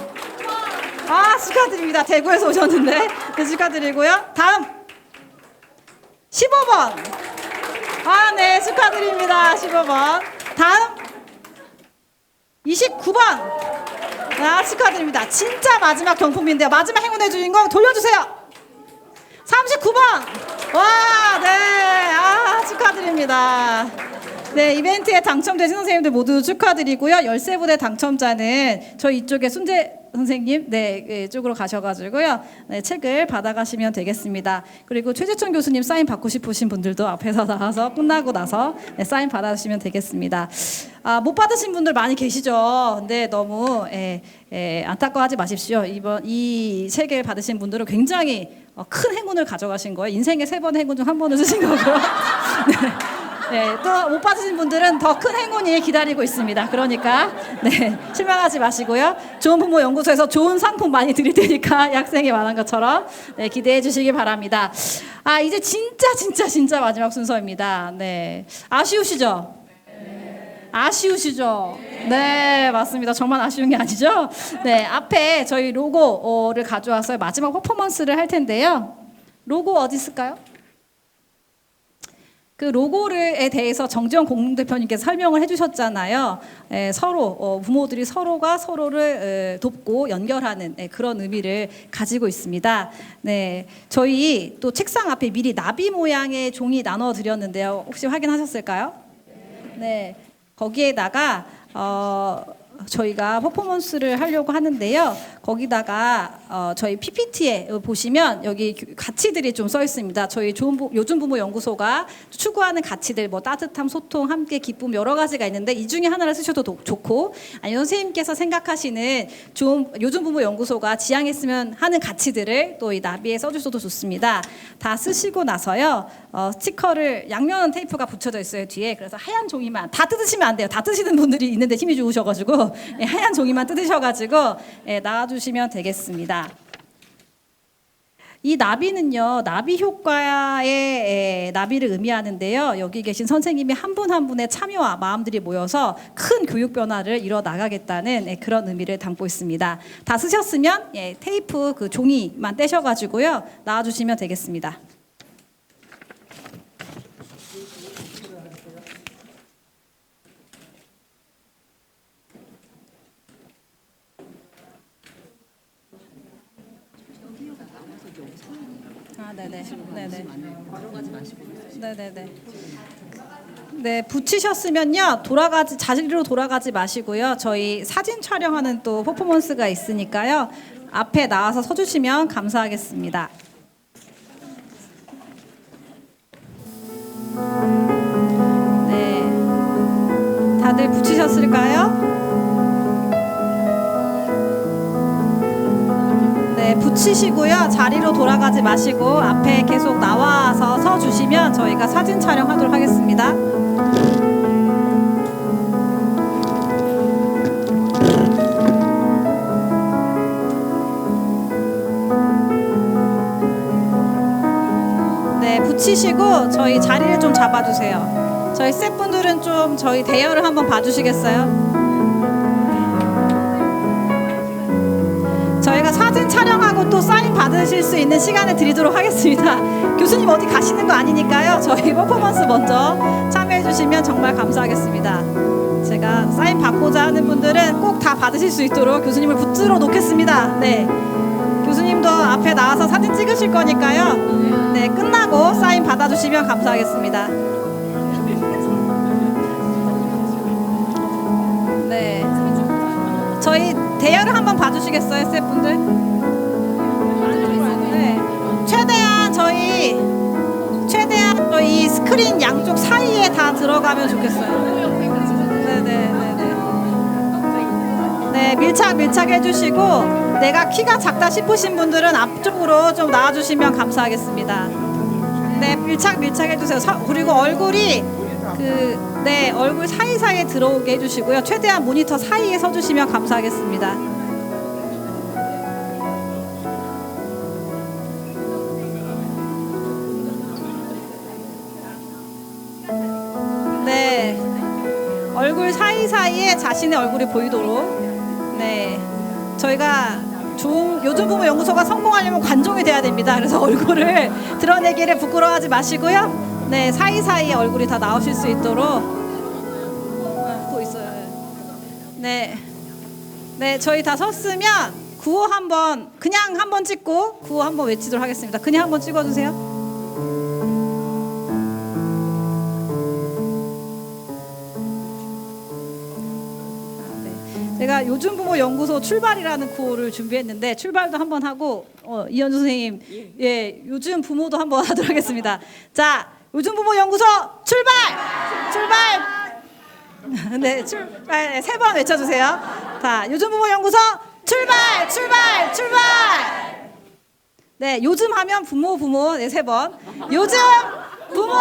축하드립니다. 대구에서 오셨는데. 네, 축하드리고요. 다음. 15번. 네, 축하드립니다. 15번. 다음. 29번. 축하드립니다. 진짜 마지막 경품인데요. 마지막 행운의 주인공 돌려주세요. 39번. 와, 네. 축하드립니다. 네, 이벤트에 당첨되신 선생님들 모두 축하드리고요. 13분의 당첨자는 저희 이쪽에 선생님 쪽으로 가셔가지고요. 네, 책을 받아가시면 되겠습니다. 그리고 최재천 교수님 사인 받고 싶으신 분들도 앞에서 나와서 끝나고 나서 네, 사인 받아주시면 되겠습니다. 못 받으신 분들 많이 계시죠. 근데 너무 안타까워하지 마십시오. 이번 이 책을 받으신 분들은 굉장히 큰 행운을 가져가신 거예요. 인생의 3번의 행운 중 1번을 쓰신 거고요. 네, 또 못 받으신 분들은 더 큰 행운이 기다리고 있습니다. 그러니까 실망하지 마시고요. 좋은 부모 연구소에서 좋은 상품 많이 드릴 테니까 학생이 말한 것처럼 기대해 주시기 바랍니다. 이제 진짜 마지막 순서입니다. 네, 아쉬우시죠? 아쉬우시죠? 네, 맞습니다. 저만 아쉬운 게 아니죠? 네, 앞에 저희 로고를 가져와서 마지막 퍼포먼스를 할 텐데요. 로고 어디 있을까요? 그 로고에 대해서 정지영 공동대표님께서 설명을 해주셨잖아요. 서로 부모들이 서로가 서로를 돕고 연결하는 그런 의미를 가지고 있습니다. 네, 저희 또 책상 앞에 미리 나비 모양의 종이 나눠 드렸는데요. 혹시 확인하셨을까요? 네, 거기에다가 저희가 퍼포먼스를 하려고 하는데요. 거기다가 저희 PPT에 보시면 여기 가치들이 좀 써 있습니다. 저희 요즘 부모 연구소가 추구하는 가치들, 뭐 따뜻함, 소통, 함께 기쁨 여러 가지가 있는데 이 중에 하나를 쓰셔도 좋고, 아니면 선생님께서 생각하시는 요즘 부모 연구소가 지향했으면 하는 가치들을 또 이 나비에 써주셔도 좋습니다. 다 쓰시고 나서요. 스티커를 양면 테이프가 붙여져 있어요, 뒤에. 그래서 하얀 종이만 다 뜯으시면 안 돼요. 다 뜯으시는 분들이 있는데 힘이 좋으셔가지고 하얀 종이만 뜯으셔가지고 나와주시면 되겠습니다. 이 나비는요, 나비 효과의 나비를 의미하는데요. 여기 계신 선생님이 한 분 한 분의 참여와 마음들이 모여서 큰 교육 변화를 이뤄 나가겠다는 그런 의미를 담고 있습니다. 다 쓰셨으면 테이프 그 종이만 떼셔가지고요, 나와주시면 되겠습니다. 네네. 네, 붙이셨으면요, 자리로 돌아가지 마시고요. 저희 사진 촬영하는 또 퍼포먼스가 있으니까요. 앞에 나와서 서주시면 감사하겠습니다. 네, 다들 붙이셨을까요? 네, 붙이시고요. 자리로 돌아가지 마시고 앞에 계속 나와서 서 주시면 저희가 사진 촬영하도록 하겠습니다. 네, 붙이시고 저희 자리를 좀 잡아주세요. 저희 스태프분들은 좀 저희 대열을 한번 봐주시겠어요? 저희가 사진 촬영하고 또 사인 받으실 수 있는 시간을 드리도록 하겠습니다. 교수님 어디 가시는 거 아니니까요. 저희 퍼포먼스 먼저 참여해 주시면 정말 감사하겠습니다. 제가 사인 받고자 하는 분들은 꼭 다 받으실 수 있도록 교수님을 붙들어 놓겠습니다. 네, 교수님도 앞에 나와서 사진 찍으실 거니까요. 네, 끝나고 사인 받아주시면 감사하겠습니다. 네, 저희 대열을 한번 봐주시겠어요, 스태프분들? 네, 최대한 저희 스크린 양쪽 사이에 다 들어가면 좋겠어요. 네, 밀착 해주시고, 내가 키가 작다 싶으신 분들은 앞쪽으로 좀 나와주시면 감사하겠습니다. 네, 밀착 해주세요. 그리고 얼굴이 얼굴 사이사이에 들어오게 해주시고요. 최대한 모니터 사이에 서주시면 감사하겠습니다. 네, 얼굴 사이사이에 자신의 얼굴이 보이도록. 네, 저희가 요즘 부모 연구소가 성공하려면 관종이 돼야 됩니다. 그래서 얼굴을 드러내기를 부끄러워하지 마시고요. 네, 사이사이에 얼굴이 다 나오실 수 있도록. 또 있어요. 네, 저희 다 섰으면 구호 그냥 한번 찍고 구호 한번 외치도록 하겠습니다. 그냥 한번 찍어주세요. 제가 요즘 부모 연구소 출발이라는 코를 준비했는데 출발도 한번 하고 이현주 선생님 예 요즘 부모도 한번 하도록 하겠습니다. 자 요즘 부모 연구소 출발. 네, 출발 세 번 외쳐주세요. 자, 요즘 부모 연구소 출발. 네, 요즘 하면 부모 네 세 번. 요즘 부모.